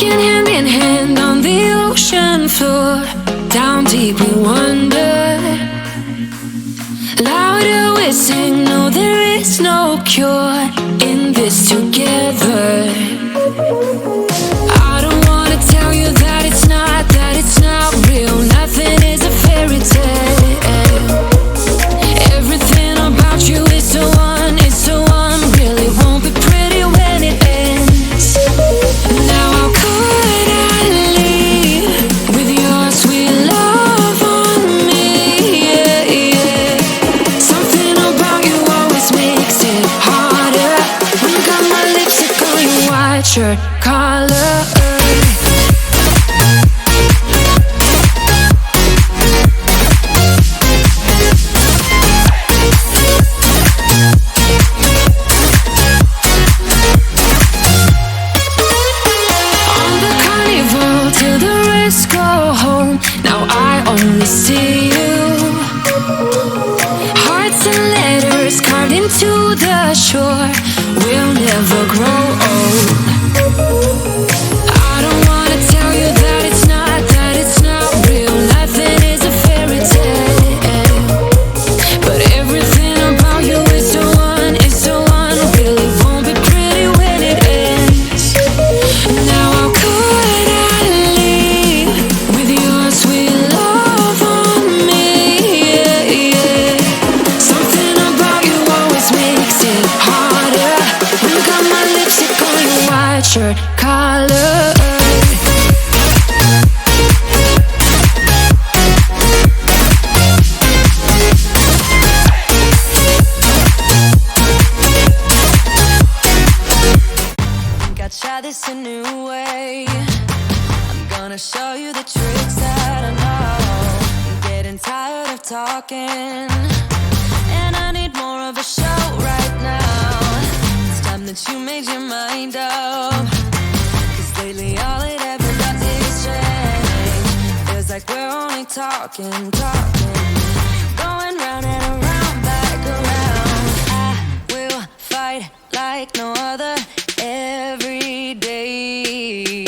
Walking hand in hand on the ocean floor, down deep we wander. Louder we sing, no there is no cure in this together. I don't wanna tell you that it's not real. Nothing is a fairy tale. Everything about you is so really won't be pretty when it ends. Now how could I leave with your sweet love on me? Yeah, yeah. Something about you always makes it harder. When you got my lipstick on your white shirt collar. See you. Hearts and letters carved into the shore. We'll never grow old. I don't wanna tell you that it's not real. Nothing is a fairy tale. But everything about you is so really won't be pretty when it ends. Now how could I leave with your sweet love? Shirt collar. Think I'd try this a new way. I'm gonna show you the tricks that I know. I'm getting tired of talking, and I need more of a show right now. It's time that you made your mind up. Lately all it ever does is change. Feels like we're only talking. Going round and around, back around. I will fight like no other every day.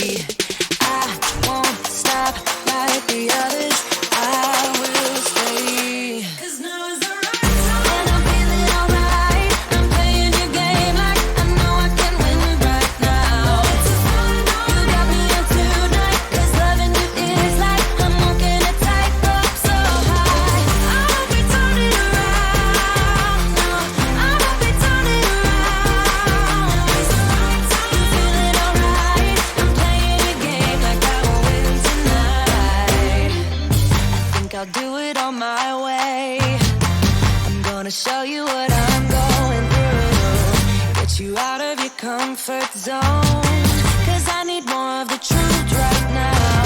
I won't stop like the others. I will stay. 'Cause now is the right time. And I'm feeling alright. I'm playing your game like I know I can win right now. I'll do it on my way. I'm gonna show you what I'm going through. Get you out of your comfort zone. 'Cause I need more of the truth right now.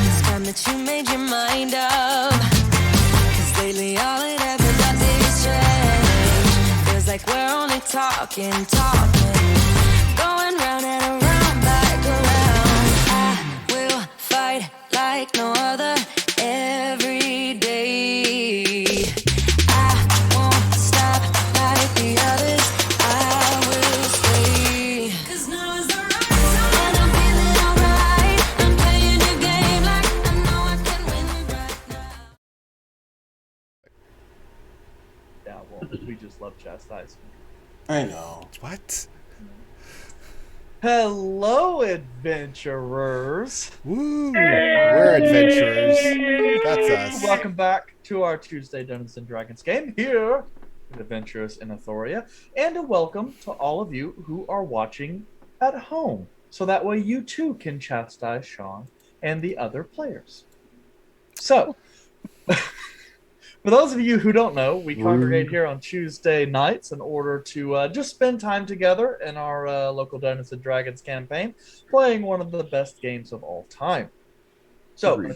It's time that you made your mind up. 'Cause lately all it ever does is change. Feels like we're only talking. Going round and around, back around. I will fight like no other every day. I won't stop like the others. I will stay. 'Cause now is the right time. And I'm feeling alright. I'm playing your game like I know I can win right now. Yeah, well, we just love chastisement. I know. What? Hello, adventurers. Woo! We're adventurers. That's us. Welcome back to our Tuesday Dungeons and Dragons game here with Adventurers in Athoria. And a welcome to all of you who are watching at home. So that way you too can chastise Sean and the other players. So, for those of you who don't know, we congregate here on Tuesday nights in order to just spend time together in our local Dungeons and Dragons campaign, playing one of the best games of all time. So,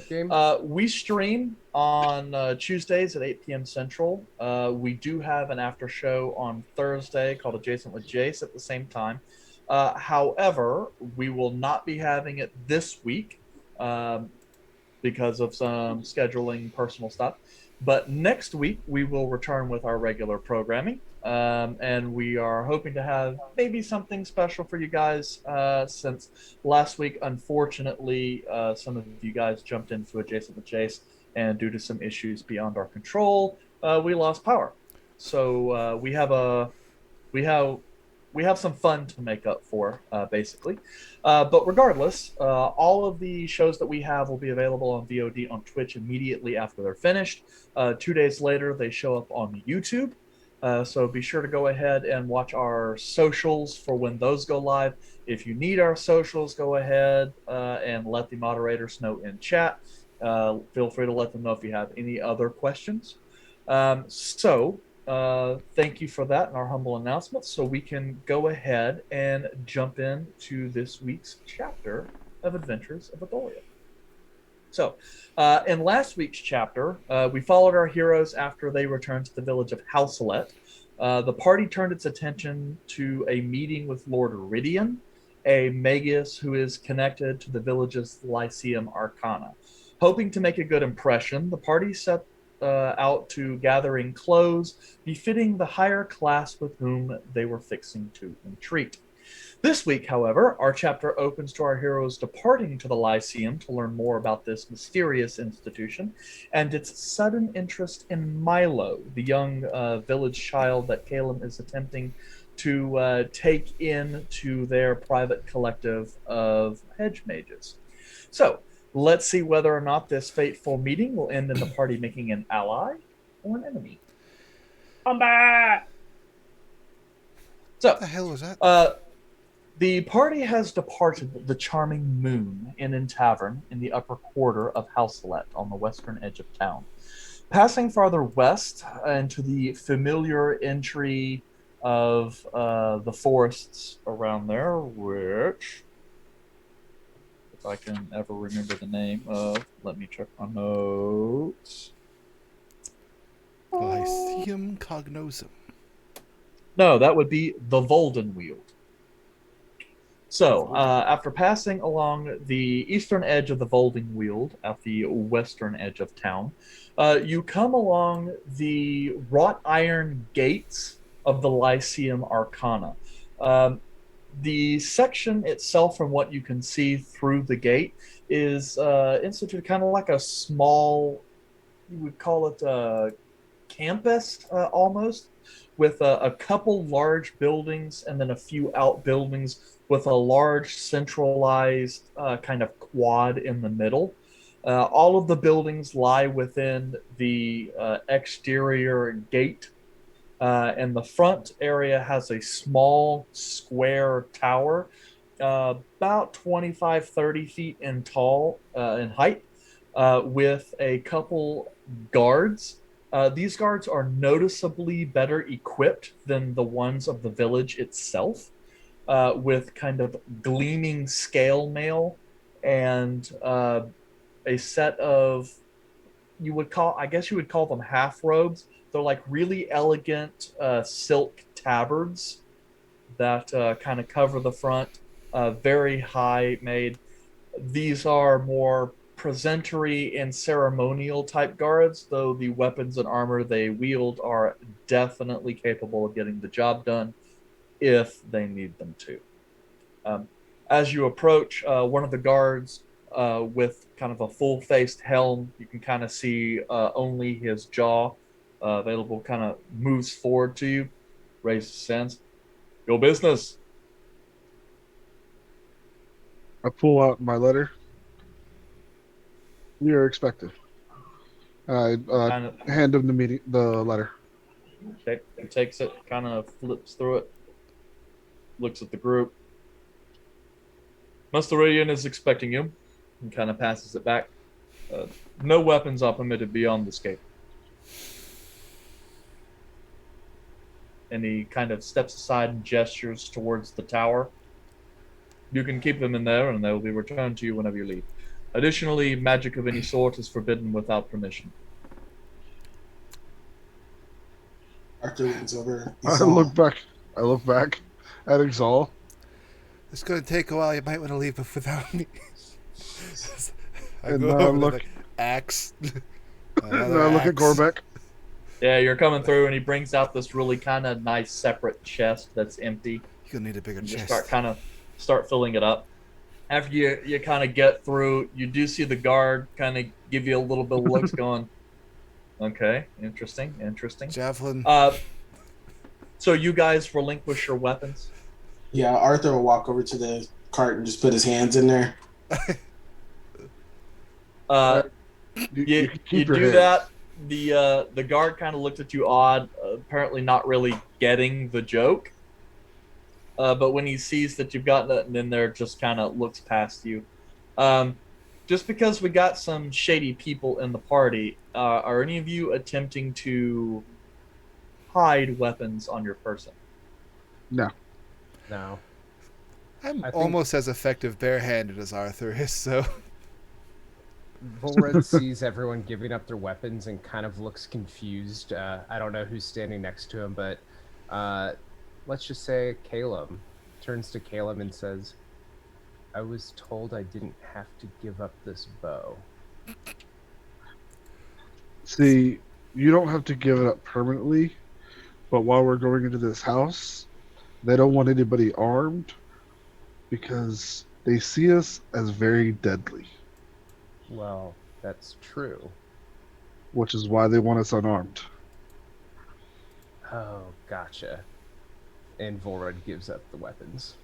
we stream on Tuesdays at 8 p.m. Central. We do have an after show on Thursday called Adjacent with Jace at the same time. However, we will not be having it this week because of some scheduling personal stuff. But next week, we will return with our regular programming. And we are hoping to have maybe something special for you guys since last week, unfortunately, some of you guys jumped into Adjacent with Jace, and due to some issues beyond our control, we lost power. So we have some fun to make up for, basically. But regardless, all of the shows that we have will be available on VOD on Twitch immediately after they're finished. 2 days later, they show up on YouTube. So be sure to go ahead and watch our socials for when those go live. If you need our socials, go ahead and let the moderators know in chat. Feel free to let them know if you have any other questions. Thank you for that and our humble announcement. So we can go ahead and jump into this week's chapter of Adventures of Athoria. So, in last week's chapter, we followed our heroes after they returned to the village of Houselet. The party turned its attention to a meeting with Lord Rhydian, a magus who is connected to the village's Lyceum Arcana. Hoping to make a good impression, the party set out to gather in clothes befitting the higher class with whom they were fixing to entreat. This week, however, our chapter opens to our heroes departing to the Lyceum to learn more about this mysterious institution and its sudden interest in Milo, the young village child that Caleb is attempting to take into their private collective of hedge mages. So, let's see whether or not this fateful meeting will end in the party making an ally or an enemy. Combat! So, What the hell was that? The party has departed the charming Moon Inn Tavern in the upper quarter of Houselet on the western edge of town. Passing farther west into the familiar entry of the forests around there, which, if I can ever remember the name of, let me check my notes. Lyceum Cognosum. No, that would be the Voldenweald. So, after passing along the eastern edge of the Voldenweald at the western edge of town, you come along the wrought iron gates of the Lyceum Arcana. The section itself, from what you can see through the gate, is instituted kind of like a small, you would call it a campus almost, with a couple large buildings and then a few outbuildings with a large centralized kind of quad in the middle. All of the buildings lie within the exterior gate, and the front area has a small square tower, about 25, 30 feet in height, with a couple guards. These guards are noticeably better equipped than the ones of the village itself, with kind of gleaming scale mail and a set of, I guess you would call them half robes. They're like really elegant silk tabards that kind of cover the front, very high made. These are more presentory and ceremonial type guards, though the weapons and armor they wield are definitely capable of getting the job done if they need them to. As you approach, one of the guards with kind of a full-faced helm, you can kind of see only his jaw available, kind of moves forward to you, raises his hands. Your business. I pull out my letter. We are expected. I Kind of, hand him the letter. okay, he takes it, kind of flips through it, looks at the group. Master Rhydian is expecting you, and kind of passes it back. No weapons are permitted beyond this gate. And he kind of steps aside and gestures towards the tower. You can keep them in there, and they will be returned to you whenever you leave. Additionally, magic of any sort is forbidden without permission. Arthur leans over. I look back at Exal. It's going to take a while. You might want to leave without me. I And go now over look- like, axe. Another I look at axe. Gorbeck. Yeah, you're coming through, and he brings out this really kind of nice separate chest that's empty. You'll need a bigger You just chest. start filling it up. After you kind of get through, you do see the guard kind of give you a little bit of looks, going, "Okay, interesting." Javelin. So you guys relinquish your weapons. Yeah, Arthur will walk over to the cart and just put his hands in there. You You can keep your do hands. that. The guard kind of looked at you odd, apparently not really getting the joke. But when he sees that you've got nothing in there, just kind of looks past you. Just because we got some shady people in the party, are any of you attempting to hide weapons on your person? No. No. I'm I think- almost as effective barehanded as Arthur is, so Volred sees everyone giving up their weapons and kind of looks confused. I don't know who's standing next to him, but let's just say Caleb turns to Caleb and says, I was told I didn't have to give up this bow. See, you don't have to give it up permanently, but while we're going into this house, they don't want anybody armed because they see us as very deadly, Well, that's true. which is why they want us unarmed. Oh, gotcha. And Volred gives up the weapons.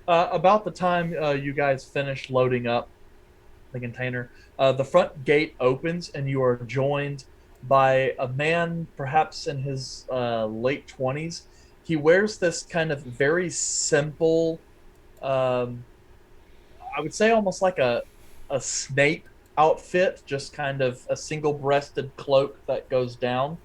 About the time you guys finish loading up the container, the front gate opens and you are joined by a man, perhaps in his late 20s. He wears this kind of very simple, I would say almost like a Snape outfit, just kind of a single-breasted cloak that goes down.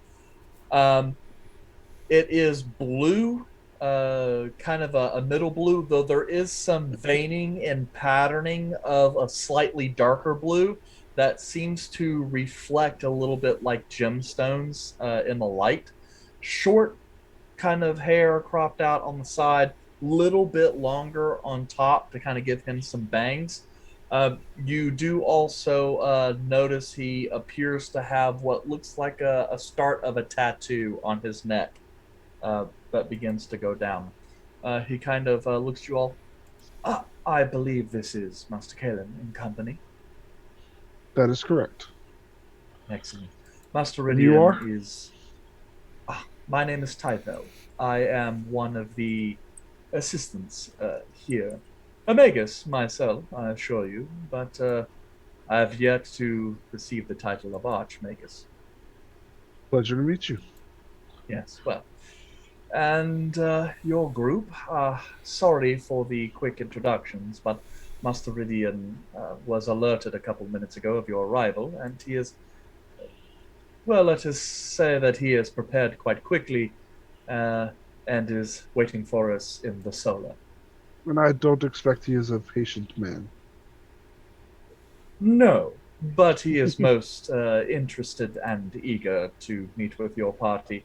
It is blue, kind of a middle blue, though there is some veining and patterning of a slightly darker blue that seems to reflect a little bit like gemstones in the light. Short kind of hair cropped out on the side, little bit longer on top to kind of give him some bangs. You do also notice he appears to have what looks like a start of a tattoo on his neck that begins to go down. He kind of looks at you all. I believe this is Master Kalen and company. That is correct. Excellent. Master And you are? Rhydian is... my name is Tythel. I am one of the assistants here. A magus myself, I assure you, but I have yet to receive the title of Archmagus. Pleasure to meet you. Yes, well. And your group, sorry for the quick introductions, but Master Rhydian was alerted a couple minutes ago of your arrival, and he is, well, let us say that he is prepared quite quickly and is waiting for us in the solar. And I don't expect he is a patient man. No, but he is most interested and eager to meet with your party.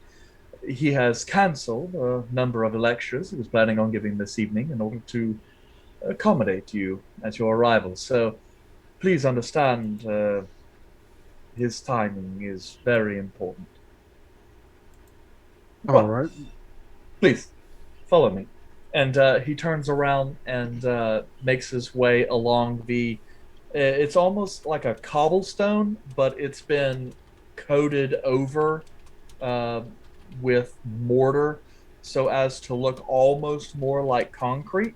He has cancelled a number of lectures he was planning on giving this evening in order to accommodate you at your arrival. So please understand his timing is very important. All Well, right. please, follow me. And he turns around and makes his way along the... It's almost like a cobblestone, but it's been coated over with mortar so as to look almost more like concrete.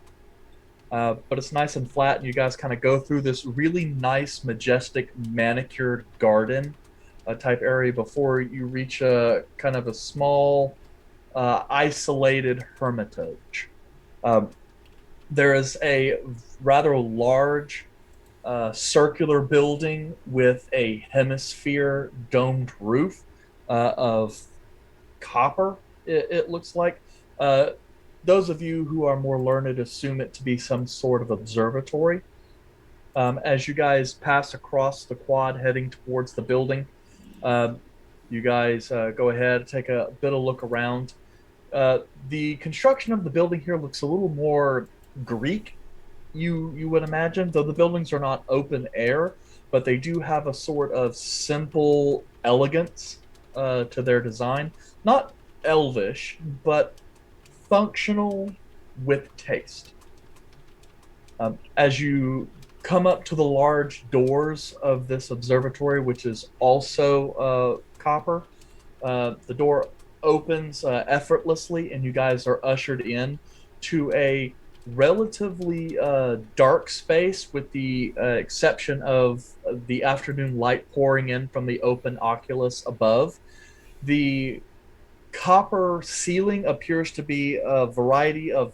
But it's nice and flat, and you guys kind of go through this really nice, majestic, manicured garden type area before you reach a kind of a small, isolated hermitage. There is a rather large circular building with a hemisphere domed roof of copper, it looks like. Those of you who are more learned assume it to be some sort of observatory. As you guys pass across the quad heading towards the building, you guys go ahead, take a bit of look around. The construction of the building here looks a little more Greek, you would imagine, though the buildings are not open air. but they do have a sort of simple elegance to their design. Not elvish, but functional with taste. As you come up to the large doors of this observatory, which is also copper, the door opens effortlessly, and you guys are ushered in to a relatively dark space, with the exception of the afternoon light pouring in from the open oculus above. The copper ceiling appears to be a variety of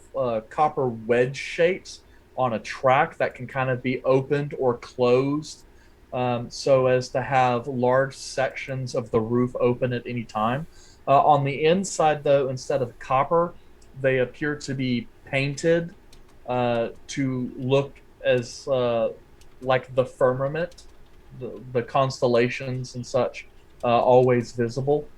copper wedge shapes on a track that can kind of be opened or closed, so as to have large sections of the roof open at any time. On the inside, though, instead of copper, they appear to be painted to look as like the firmament, the constellations and such, always visible.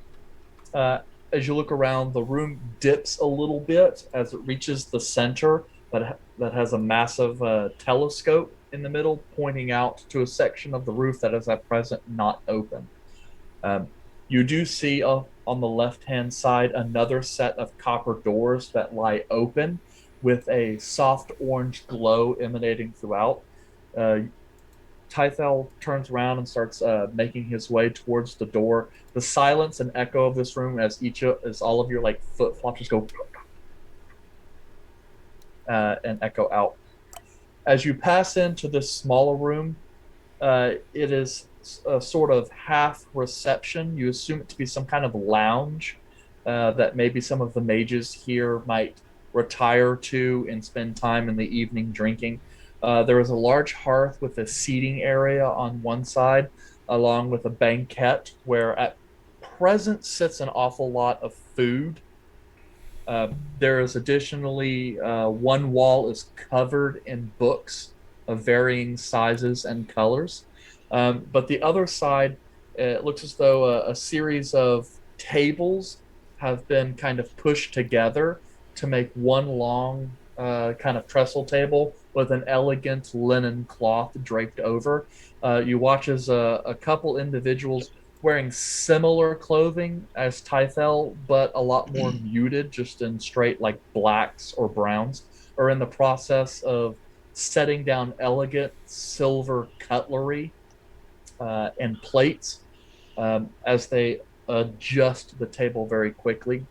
Uh, as you look around, the room dips a little bit as it reaches the center that has a massive telescope in the middle, pointing out to a section of the roof that is at present not open. Um, you do see on the left hand side another set of copper doors that lie open, with a soft orange glow emanating throughout. Uh, Tythel turns around and starts making his way towards the door. The silence and echo of this room, as all of your like foot flops just go and echo out. As you pass into this smaller room, it is a sort of half reception. You assume it to be some kind of lounge that maybe some of the mages here might retire to and spend time in the evening drinking. There is a large hearth with a seating area on one side, along with a banquette where at present sits an awful lot of food. There is additionally one wall is covered in books of varying sizes and colors. But the other side, it looks as though a series of tables have been kind of pushed together to make one long kind of trestle table with an elegant linen cloth draped over. You watch as a couple individuals wearing similar clothing as Tythel, but a lot more muted, just in straight like blacks or browns, are in the process of setting down elegant silver cutlery and plates as they adjust the table very quickly.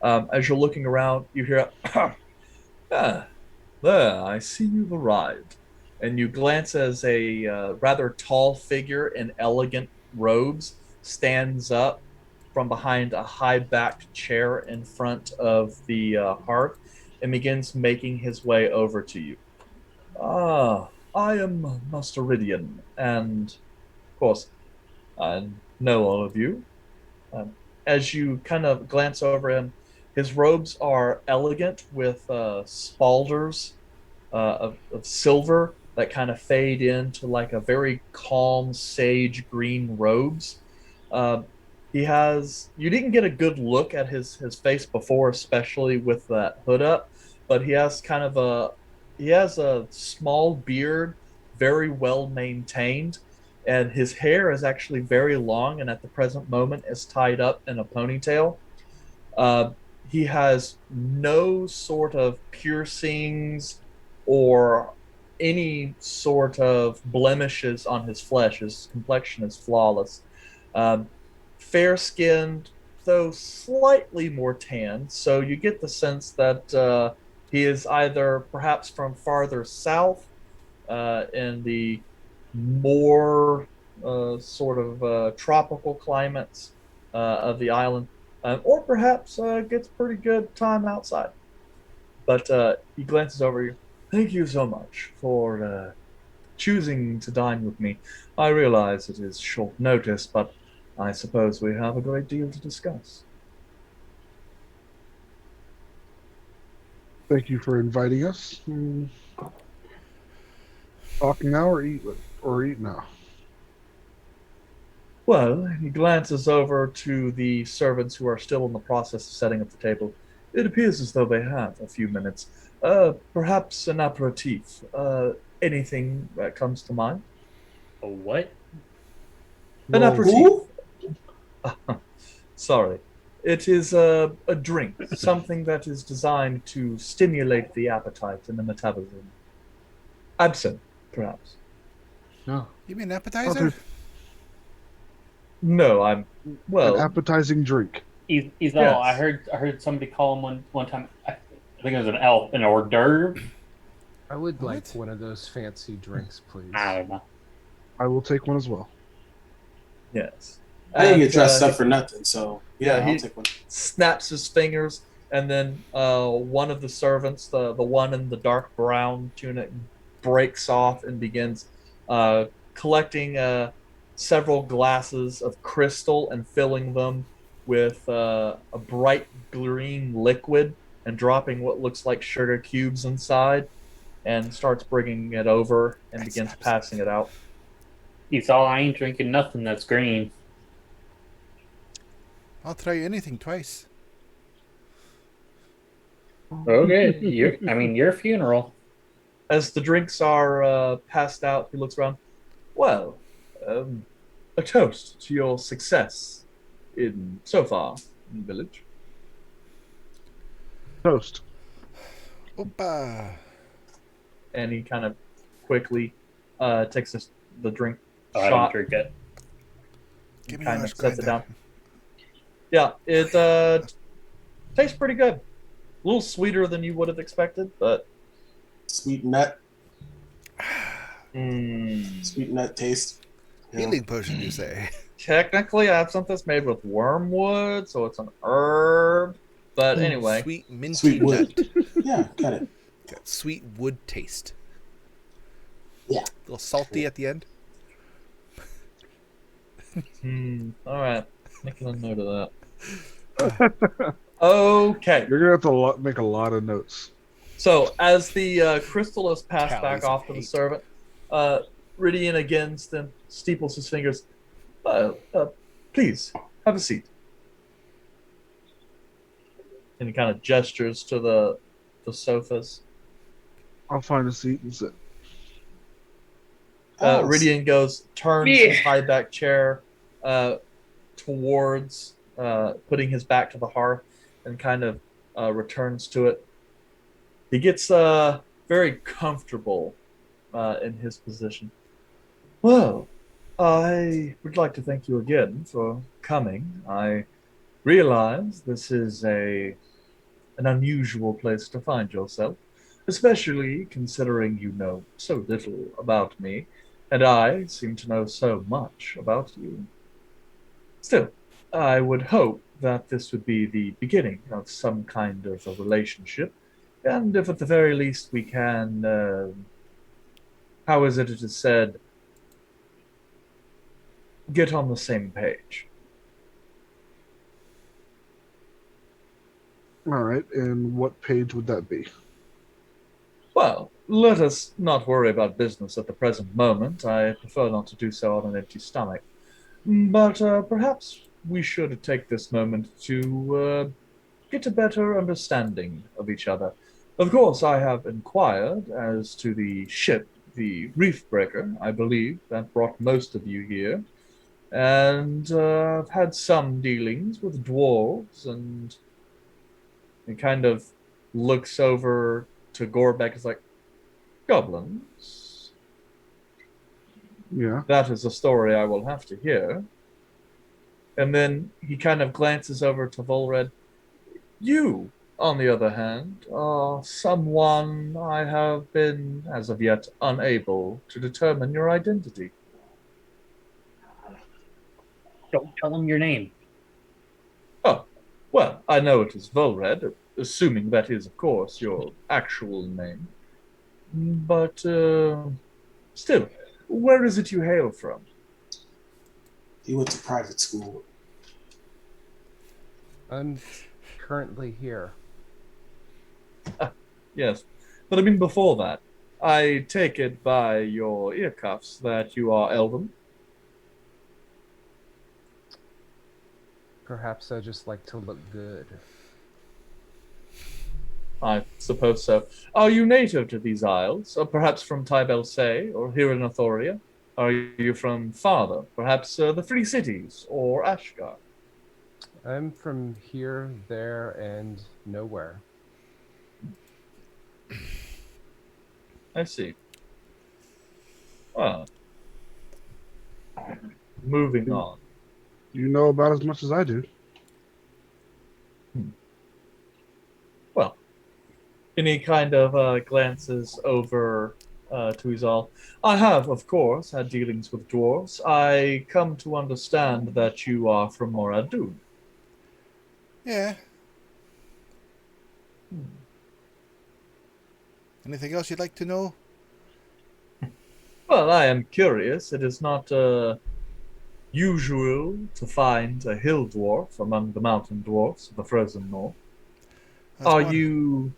As you're looking around, you hear, ah, there, I see you've arrived. And you glance as a rather tall figure in elegant robes stands up from behind a high backed chair in front of the hearth and begins making his way over to you. Ah, I am Master Rhydian, and of course, I know all of you. As you kind of glance over him, his robes are elegant with spalders of silver that kind of fade into like a very calm sage green robes. Uh, he has you didn't get a good look at his face before, especially with that hood up, but he has a small beard, very well maintained, and his hair is actually very long and at the present moment is tied up in a ponytail. Uh, he has no sort of piercings or any sort of blemishes on his flesh. His complexion is flawless. Um, Fair skinned, though slightly more tanned. So you get the sense that he is either perhaps from farther south in the more sort of tropical climates of the island, or perhaps gets pretty good time outside. But he glances over you. Thank you so much for choosing to dine with me. I realize it is short notice, but I suppose we have a great deal to discuss. Thank you for inviting us. Talk now or eat now. Well, he glances over to the servants who are still in the process of setting up the table. It appears as though they have a few minutes. Perhaps an aperitif. Anything that comes to mind? A what? An Well, aperitif. Who? Sorry. It is a drink, something that is designed to stimulate the appetite and the metabolism. Absinthe, perhaps. No. You mean Oh, appetizer? dude, No, an well, appetizing drink. He's all. yes. I heard somebody call him one time. I think it was an elf, an hors d'oeuvre. I would like What? one of those fancy drinks, please. I don't know. I will take one as well. Yes. I didn't get And, dressed up for nothing, so yeah, yeah, I'll he- take one. snaps his fingers, and then one of the servants, the one in the dark brown tunic, breaks off and begins collecting several glasses of crystal and filling them with a bright green liquid and dropping what looks like sugar cubes inside, and starts bringing it over and That's begins absinthe. passing it out. He's all. I ain't drinking nothing that's green. I'll try anything twice. Okay, your funeral. As the drinks are passed out, he looks around. Well, a toast to your success in so far in the village. Toast. Opa! And he kind of quickly takes the drink Oh, I don't shot, drink it. Give me kind your of sets it grinder. down. Yeah, it tastes pretty good. A little sweeter than you would have expected, but Sweet nut. mm, Sweet nut taste. Yeah. Healing potion, you say? technically absinthe is made with wormwood, so it's an herb. But Mm, anyway, Sweet minty Sweet nut. wood. Yeah, got it. Got sweet wood taste. Yeah. A little salty at the end. all right, making a note of that. Okay. You're gonna have to make a lot of notes. So as the crystal is passed Calories back off of to the hate. servant, Rhydian again steeples his fingers. Please have a seat. And he kind of gestures to the sofas. I'll find a seat and sit. Oh, Rhydian turns his high back chair towards putting his back to the hearth and kind of returns to it. He gets very comfortable in his position. Well, I would like to thank you again for coming. I realize this is an unusual place to find yourself, especially considering you know so little about me, and I seem to know so much about you. Still, I would hope that this would be the beginning of some kind of a relationship, and if at the very least we can, how is it said, get on the same page. All right, and what page would that be? Well, let us not worry about business at the present moment. I prefer not to do so on an empty stomach. But perhaps we should take this moment to get a better understanding of each other. Of course, I have inquired as to the ship, the Reef Breaker, I believe, that brought most of you here. And I've had some dealings with dwarves, and he kind of looks over to Gorbeck, is like, goblins? Yeah. That is a story I will have to hear. And then he kind of glances over to Volred. You, on the other hand, are someone I have been, as of yet, unable to determine your identity. Don't tell him your name. Oh, well, I know it is Volred, assuming that is, of course, your actual name. But, still, where is it you hail from? He went to private school. I'm currently here. Yes, but I mean before that, I take it by your ear cuffs that you are elven. Perhaps I just like to look good. I suppose so. Are you native to these isles, or perhaps from Tybel Say, or here in Athoria? Are you from farther? Perhaps the Free Cities or Ashgar? I'm from here, there, and nowhere. I see. Well, moving on. You know about as much as I do. Well, any kind of glances over to his all. I have, of course, had dealings with dwarves. I come to understand that you are from Moradun. Yeah. Anything else you'd like to know? Well, I am curious. It is not usual to find a hill dwarf among the mountain dwarfs of the frozen north. That's Are one. you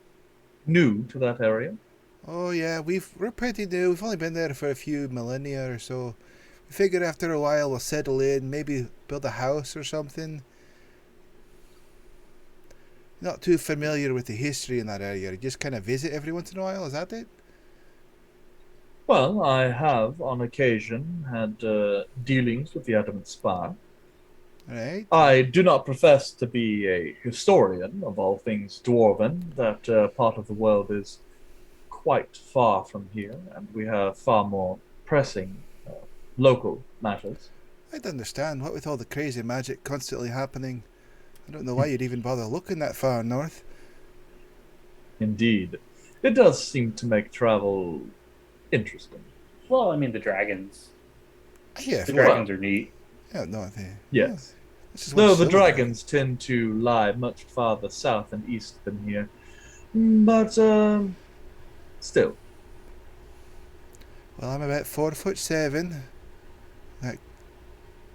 new to that area? Oh yeah, we're pretty new. We've only been there for a few millennia or so. We figure after a while we'll settle in, maybe build a house or something. Not too familiar with the history in that area. Just kind of visit every once in a while. Is that it? Well, I have on occasion had dealings with the Adamant Spire. Right. I do not profess to be a historian of all things dwarven. That part of the world is quite far from here, and we have far more pressing local matters. I'd understand. What with all the crazy magic constantly happening, I don't know why you'd even bother looking that far north. Indeed, it does seem to make travel interesting. Well, I mean, the dragons. Yeah. The Well, dragons are neat. yeah. No. They, Yes. this is Though one the silver dragons tend to lie much farther south and east than here. But, still. Well, I'm about 4'7".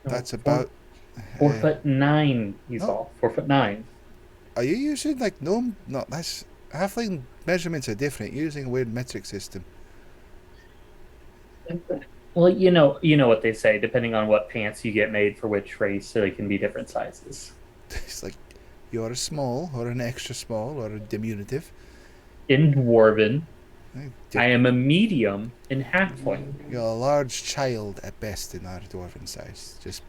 That's No, about. 4'9". He's Oh. all 4'9". Are you using like gnome? No, that's halfling measurements are different. You're using a weird metric system. Well, you know what they say. Depending on what pants you get made for which race, so they can be different sizes. It's like you're a small or an extra small or a diminutive. In dwarven, Eh, I am a medium in halfling. You're a large child at best in our dwarven size. Just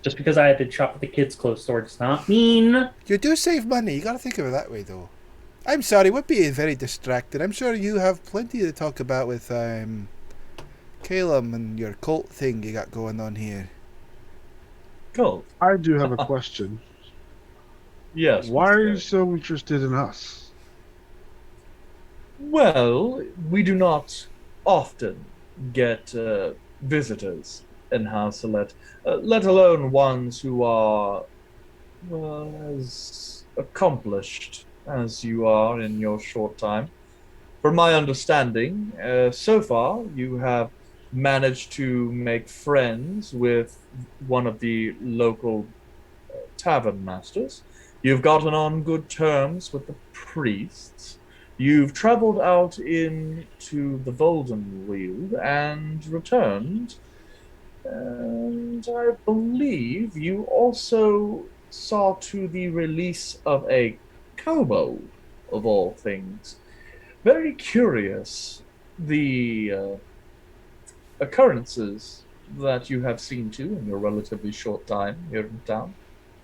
Just because I had to shop at the kids' clothes store does not mean. you do save money. You gotta think of it that way, though. I'm sorry, we're being very distracted. I'm sure you have plenty to talk about with Calum and your cult thing you got going on here. Cool. I do have a question. Yes. Why are Mr. you so interested in us? Well, we do not often get visitors in Hasselet, let alone ones who are as accomplished as you are in your short time. From my understanding, so far you have managed to make friends with one of the local tavern masters. You've gotten on good terms with the priests. You've traveled out into the Voldenweald and returned. And I believe you also saw to the release of a kobold, of all things. Very curious, the occurrences that you have seen to in your relatively short time here in town.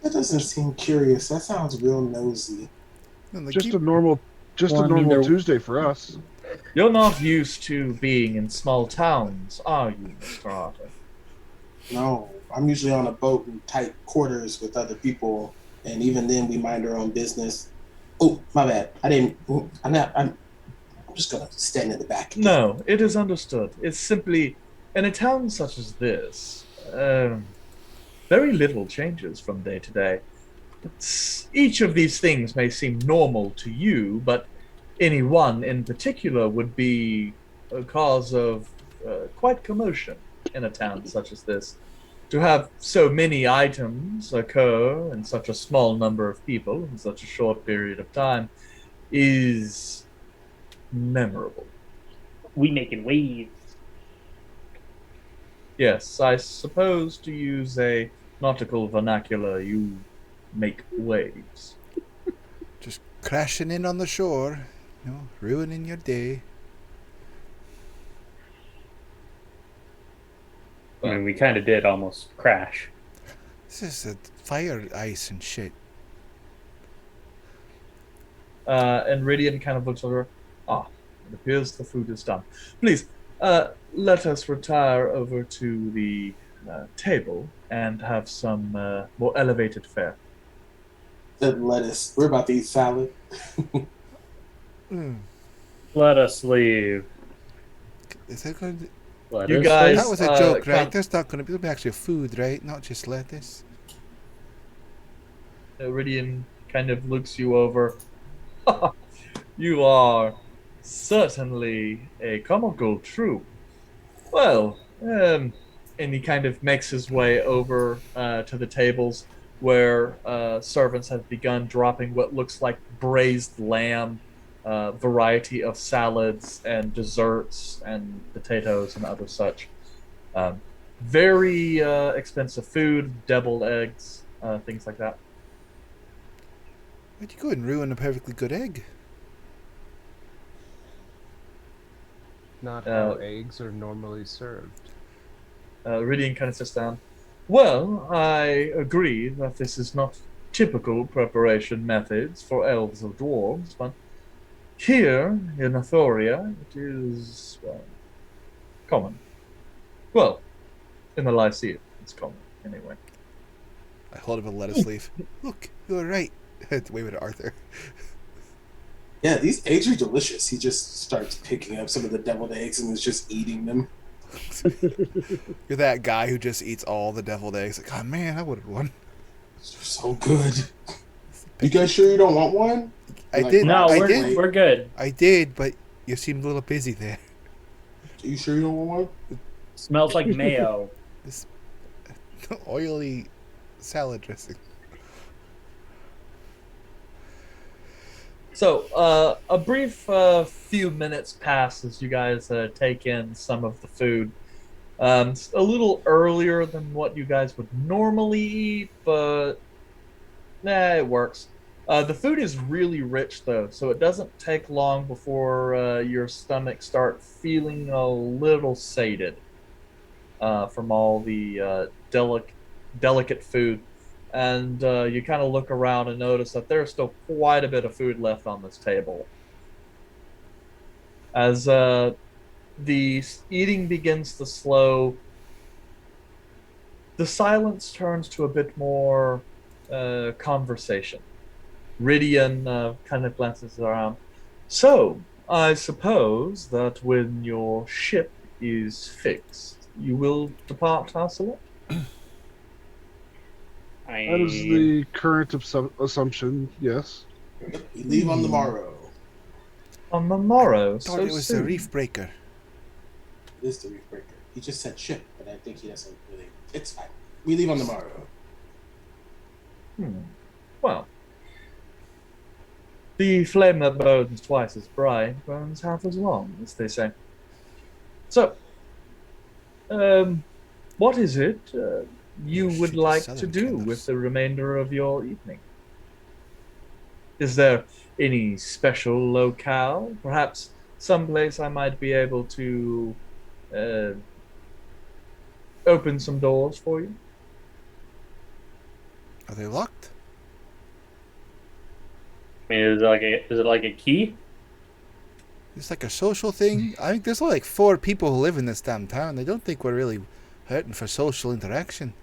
That doesn't seem curious. That sounds real nosy. And they Just keep- a normal, Well, I mean, they're- Tuesday for us. You're not used to being in small towns, are you, Mr. Arthur? No, I'm usually on a boat in tight quarters with other people, and even then we mind our own business. Oh, my bad. I didn't. I'm just gonna stand in the back. No, it is understood. It's simply, in a town such as this, very little changes from day to day. Each of these things may seem normal to you, but any one in particular would be a cause of quite commotion in a town such as this. To have so many items occur in such a small number of people in such a short period of time is memorable. We making waves. Yes, I suppose to use a nautical vernacular, you make waves. just crashing in on the shore, ruining your day. I mean, we kind of did almost crash. This is a fire ice and shit. And Rhydian kind of looks over. Ah, it appears the food is done. Please, let us retire over to the table and have some more elevated fare. The lettuce. We're about to eat salad. Mm. Let us leave. Is that going to... Let You us guys- leave. That was a joke, right? can't- There's not going to be actually food, right? Not just lettuce. Rhydian kind of looks you over. You are certainly a comical troupe. Well, and he kind of makes his way over to the tables where servants have begun dropping what looks like braised lamb, variety of salads and desserts and potatoes and other such. Very expensive food, deviled eggs, things like that. Why'd you go and ruin a perfectly good egg? Not how eggs are normally served. Rhydian kind of sits down. Well, I agree that this is not typical preparation methods for elves or dwarves, but here in Athoria it is common. Well, in the Lyceum it's common, anyway. I hold up a lettuce leaf. Look, you were right. Wave it at Arthur. Yeah, these eggs are delicious. He just starts picking up some of the deviled eggs and is just eating them. You're that guy who just eats all the deviled eggs. Like, oh man, I would have won. They're so good. You guys sure you don't want one? I did. No, I we're, did. we're good. I did, but you seemed a little busy there. Are you sure you don't want one? Smells like mayo. This oily salad dressing. So, a brief few minutes pass as you guys take in some of the food. It's a little earlier than what you guys would normally eat, but it works. The food is really rich, though, so it doesn't take long before your stomach start feeling a little sated from all the delicate food. And you kind of look around and notice that there's still quite a bit of food left on this table. As the eating begins to slow, the silence turns to a bit more conversation. Rhydian kind of glances around. So, I suppose that when your ship is fixed, you will depart, Hassel? That is the current assumption, yes. We leave on the morrow. On the morrow, Thought so it was soon. the reef breaker. It is the reef breaker. He just said ship, but I think he doesn't really. It's fine. We leave on the morrow. Well, the flame that burns twice as bright burns half as long, as they say. So, what is it you would Shoot the like to southern do candles. with the remainder of your evening? Is there any special locale? Perhaps someplace I might be able to open some doors for you? Are they locked? I mean, is it like a key? It's like a social thing. I think there's only like 4 people who live in this damn town. I don't think we're really hurting for social interaction.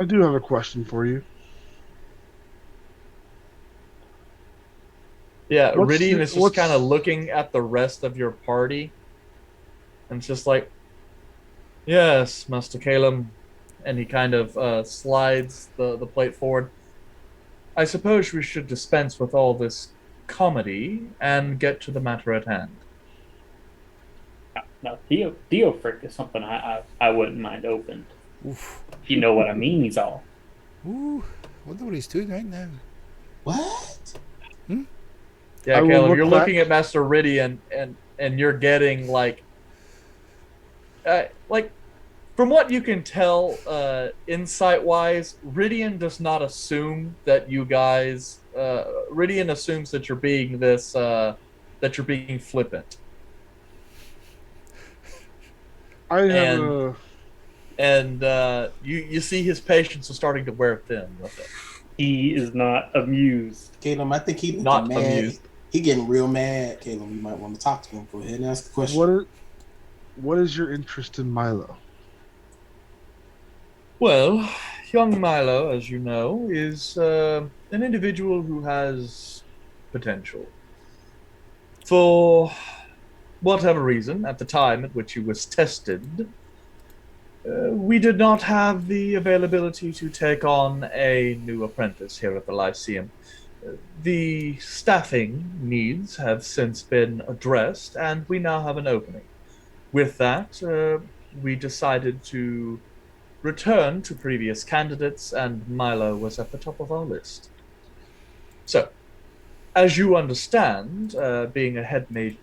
I do have a question for you. Yeah, What's Rhydian the- is just what's- kind of looking at the rest of your party, and it's just like, yes, Master Caleb, and he kind of slides the plate forward. I suppose we should dispense with all this comedy and get to the matter at hand. No, Theo Frick is something I wouldn't mind open. Oof. If you know what I mean, he's all. Ooh. Wonder what he's doing right now. What? Yeah, I will Caleb, look you're back- looking at Master Rhydian, and you're getting like from what you can tell, insight-wise, Rhydian does not assume that you guys. Rhydian assumes that you're being that you're being flippant. I have and a. you see his patience is starting to wear thin with it. He is not amused. Caleb, I think he looking Not mad. amused. He getting real mad. Caleb, you might want to talk to him. Go ahead and ask the question. What is your interest in Milo? Well, young Milo, as you know, is an individual who has potential. For whatever reason, at the time at which he was tested, we did not have the availability to take on a new apprentice here at the Lyceum. The staffing needs have since been addressed, and we now have an opening. With that, we decided to return to previous candidates, and Milo was at the top of our list. So, as you understand, being a head mage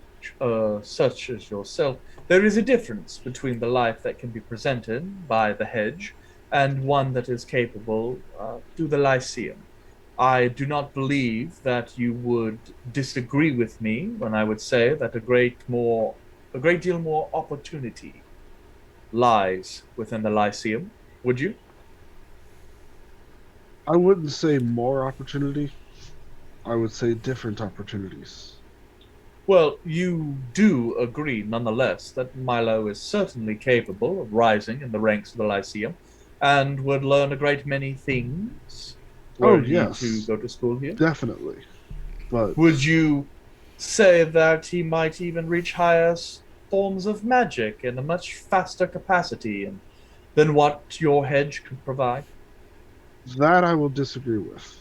such as yourself, there is a difference between the life that can be presented by the hedge and one that is capable through the Lyceum. I do not believe that you would disagree with me when I would say that a great deal more opportunity lies within the Lyceum. Would you? I wouldn't say more opportunity. I would say different opportunities. Well, you do agree, nonetheless, that Milo is certainly capable of rising in the ranks of the Lyceum and would learn a great many things Oh were he to yes, go to school here. definitely. But Would you say that he might even reach higher forms of magic in a much faster capacity than what your hedge could provide? that I will disagree with.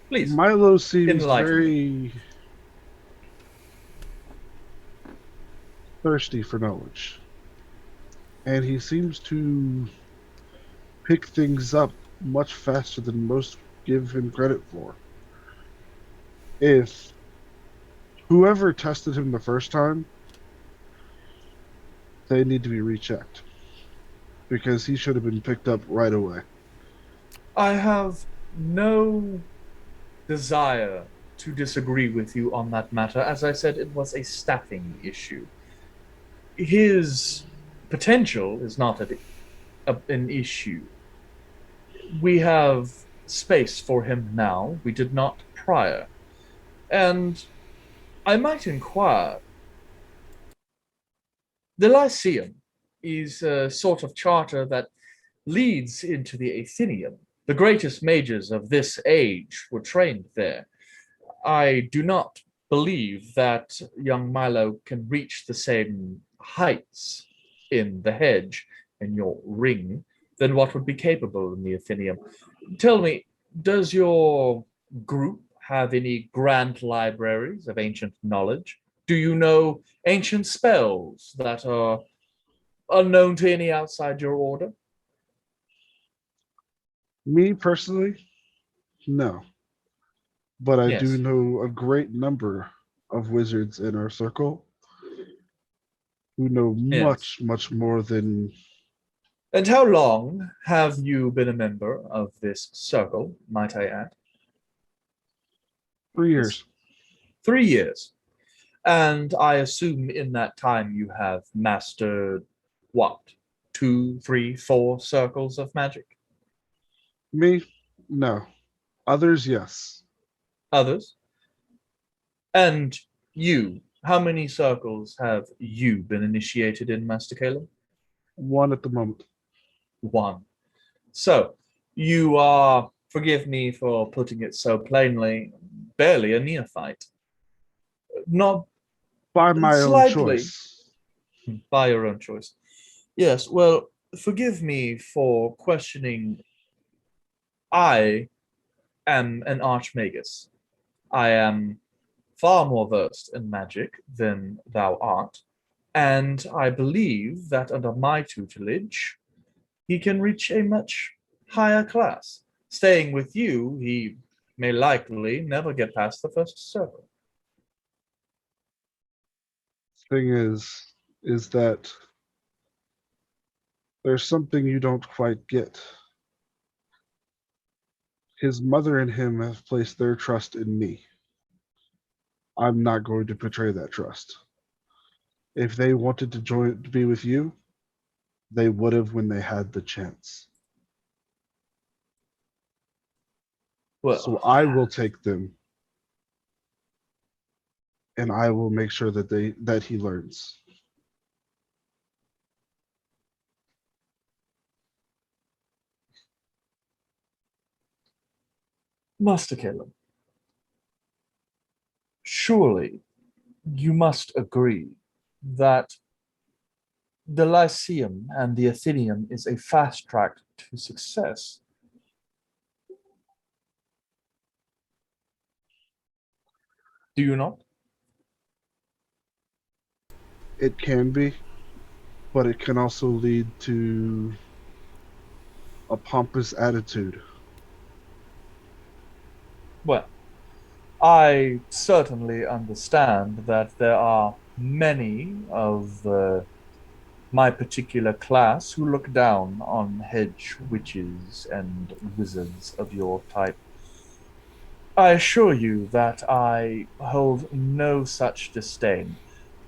Please, Milo seems enlighten me. very thirsty for knowledge, and he seems to pick things up much faster than most give him credit for. If whoever tested him the first time, they need to be rechecked because he should have been picked up right away. I have no desire to disagree with you on that matter. As I said, it was a staffing issue. His potential is not an issue. We have space for him now. We did not prior. And I might inquire, the Lyceum is a sort of charter that leads into the Athenaeum. The greatest mages of this age were trained there. I do not believe that young Milo can reach the same heights in the hedge in your ring than what would be capable in the Athenaeum. Tell me, does your group have any grand libraries of ancient knowledge? Do you know ancient spells that are unknown to any outside your order? Me personally, no. But I do Yes. know a great number of wizards in our circle who know Yes. much, much more than And how long have you been a member of this circle, might I add? 3 years. This 3 years. And I assume in that time you have mastered what? 2, 3, 4 circles of magic? Me, no. Others, yes. Others? And you, how many circles have you been initiated in, Master Caleb? One at the moment. One. So, you are, forgive me for putting it so plainly, barely a neophyte. Not By my own slightly choice. by your own choice. Yes, well, forgive me for questioning. I am an archmagus. I am far more versed in magic than thou art, and I believe that under my tutelage, he can reach a much higher class. Staying with you, he may likely never get past the first circle. Thing is that there's something you don't quite get. His mother and him have placed their trust in me. I'm not going to betray that trust. If they wanted to be with you, they would have when they had the chance. Well, So I will take them, and I will make sure that he learns. Master Caleb, surely you must agree that the Lyceum and the Athenaeum is a fast track to success. Do you not? It can be, but it can also lead to a pompous attitude. Well, I certainly understand that there are many of my particular class who look down on hedge witches and wizards of your type. I assure you that I hold no such disdain.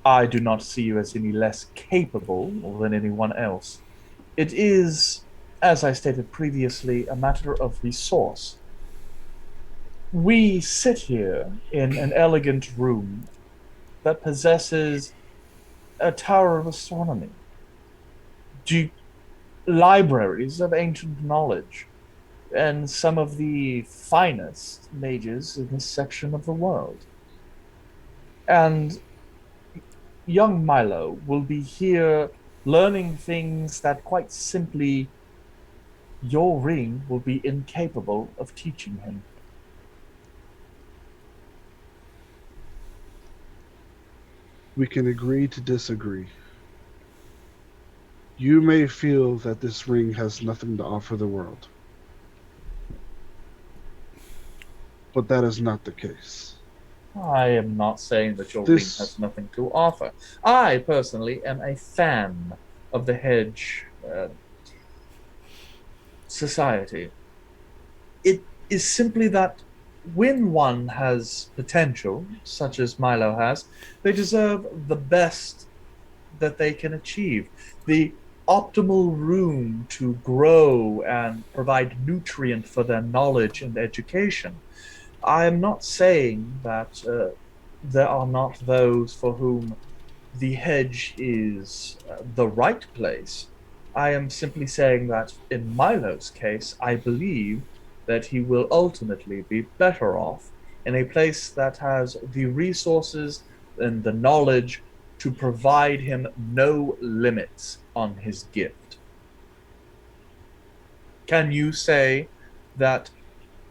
I do not see you as any less capable than anyone else. It is, as I stated previously, a matter of resource. We sit here in an elegant room that possesses a tower of astronomy, libraries of ancient knowledge, and some of the finest mages in this section of the world. And young Milo will be here learning things that quite simply your ring will be incapable of teaching him. We can agree to disagree. You may feel that this ring has nothing to offer the world, but that is not the case. I am not saying that your ring This has nothing to offer. I personally am a fan of the hedge society. It is simply that when one has potential, such as Milo has, they deserve the best that they can achieve, the optimal room to grow and provide nutrient for their knowledge and education. I am not saying that there are not those for whom the hedge is the right place. I am simply saying that in Milo's case, I believe that he will ultimately be better off in a place that has the resources and the knowledge to provide him no limits on his gift. Can you say that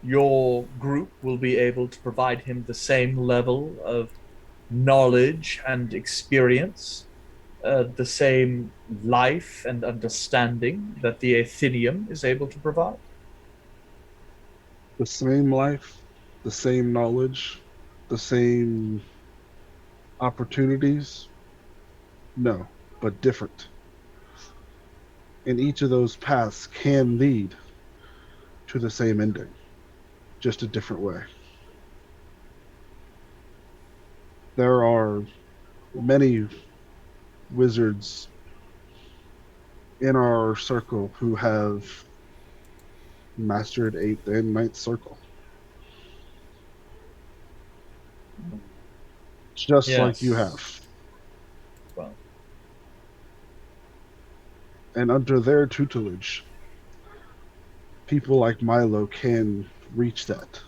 your group will be able to provide him the same level of knowledge and experience, the same life and understanding that the Athenium is able to provide? the same life, the same knowledge, the same opportunities? No, but different. And each of those paths can lead to the same ending, just a different way. There are many wizards in our circle who have mastered 8th and ninth circle, just like you Yes. have. Well, And under their tutelage, people like Milo can reach that.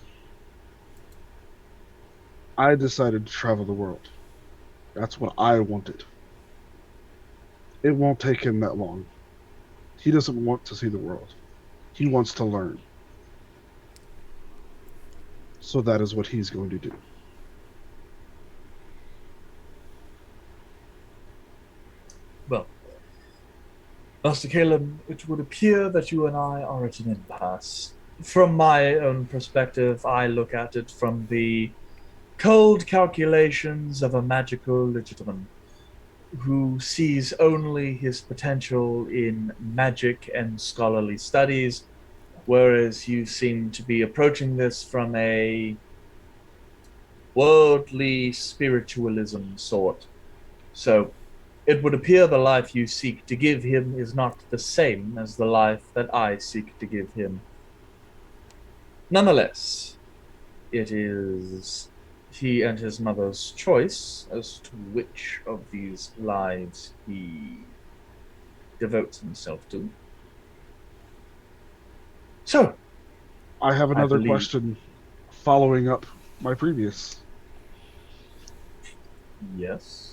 I decided to travel the world. That's what I wanted. It won't take him that long. He doesn't want to see the world. He wants to learn. So that is what he's going to do. well, Master Caleb, it would appear that you and I are at an impasse. From my own perspective, I look at it from the cold calculations of a magical legitimate who sees only his potential in magic and scholarly studies, whereas you seem to be approaching this from a worldly spiritualism sort. So It would appear the life you seek to give him is not the same as the life that I seek to give him. Nonetheless, it is he and his mother's choice as to which of these lives he devotes himself to. So, I have another believe- question following up my previous. yes.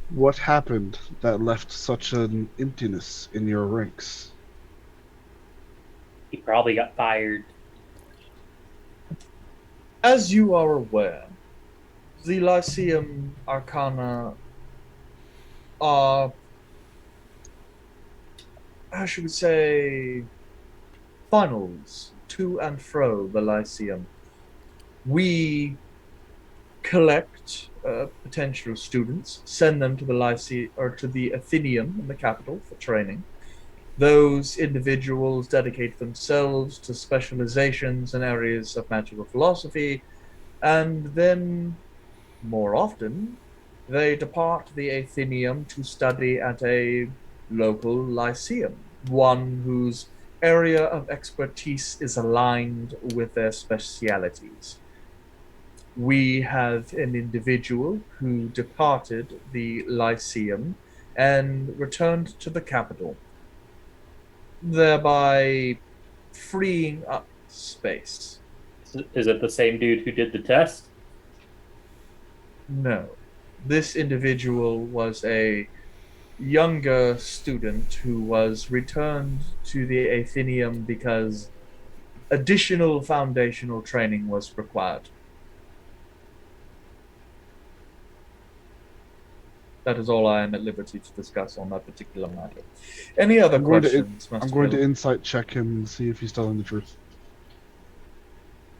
What happened that left such an emptiness in your ranks? He probably got fired. As you are aware, the Lyceum Arcana are, how should we say, funnels to and fro the Lyceum. We collect potential students, send them to the Lyceum or to the Athenaeum in the capital for training. Those individuals dedicate themselves to specializations in areas of magical philosophy, and then, more often, they depart the Athenaeum to study at a local lyceum, one whose area of expertise is aligned with their specialities. We have an individual who departed the lyceum and returned to the capital, thereby freeing up space. Is it the same dude who did the test? No. This individual was a younger student who was returned to the Athenaeum because additional foundational training was required. That is all I am at liberty to discuss on that particular matter. Any other I'm going to- questions, Master I'm going to Philip? insight check him and see if he's telling the truth.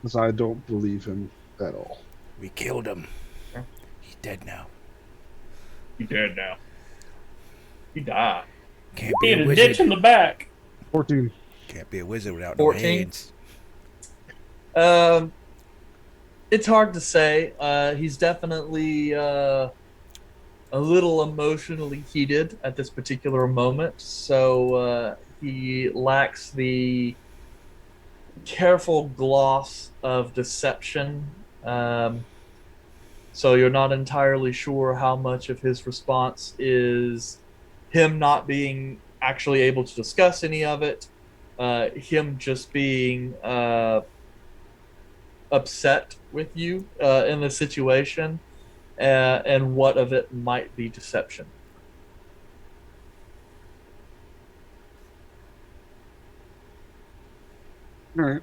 Because I don't believe him at all. We killed him. Yeah. He's dead now. He dead now. He died. Can't He be had a a wizard. ditch in the back. 14. Can't be a wizard without 14? no hands. It's hard to say. He's definitely a little emotionally heated at this particular moment, so he lacks the careful gloss of deception. So you're not entirely sure how much of his response is him not being actually able to discuss any of it, him just being upset with you in the situation, and what of it might be deception. All right.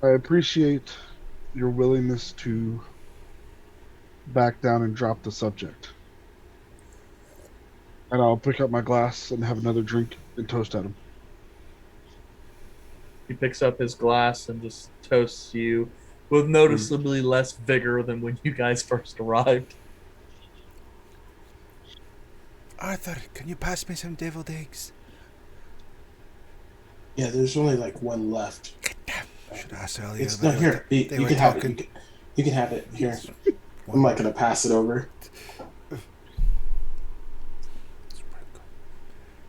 I appreciate your willingness to back down and drop the subject. And I'll pick up my glass and have another drink and toast at him. He picks up his glass and just toasts you with noticeably less vigor than when you guys first arrived. Arthur, can you pass me some deviled eggs? Yeah, there's only like one left. Should have asked earlier. It's but no here. they You were can have it. talking. You can have it here. I'm not gonna pass it over.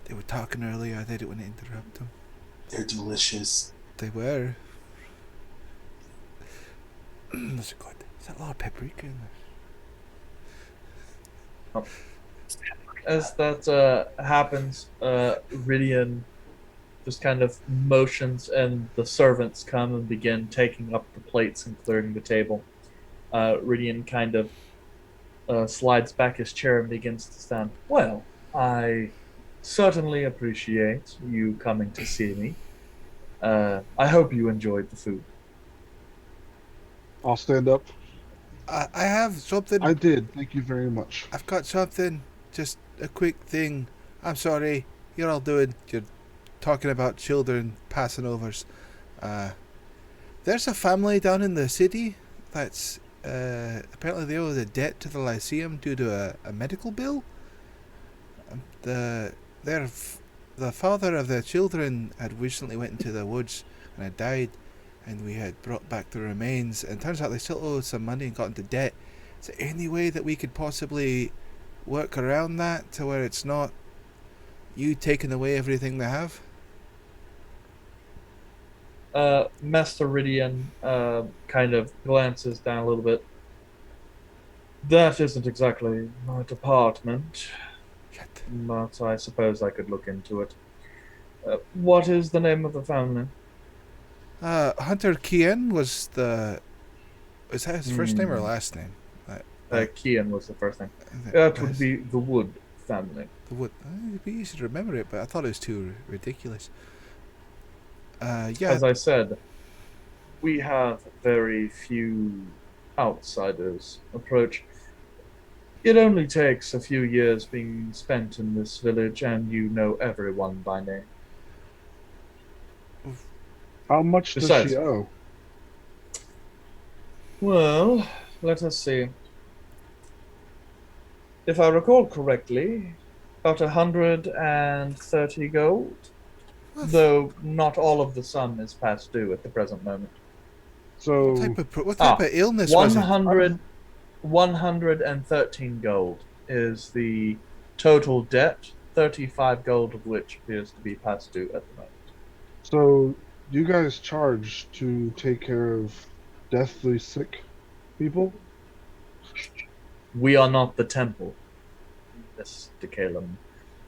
They were talking earlier. I didn't want to interrupt them. They're delicious. They were. That's good. Is that a lot of paprika in there? As that happens, Rhydian just kind of motions, and the servants come and begin taking up the plates and clearing the table. Rhydian kind of slides back his chair and begins to stand. Well, I certainly appreciate you coming to see me. I hope you enjoyed the food. I'll stand up. I have something. I did. Thank you very much. I've got something. Just a quick thing. I'm sorry. You're all doing. You're talking about children passing overs. There's a family down in the city that's apparently they owe a debt to the Lyceum due to a medical bill. The father of the children had recently went into the woods and had died, and we had brought back the remains, and turns out they still owe some money and got into debt, Is there any way that we could possibly work around that to where it's not you taking away everything they have? Master Rhydian kind of glances down a little bit. That isn't exactly my department, Shit. but I suppose I could look into it. What is the name of the family? Hunter Kian was the... Is that his first name or Hmm. last name? Kian was the first name. I think That would be the Wood family. the wood. It'd be easy to remember it, but I thought it was too ridiculous. Yeah. As I said, we have very few outsiders approach. It only takes a few years being spent in this village, and you know everyone by name. How much does Besides- she owe? Well, let us see. If I recall correctly, about 130 gold. Though not all of the sum is past due at the present moment. So What type of illness was it? 113 gold is the total debt, 35 gold of which appears to be past due at the moment. So you guys charge to take care of deathly sick people? We are not the temple, Mr. Calum.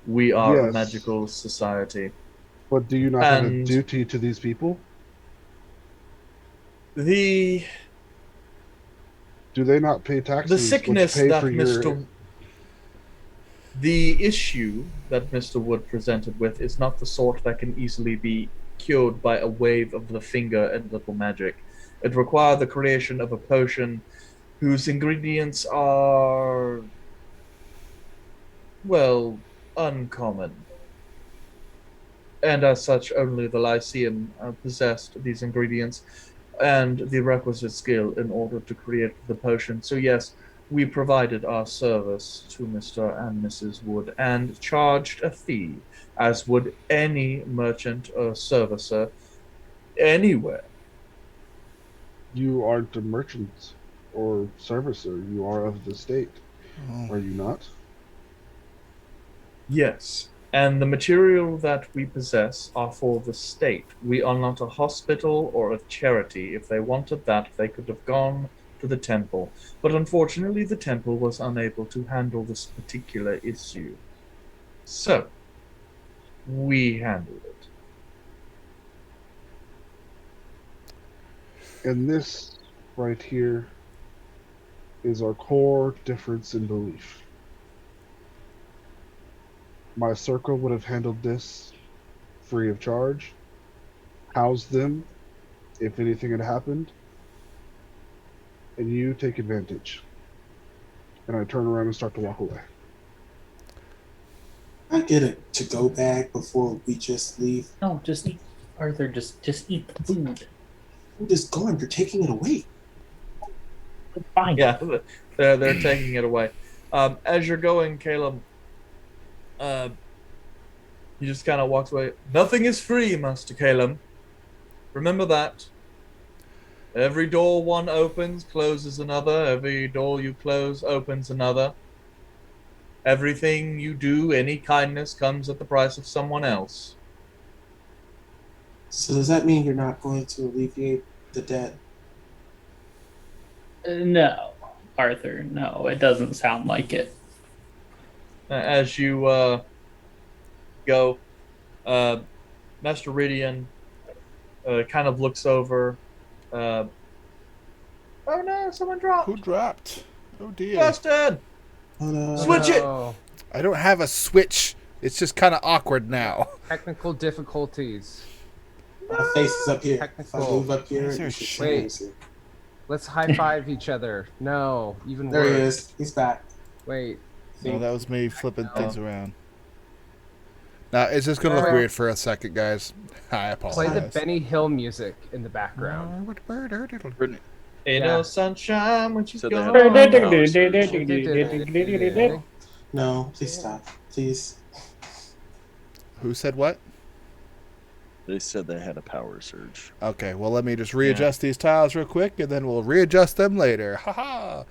We are a Yes. magical society. But do you not have a And- duty to these people? The Do they not pay taxes? the which sickness pay that for your- Mr. The issue that Mr. Wood presented with is not the sort that can easily be cured by a wave of the finger and little magic. It requires the creation of a potion whose ingredients are, well, uncommon. And as such, only the Lyceum possessed these ingredients and the requisite skill in order to create the potion. So yes, we provided our service to Mr. and Mrs. Wood and charged a fee, as would any merchant or servicer anywhere. You aren't a merchant or servicer. You are of the state. Oh. Are you not? Yes, and the material that we possess are for the state. We are not a hospital or a charity. If they wanted that, they could have gone to the temple. But unfortunately, the temple was unable to handle this particular issue. So, we handled it. And this right here is our core difference in belief. My circle would have handled this free of charge, housed them if anything had happened, and you take advantage. And I turn around and start to walk away. I get a to-go bag before we just leave. No, just eat. Arthur, just eat the food. Food is gone. You're taking it away. Fine. Yeah, they're taking it away. As you're going, Caleb, he just kind of walks away. Nothing is free, Master Caleb. Remember that. Every door one opens, closes another. Every door you close, opens another. Everything you do, any kindness, comes at the price of someone else. So does that mean you're not going to alleviate the debt? No, Arthur, no, it doesn't sound like it. As you go, Master Rhydian kind of looks over. Oh no, someone dropped. Who dropped? Oh dear. Busted! Oh, no. Switch it! Oh, I don't have a switch. It's just kind of awkward now. technical difficulties. My face is up here. If I Technical. move up here, These are you should shit. see. Let's high five each other. No, even There he worse. is. He's back. Wait, No, that was me flipping things around. Now, it's just going to look Uh, weird for a second, guys. I play the apologize. Benny Hill music in the background. Ain't Yeah. no sunshine when she's So they gone. have No, please stop. Please. Who said what? They said they had a power surge. Okay, well, let me just readjust these tiles real quick, and then we'll readjust them later. Ha ha!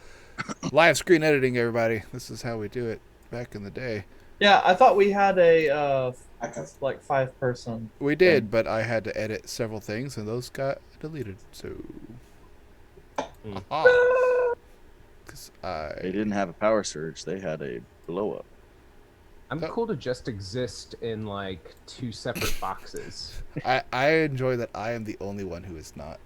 Live screen editing, everybody. This is how we do it back in the day. Yeah, I thought we had a I got like 5-person. We did, but I had to edit several things, and those got deleted. So, because They didn't have a power surge. They had a blow up. I'm cool to just exist in like 2 separate boxes. I enjoy that I am the only one who is not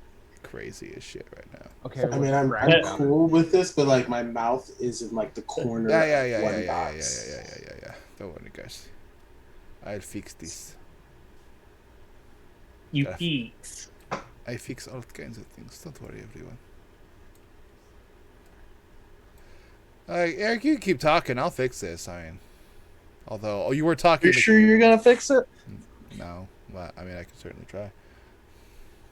crazy as shit right now. Okay. I mean, I'm cool with this, but like my mouth is in like the corner of one box. Yeah. Don't worry, guys. I'll fix this. You geeks. I fix all kinds of things. Don't worry, everyone. Eric, you can keep talking. I'll fix this. Although, you were talking. You sure you're gonna fix it? No. Well, I mean, I can certainly try.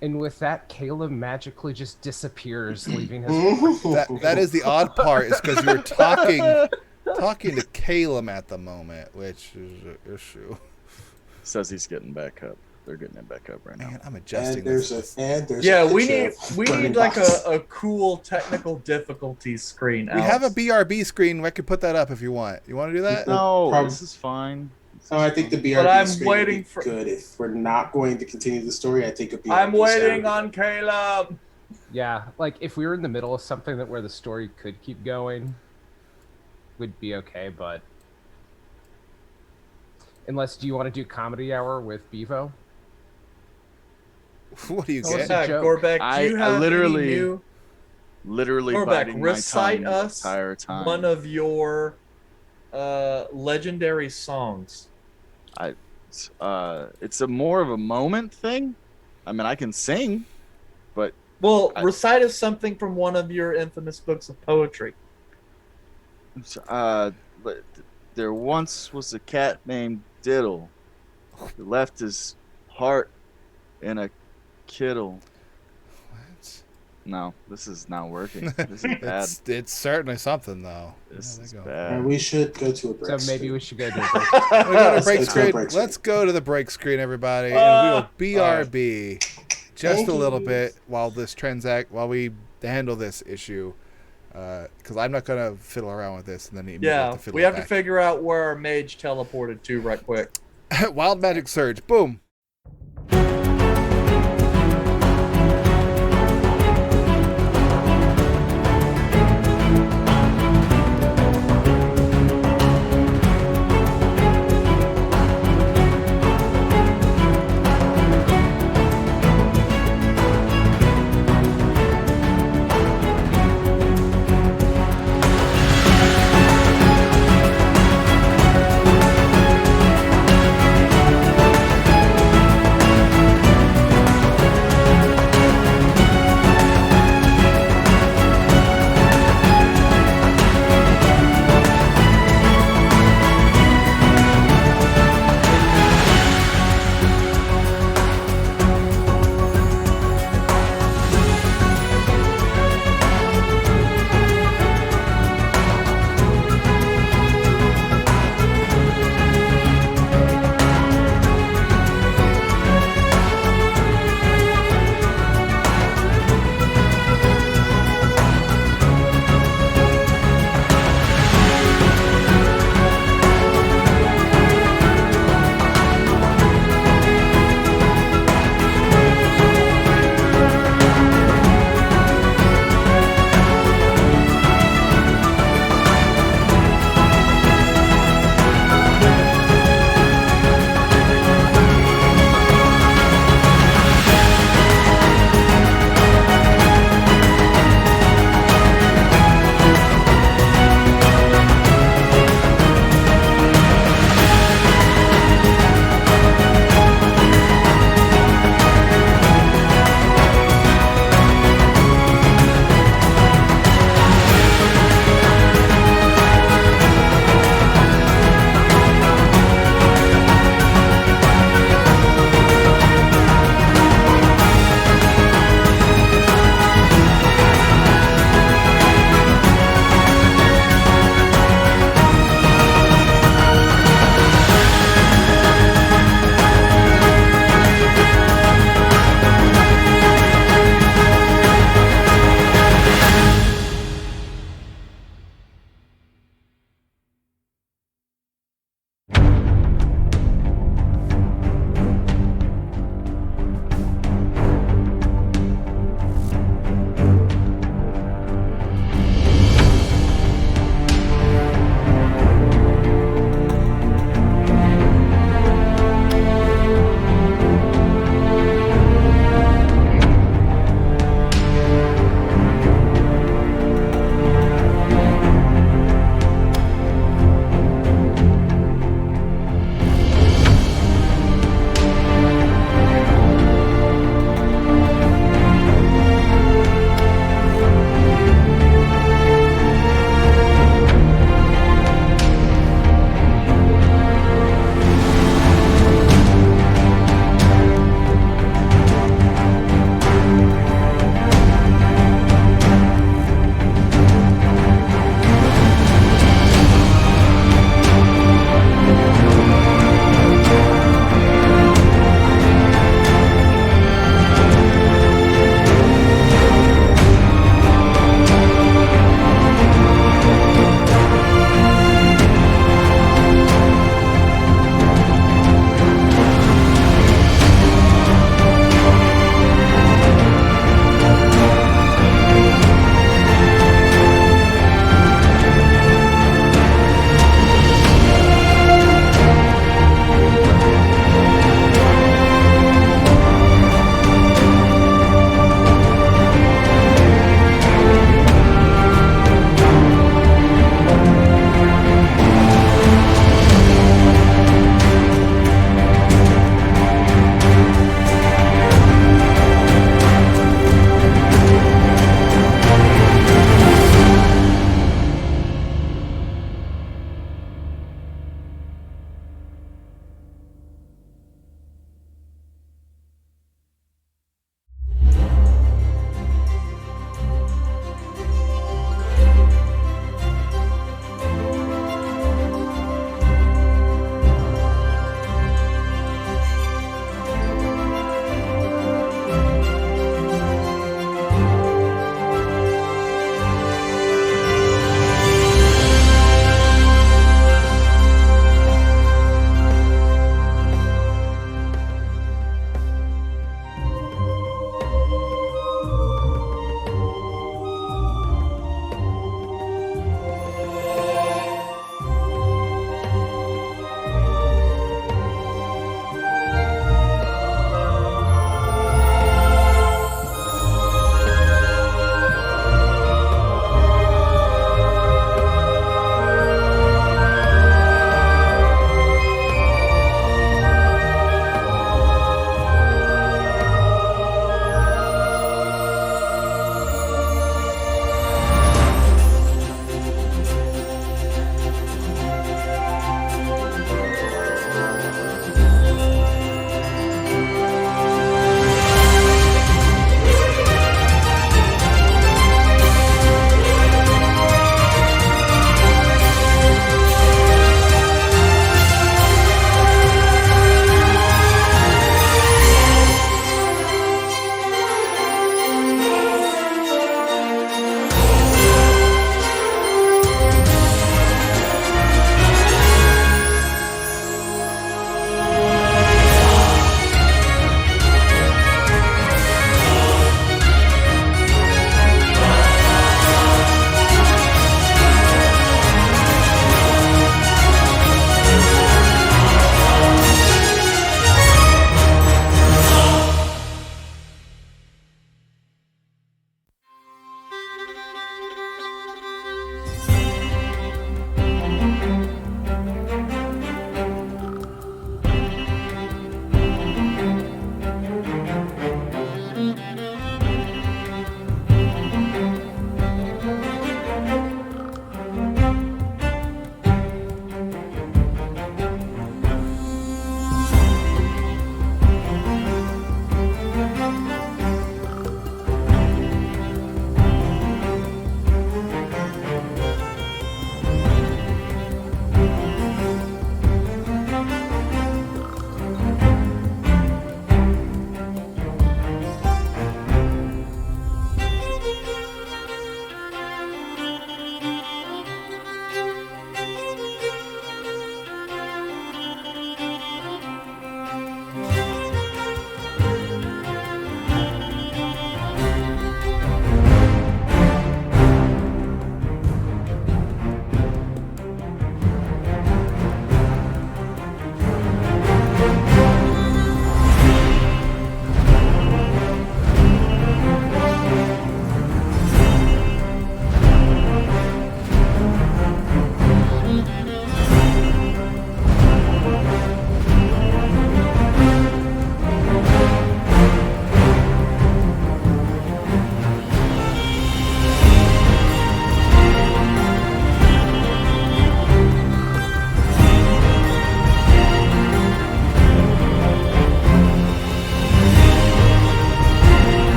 And with that, Caleb magically just disappears, leaving his. That is the odd part, is because you're talking to Caleb at the moment, which is an issue. Says he's getting back up. They're getting him back up right now. Man, I'm adjusting And there's this. We need like a cool technical difficulties screen. We have a BRB screen. I could put that up if you want. You want to do that? No, this is fine. Oh, I think the BRB But I'm screen waiting would be for- good. If we're not going to continue the story, I think a BRB I'm waiting sound- on Caleb. Yeah, like if we were in the middle of something where the story could keep going, would be okay. But unless, do you want to do comedy hour with Bevo? What do you Oh, get? a joke. Gorbeck, do you I have literally- any new... Literally Gorbeck, biting recite my tongue us the entire time. one of your legendary songs. It's more of a moment thing. I mean, I can sing, but Well, recite us something from one of your infamous books of poetry. but there once was a cat named Diddle who left his heart in a kittle. What? No, this is not working. This is bad. It's certainly something, though. This is All bad. right, we should go to a break. So maybe soon. we should go do. We got a Let's break go to a screen. break Let's screen. go to the break screen, everybody, and we will BRB just Thank a little you. bit while we handle this issue. Because I'm not gonna fiddle around with this, and then immediately Yeah, fiddle we have back. to figure out where our mage teleported to right quick. Wild Magic Surge. Boom.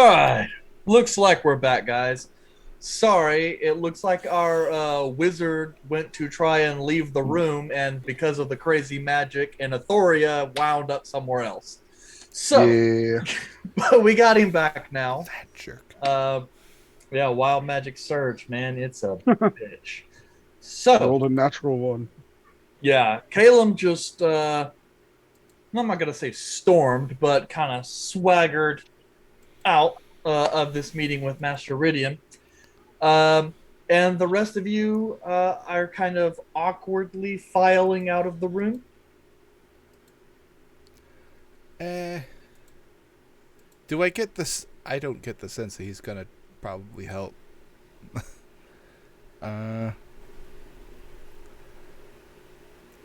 All right. Looks like we're back, guys. Sorry, it looks like our wizard went to try and leave the room, and because of the crazy magic in Athoria, wound up somewhere else. So, Yeah. but we got him back now. That jerk. Yeah, wild magic surge, man. It's a bitch. So, Rolled a natural one. yeah, Caleb just, I'm not going to say stormed, but kind of swaggered out of this meeting with Master Rhydian. And the rest of you are kind of awkwardly filing out of the room. Do I get this? I don't get the sense that he's gonna probably help. I'll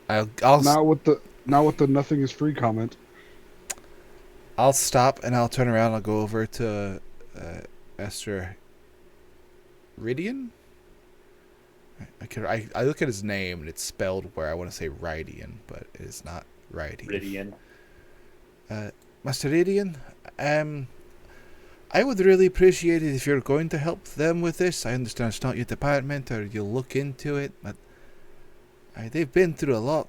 Not with the nothing is free comment. I'll stop and I'll turn around. I'll go over to Master Rhydian. I look at his name and it's spelled where I want to say Rhydian, but it is not Rhydian. Master Rhydian, I would really appreciate it if you're going to help them with this. I understand it's not your department, or you'll look into it, but they've been through a lot.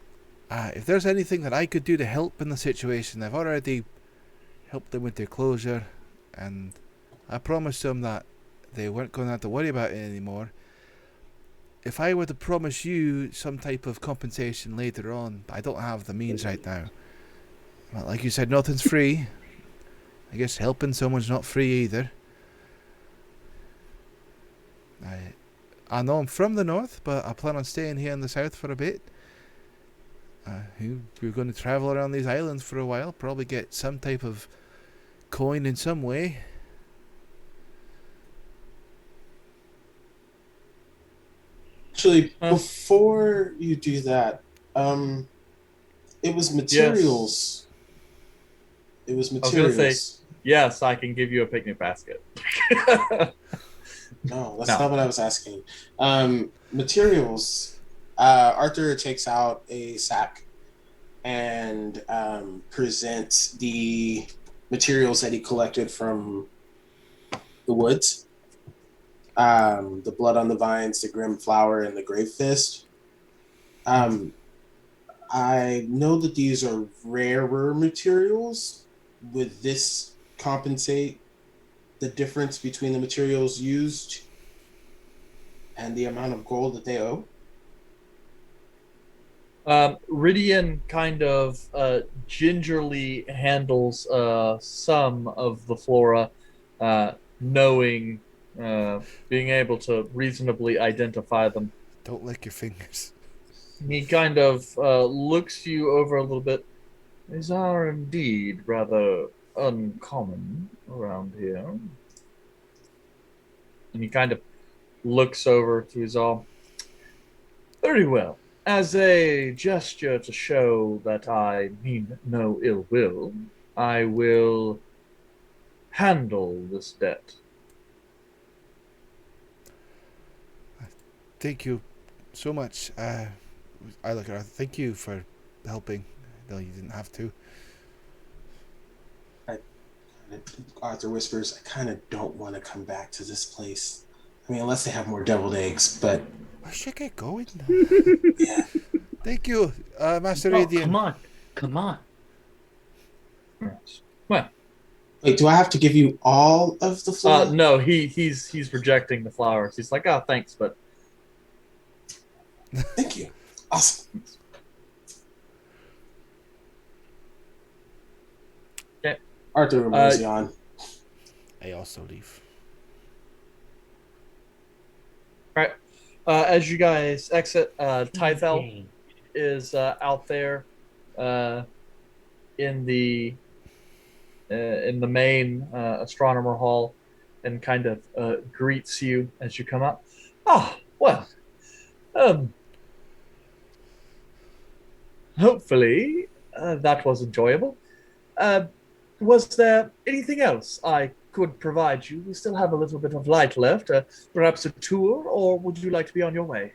If there's anything that I could do to help in the situation, I've already helped them with their closure, and I promised them that they weren't going to have to worry about it anymore. If I were to promise you some type of compensation later on, I don't have the means right now. Well, like you said, nothing's free. I guess helping someone's not free either. I know I'm from the north, but I plan on staying here in the south for a bit. We're going to travel around these islands for a while, probably get some type of coin in some way. Actually, before you do that, it was materials. Yes. It was materials. I was going to say, yes, I can give you a picnic basket. No, that's not what I was asking. Materials. Arthur takes out a sack and presents the materials that he collected from the woods. The blood on the vines, the grim flower, and the grave fist. I know that these are rarer materials. Would this compensate the difference between the materials used and the amount of gold that they owe? Rhydian kind of gingerly handles some of the flora, knowing, being able to reasonably identify them. Don't lick your fingers. He kind of looks you over a little bit. These are indeed rather uncommon around here. And he kind of looks over to his all. Very well. As a gesture to show that I mean no ill will, I will handle this debt. Thank you so much. I look at her. Thank you for helping. No, you didn't have to. Arthur whispers, I kind of don't want to come back to this place. I mean, unless they have more deviled eggs, but... Where should I get going? Yeah. Thank you, Master Oh, Rhydian. come on. Well, Wait, do I have to give you all of the flour? no, he's rejecting the flowers. He's like, oh, thanks, but Thank you. Awesome. Okay. Arthur moves on. I also leave. all right. As you guys exit, Tythel is out there in the main astronomer hall and kind of greets you as you come up. Oh, well, hopefully that was enjoyable. Was there anything else I could provide you? We still have a little bit of light left. Perhaps a tour, or would you like to be on your way?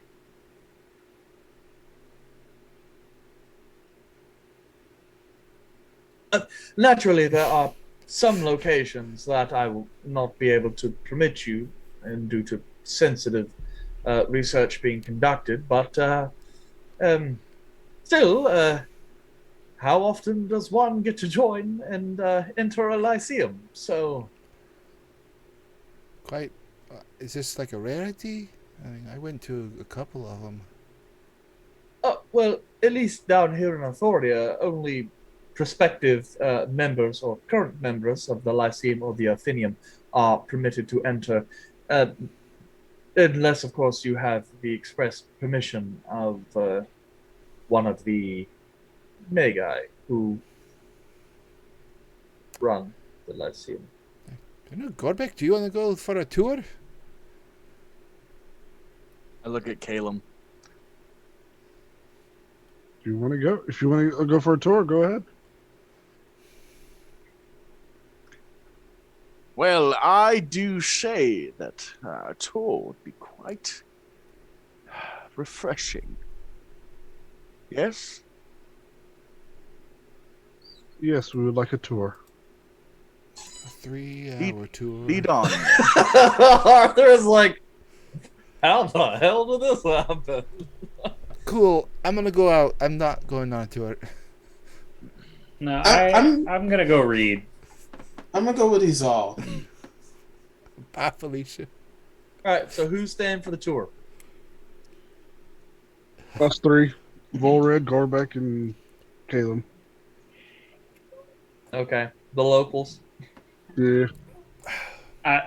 Naturally, there are some locations that I will not be able to permit you, and due to sensitive research being conducted. But still, how often does one get to join and enter a lyceum? So, Quite. Is this like a rarity? I mean, I went to a couple of them. well, at least down here in Athoria, only prospective members or current members of the Lyceum or the Athenium are permitted to enter, uh, unless, of course, you have the express permission of one of the Magi who run the Lyceum. You know, Gorbek, do you want to go for a tour? I look at Caleb. Do you want to go? If you want to go for a tour, go ahead. Well, I do say that a tour would be quite refreshing. Yes? Yes, we would like a tour. A 3-hour tour. Lead on. Arthur is like, how the hell did this happen? Cool. I'm gonna go out. I'm not going on a tour. No, I'm I'm gonna go read. gonna go with Izal. Bye, Felicia. All right, so who's staying for the tour? Us three: Volred, Gorbek, and Caleb. Okay, the locals. Yeah.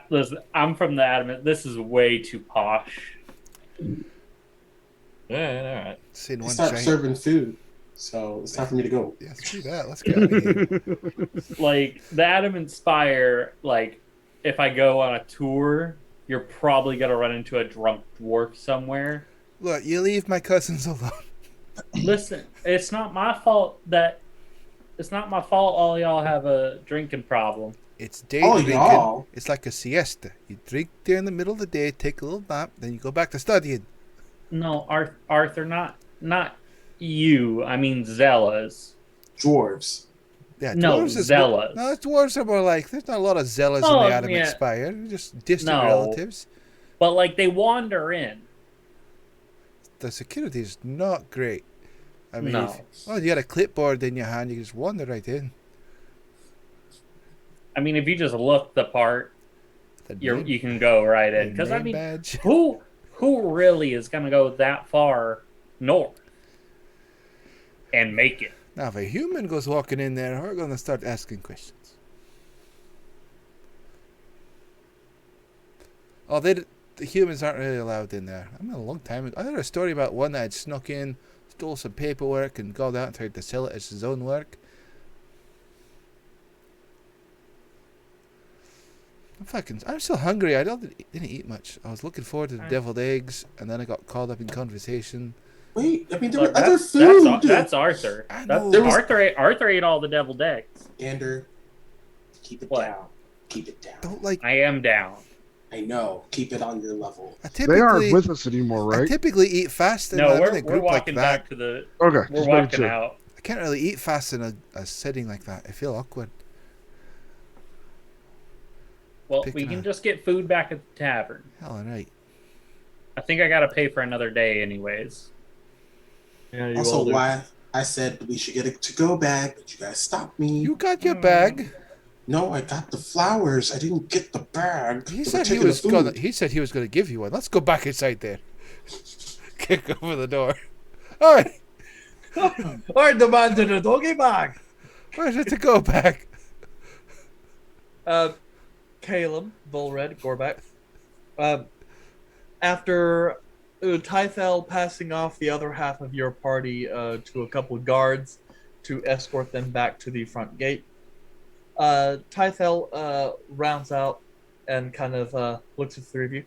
Listen, I'm from the Adamant. This is way too posh. Yeah, all right. Seen They one stopped giant. serving food, so it's time for me to go. Yeah, screw that. Let's get out of here. Like the Adamant Spire, like if I go on a tour, you're probably gonna run into a drunk dwarf somewhere. Look, you leave my cousins alone. Listen, it's not my fault all y'all have a drinking problem. It's day Oh, drinking. y'all. It's like a siesta. You drink during the middle of the day, take a little nap, then you go back to studying. No, Arthur, not you. I mean Zellas. Dwarves. Yeah, No, dwarves is Zellas. No, dwarves are more like, there's not a lot of zealous Oh, in the Adamant yeah. Spire. They're just distant No. relatives. But like they wander in. The security is not great. I mean, No. you got a clipboard in your hand, you can just wander right in. I mean, if you just look the part, The you can go right in. Because I name mean, badge. who really is gonna go that far north and make it? Now, if a human goes walking in there, we're going to start asking questions. Oh, the humans aren't really allowed in there. I mean, a long time ago. I heard a story about one that had snuck in, stole some paperwork, and got out and tried to sell it as his own work. I'm still hungry. I didn't eat much. I was looking forward to the deviled eggs, and then I got caught up in conversation. Wait, I mean, there Look, were other food. That's Arthur. I know. There was- Arthur ate all the deviled eggs. Gander, keep it What? down. Keep it down. Don't like. I am down. I know. Keep it on your level. I They typically, aren't with us anymore, I right? typically eat fast in No, a we're group walking like that. back to the. Okay. We're just making walking sure. out. I can't really eat fast in a setting like that. I feel awkward. Well, Picking we can a- just get food back at the tavern. Hell, right. I think I gotta pay for another day, anyways. Yeah, you Also, all do. why I said we should get a to-go bag, but you guys stopped me. You got your bag. No, I got the flowers. I didn't get the bag. He We're said he taking the was gonna. food. He said he was gonna give you one. Let's go back inside there. Kick over the door. All right, I demanded a doggy bag. where's it to go back? Caleb, Volred, Gorbek. After Tythel passing off the other half of your party to a couple of guards to escort them back to the front gate, Tythel rounds out and kind of looks at the three of you.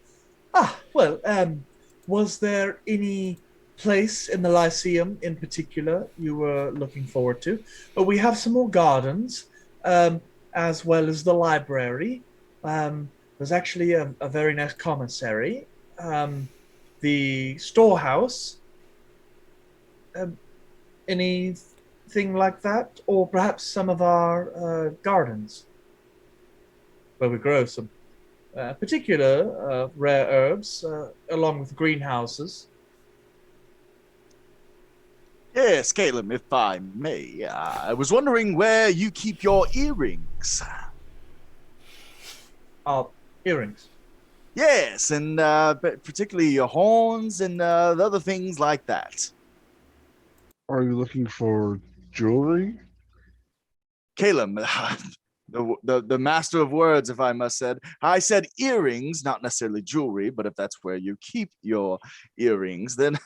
Was there any place in the Lyceum in particular you were looking forward to? We have some more gardens, as well as the library. There's actually a very nice commissary. The storehouse. Anything like that? Or perhaps some of our gardens? where we grow some particular rare herbs, along with greenhouses. Yes, Caleb, if I may, I was wondering where you keep your earrings. Earrings. Yes, and particularly your horns and the other things like that. Are you looking for jewelry? Caleb, the master of words, if I must say. I said earrings, not necessarily jewelry, but if that's where you keep your earrings, then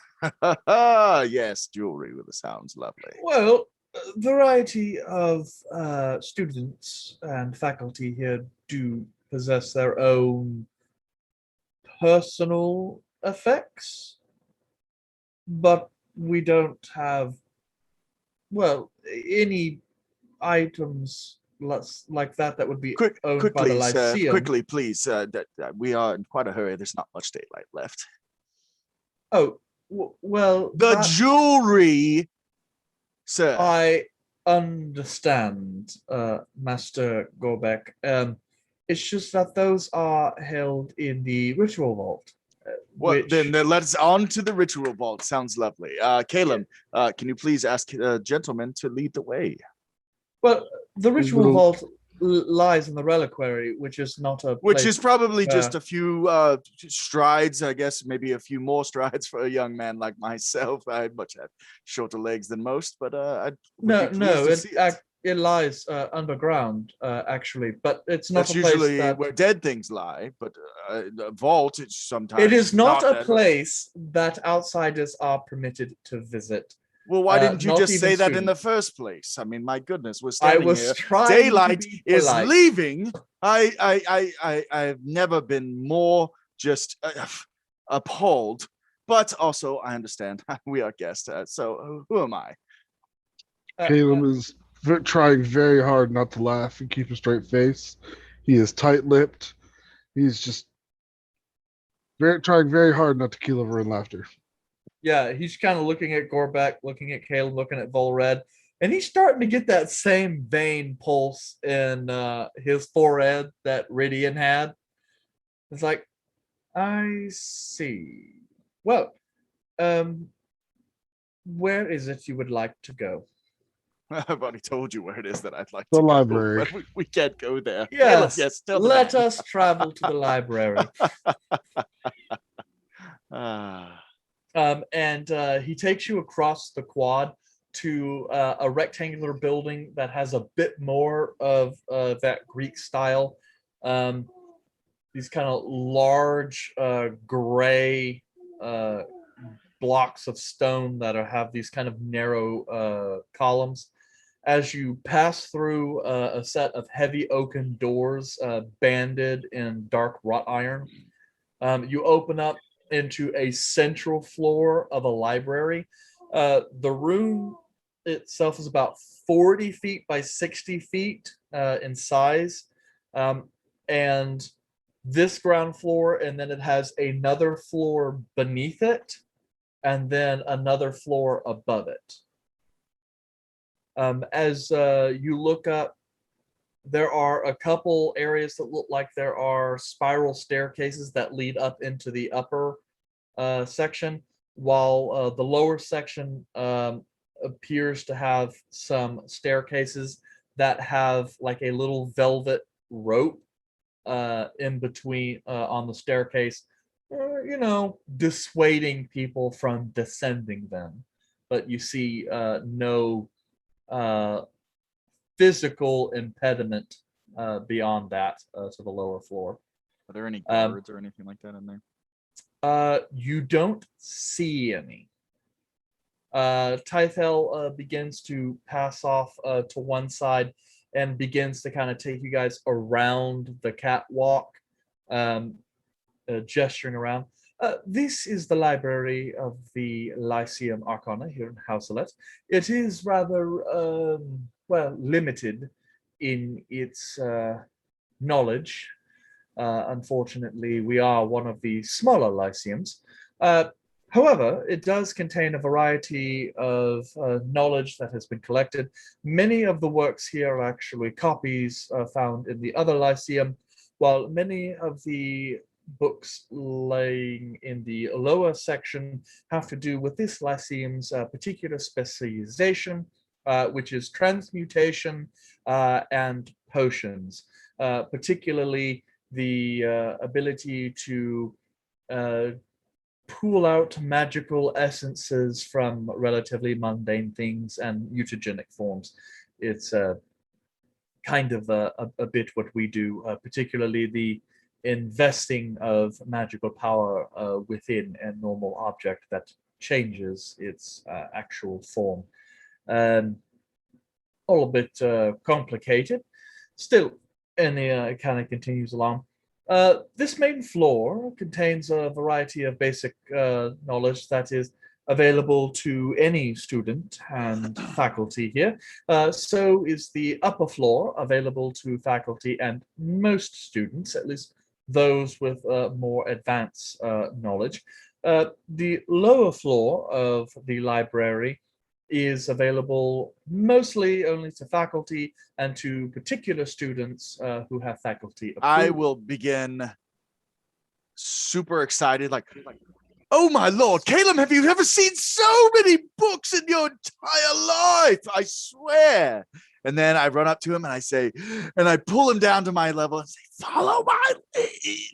yes, jewelry sounds lovely. Well, a variety of students and faculty here do possess their own personal effects, but we don't have, well, any items like that would be owned by the Quickly, sir, Lyceum. quickly, please. That we are in quite a hurry. There's not much daylight left. Oh, well, The jewelry, sir. I understand, Master Gorbeck. It's just that those are held in the ritual vault. Well, then let's on to the ritual vault. Sounds lovely. Caleb, can you please ask a gentleman to lead the way? Well, the ritual vault lies in the reliquary, which is not a Which place is probably just a few strides, I guess, maybe a few more strides for a young man like myself. I much have shorter legs than most, but it lies underground, actually, but it's not That's a place usually that... where dead things lie, but the vault, it's sometimes... It is not a that. place that outsiders are permitted to visit. Well, why didn't you just say that students. in the first place? I mean, my goodness, we're standing here. Trying Daylight is leaving. I've never been more just appalled, but also I understand we are guests. So who am I? Caleb is trying very hard not to laugh and keep a straight face. He is tight-lipped. He's just trying very hard not to keel over in laughter. Yeah, he's kind of looking at Gorbeck, looking at Caleb, looking at Volred, and he's starting to get that same vein pulse in his forehead that Rhydian had. It's like, I see. Well, where is it you would like to go? I've already told you where it is that I'd like The to library. go. We can't go there. Yes, Caleb, yes, let us travel to the library. And he takes you across the quad to a rectangular building that has a bit more of that Greek style. These kind of large gray blocks of stone that have these kind of narrow columns. As you pass through a set of heavy oaken doors banded in dark wrought iron, you open up into a central floor of a library. The room itself is about 40 feet by 60 feet in size. And this ground floor, and then it has another floor beneath it, and then another floor above it. As you look up, there are a couple areas that look like there are spiral staircases that lead up into the upper section, while the lower section appears to have some staircases that have like a little velvet rope in between on the staircase, dissuading people from descending them. But you see no physical impediment beyond that to the lower floor. Are there any guards or anything like that in there? You don't see any. Tythel begins to pass off to one side and begins to kind of take you guys around the catwalk, gesturing around. This is the library of the Lyceum Arcana here in Houselet. It is rather, limited in its knowledge. Unfortunately, we are one of the smaller Lyceums. However, it does contain a variety of knowledge that has been collected. Many of the works here are actually copies found in the other Lyceum, while many of the books laying in the lower section have to do with this lyceum's particular specialization, which is transmutation and potions, particularly the ability to pool out magical essences from relatively mundane things and mutagenic forms. It's kind of a bit what we do, particularly the investing of magical power within a normal object that changes its actual form. All a bit complicated. Still, and it kind of continues along. This main floor contains a variety of basic knowledge that is available to any student and faculty here. So is the upper floor available to faculty and most students, at least those with more advanced knowledge. The lower floor of the library is available mostly only to faculty and to particular students who have faculty I approval. will begin super excited, like, oh my lord, Caleb, have you ever seen so many books in your entire life? I swear. And then I run up to him and I say, and I pull him down to my level and say, follow my lead.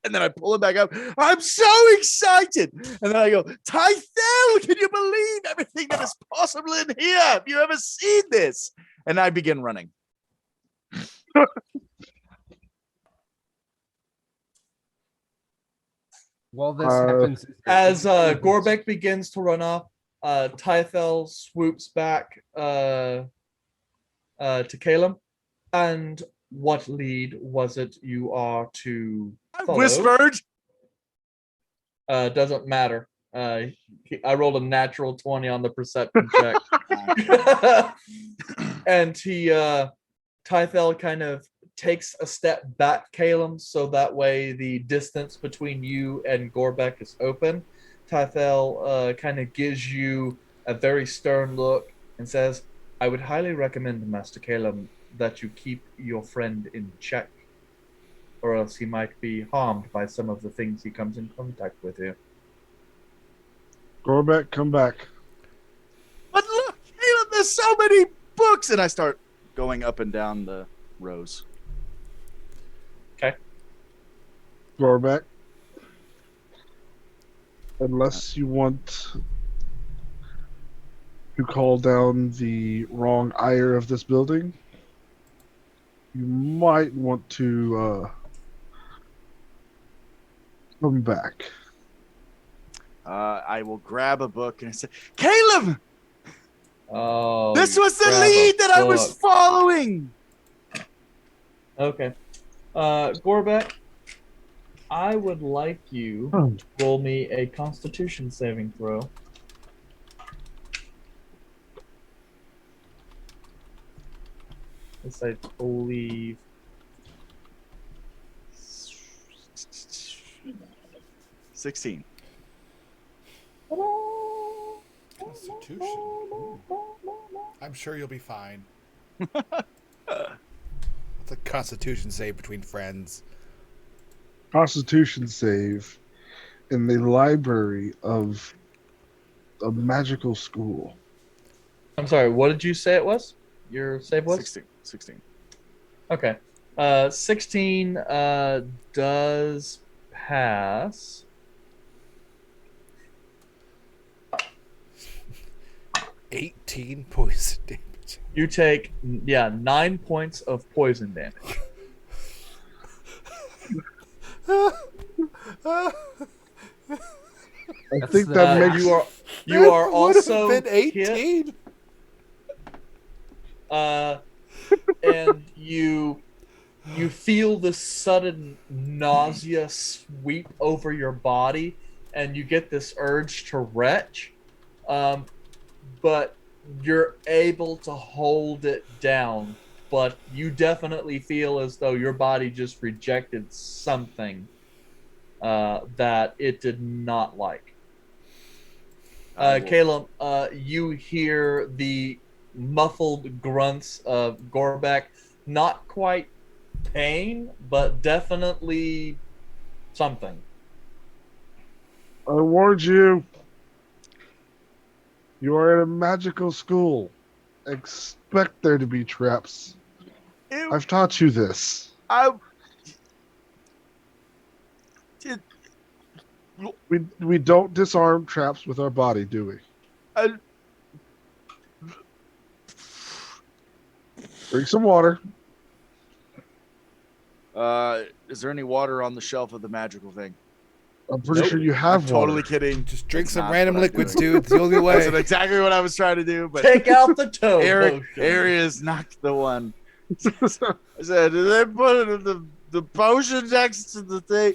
And then I pull him back up. I'm so excited. And then I go, Tythel, can you believe everything that is possible in here? Have you ever seen this? And I begin running. While this happens, As Gorbek begins to run off, Tythel swoops back to Caleb. And what lead was it you are to follow? Whispered. Doesn't matter. I rolled a natural 20 on the perception check. And Tythel kind of takes a step back, Caleb, so that way the distance between you and Gorbek is open. Tythel kind of gives you a very stern look and says, I would highly recommend, Master Caleb, that you keep your friend in check, or else he might be harmed by some of the things he comes in contact with here. Gorback, come back. But look, Caleb, there's so many books. And I start going up and down the rows. Gorback. Unless you want to call down the wrong ire of this building, you might want to come back. I will grab a book and I say, Caleb, Oh, this was the grab a lead that I was book. following. Okay. Gorbek, I would like you to roll me a Constitution saving throw. This, I believe. 16. Constitution. Ooh. I'm sure you'll be fine. It's a Constitution save between friends. Constitution save in the library of a magical school. I'm sorry, what did you say it was? Your save was? 16. Okay. 16 does pass. 18 poison damage. You take 9 points of poison damage. I think that makes you are Would have also been hit, 18. and you feel this sudden nausea sweep over your body, and you get this urge to retch, but you're able to hold it down. But you definitely feel as though your body just rejected something that it did not like. Caleb, you hear the muffled grunts of Gorbek, not quite pain, but definitely something. I warned you. You are in a magical school. Expect there to be traps. Ew, I've taught you this. I did. We don't disarm traps with our body, do we? I, Drink some water. is there any water on the shelf of the magical thing? I'm pretty Nope. sure you I'm have totally water. kidding. Just drink That's some not random what I'm liquids, doing. dude. It's the only way. That's exactly what I was trying to do, but Take out the toe Eric, potion. Arius knocked the one. I said, did they put it in the potion next to the thing?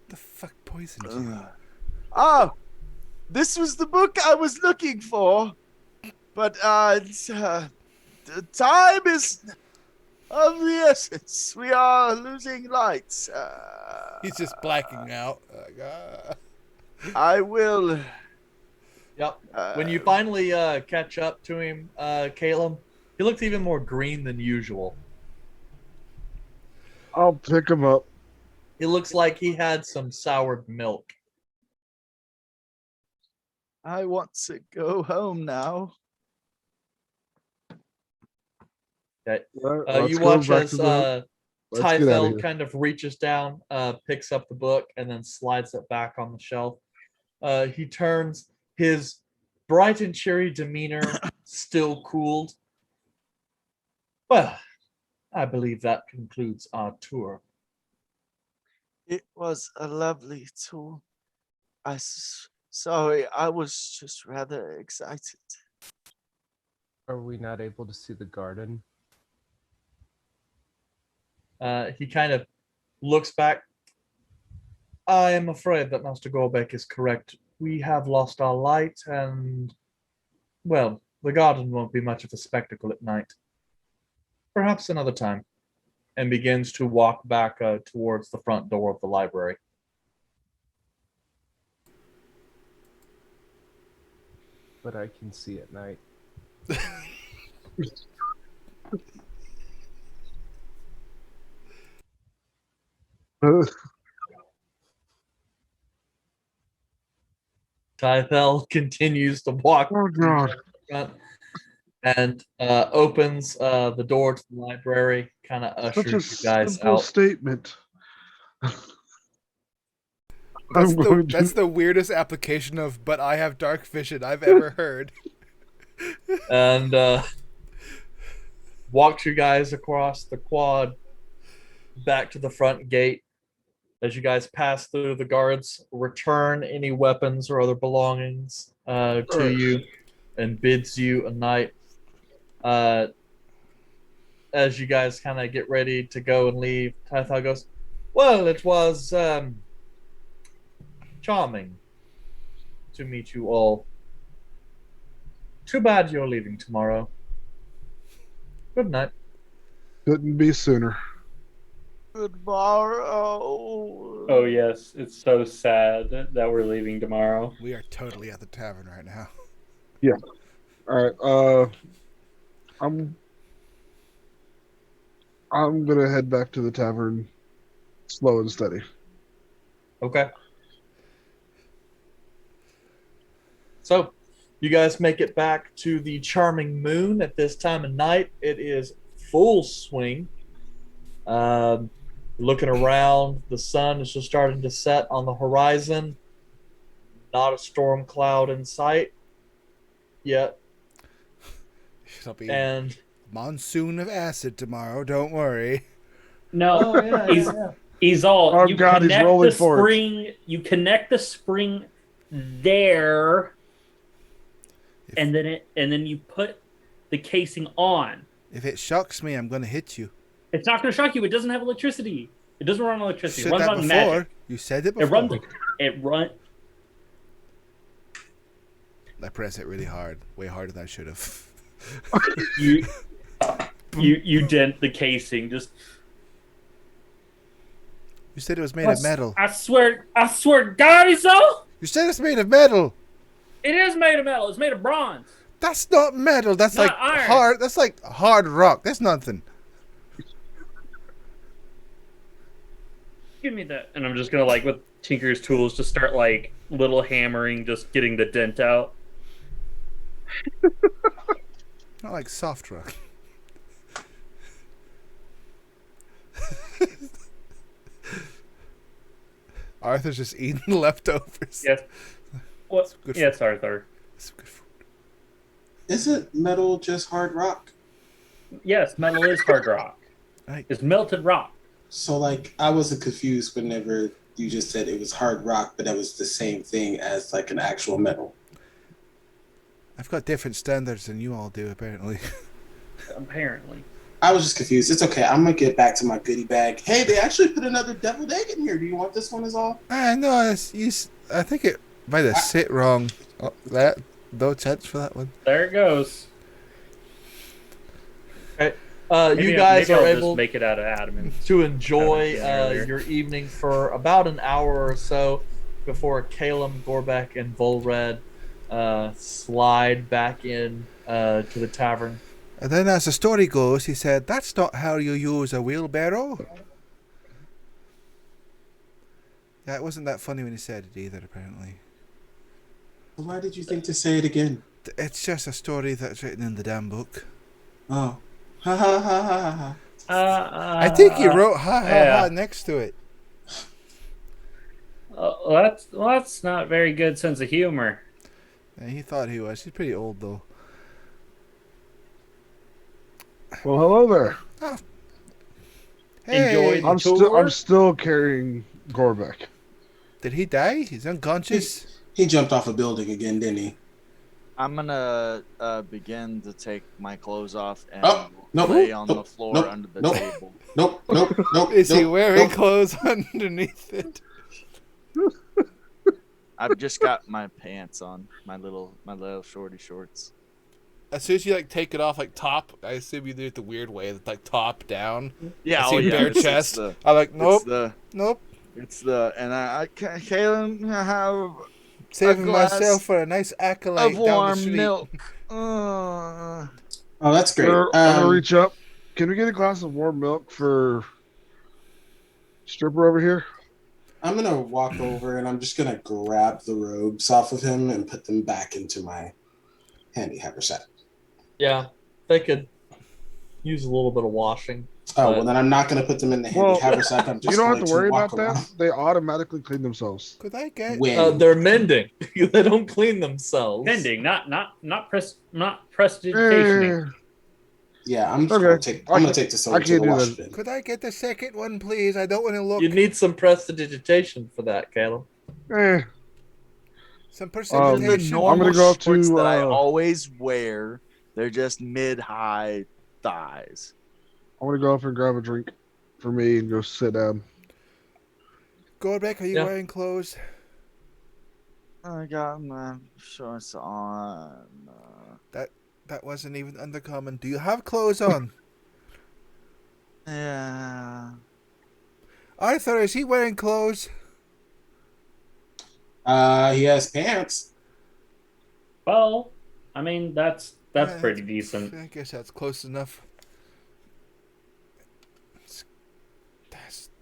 The fuck poisoned you? Oh, this was the book I was looking for, but the time is of the essence. We are losing lights. He's just blacking out. I will. Yep. When you finally catch up to him, Caleb, he looks even more green than usual. I'll pick him up. He looks like he had some soured milk. I want to go home now. Okay. Let's You go watch back as to the- Let's get out of Typhel here. kind of reaches down, picks up the book, and then slides it back on the shelf. He turns, his bright and cheery demeanor still cooled. Well, I believe that concludes our tour. It was a lovely tour. Sorry, I was just rather excited. Are we not able to see the garden? He kind of looks back. I am afraid that Master Gorbeck is correct. We have lost our light, and, well, the garden won't be much of a spectacle at night. Perhaps another time. And begins to walk back towards the front door of the library. But I can see at night. Tythel continues to walk Oh God! front and opens the door to the library, kind of Such a ushers you guys simple out. statement. That's the weirdest application of "but I have dark vision" I've ever heard. And walks you guys across the quad back to the front gate. As you guys pass through, the guards return any weapons or other belongings to you and bids you a night. As you guys kind of get ready to go and leave, Tythal goes, well, it was charming to meet you all. Too bad you're leaving tomorrow. Good night. Couldn't be sooner. Tomorrow. Oh yes, it's so sad that we're leaving tomorrow. We are totally at the tavern right now. All right. I'm gonna head back to the tavern, slow and steady. Okay. So, you guys make it back to the charming moon at this time of night. It is full swing. Looking around, the sun is just starting to set on the horizon. Not a storm cloud in sight yet. It'll be And monsoon of acid tomorrow. Don't worry. No, he's all. Oh, you God, he's connect rolling the forward. spring. You connect the spring there, and then you put the casing on. If it shocks me, I'm going to hit you. It's not going to shock you. It doesn't have electricity. It doesn't run on electricity. Said It runs that on before. magic. You said it It before. runs. I press it really hard, way harder than I should have. You dent the casing. Just. You said it was made of metal. I swear to God, he's so. You said it's made of metal. It is made of metal. It's made of bronze. That's not metal. That's Not like iron. hard. That's like hard rock. That's nothing. Give me that. And I'm just gonna like with Tinker's tools just start like little hammering, just getting the dent out. Not like soft rock. Arthur's just eating leftovers. Yes. What? good Yes, Arthur. That's good food. Isn't metal just hard rock? Yes, metal is hard rock. Right. It's melted rock. So, like, I wasn't confused whenever you just said it was hard rock, but that was the same thing as like an actual metal. I've got different standards than you all do, apparently. Apparently. I was just confused. It's okay. I'm gonna get back to my goodie bag. Hey, they actually put another deviled egg in here. Do you want this one as all? No, I think it might have sit wrong. Oh, that no chance for that one. There it goes. You guys maybe are I'll able just make it out of adamant. to enjoy Earlier. your evening for about an hour or so before Caleb, Gorbeck, and Volred slide back in to the tavern. And then, as the story goes, he said, "That's not how you use a wheelbarrow." Yeah, it wasn't that funny when he said it either, apparently. Why did you think to say it again? It's just a story that's written in the damn book. Oh, ha ha ha ha ha. I think he wrote ha ha yeah. ha next to it. That's not very good sense of humor. Yeah, he thought he was. He's pretty old, though. Well, hello there. Enjoy the I'm tour. still carrying Gorbeck. Did he die? He's unconscious. He jumped off a building again, didn't he? I'm gonna begin to take my clothes off and Oh, nope, lay on nope, the floor nope, under the nope. table. Nope. Is he nope, wearing nope. clothes underneath it? I've just got my pants on, my little shorty shorts. As soon as you like take it off, like top, I assume you do it the weird way, like top down. Yeah, I see bare chest. I'm like, nope, nope. And I Caleb, have Saving glass myself for a nice acolyte of down the warm street. milk. Oh, that's great. I'm gonna reach up. Can we get a glass of warm milk for Stripper over here? I'm gonna walk over and I'm just gonna grab the robes off of him and put them back into my handy haversack. Yeah, they could use a little bit of washing. Oh, well, then I'm not going to put them in the handy haversack. I'm just You don't going have to worry walk about around. that. They automatically clean themselves. Could I get? When? They're mending. They don't clean themselves. Pending, not prestidigitationing. Yeah, I'm Okay. going to take. I'm going to take this over I to can't the do wash that. bin. Could I get the second one, please? I don't want to look. You need some prestidigitation for that, Caleb. Some The precipitation. I'm normal gonna go up shorts to, that I always wear, they're just mid-high thighs. I want to go up and grab a drink for me and go sit down. Gorbeck, are you Yeah. wearing clothes? I got my shorts on. That wasn't even undercommon. Do you have clothes on? Yeah. Arthur, is he wearing clothes? He has pants. Well, I mean that's Yeah, pretty decent. I guess that's close enough.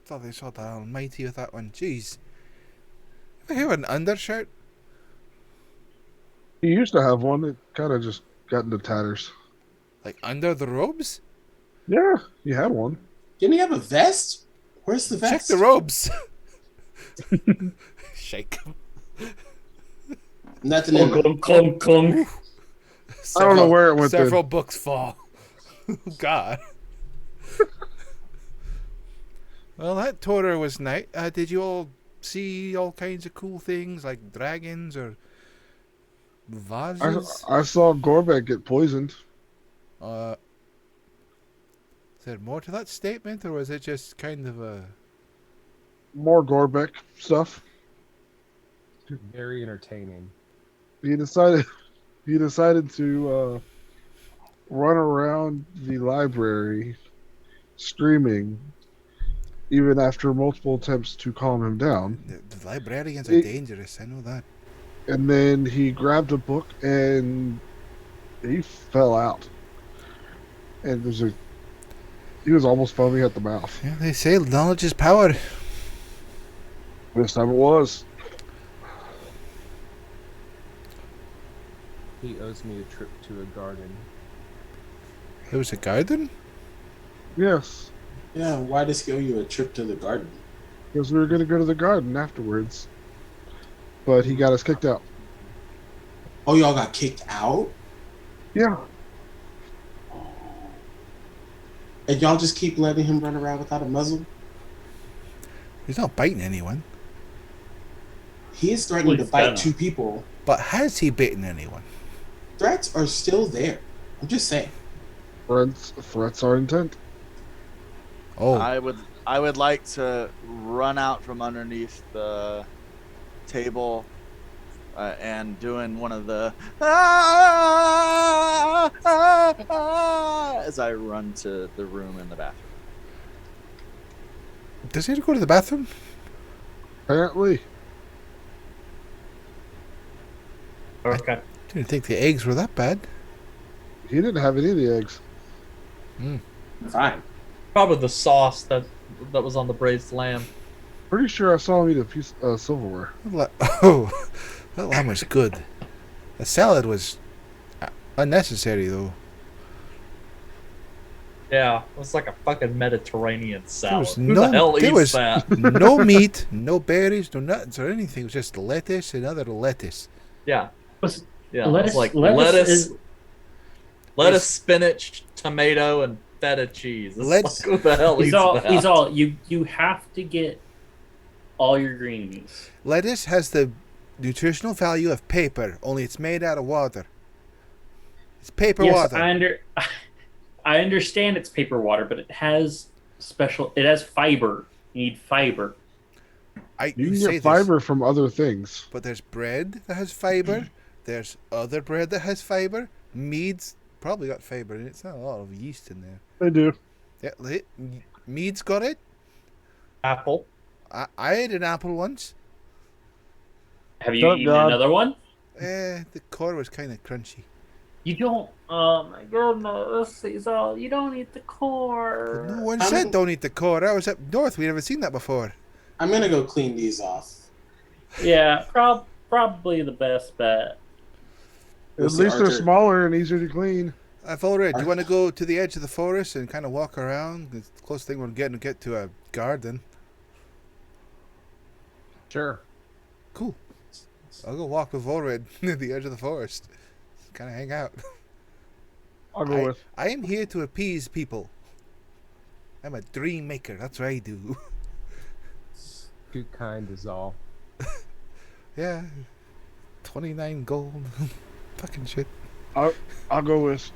Thought they saw that almighty with that one. Jeez. Ever hear of an undershirt? He used to have one. It kind of just got into tatters. Like under the robes? Yeah, he had one. Didn't he have a vest? Where's the vest? Check the robes. Shake 'em. Nothing in Clunk, them. clunk, clunk. I don't know where it went. Several books fall. God. Well, that tour was nice. Did you all see all kinds of cool things like dragons or vases? I saw Gorbeck get poisoned. Is there more to that statement, or was it just kind of a... More Gorbeck stuff. Very entertaining. He decided to run around the library screaming, even after multiple attempts to calm him down. The librarians are dangerous, I know that. And then he grabbed a book and he fell out, and he was almost foaming at the mouth. Yeah, they say knowledge is power. This time it was. He owes me a trip to a garden. It was a garden? Yes, Yeah, why does he owe you a trip to the garden? because we were going to go to the garden afterwards, but he got us kicked out. Oh, y'all got kicked out? Yeah. And y'all just keep letting him run around without a muzzle? He's not biting anyone. He is threatening to Please, bite Dana. 2 people. But has he bitten anyone? Threats are still there. I'm just saying. Threats are intent. Oh, I would like to run out from underneath the table and doing one of the as I run to the room in the bathroom. does he have to go to the bathroom? Apparently. Okay. Didn't think the eggs were that bad. He didn't have any of the eggs. Fine. Probably the sauce that was on the braised lamb. Pretty sure I saw him eat a piece of silverware. Oh, that lamb was good. The salad was unnecessary, though. Yeah, it was like a fucking Mediterranean salad. was Who the hell there eats was that? no meat, no berries, no nuts or anything. It was just lettuce and other lettuce. Yeah, Was- yeah. lettuce, It's like lettuce lettuce, spinach, tomato, and feta cheese. It's Let's- like, who the hell eats that? He's all you have to get all your greens. Lettuce has the nutritional value of paper, only it's made out of water. It's paper Yes, water. I understand it's paper water, but it has fiber. You need fiber. You can say get fiber from other things. but there's bread that has fiber. There's other bread that has fiber. Mead's probably got fiber in it. It's not a lot of yeast in there. They do. Yeah, Mead's got it. Apple. I ate an apple once. Have you Shut up, eaten God. another one? The core was kind of crunchy. You don't. Oh my goodness, Cecil, you don't eat the core. No one I'm- said don't eat the core. I was up north. We never seen that before. I'm gonna go clean these off. Yeah, probably the best bet. We'll At see, least they're Archer. smaller and easier to clean. Alright, do you want to go to the edge of the forest and kind of walk around? The closest thing we're getting to get to a garden. Sure. Cool. I'll go walk with Volred near the edge of the forest. Kind of hang out. I'll go with. I am here to appease people. I'm a dream maker. That's what I do. Too kind is all. Yeah. 29 gold. Fucking shit. I'll go with.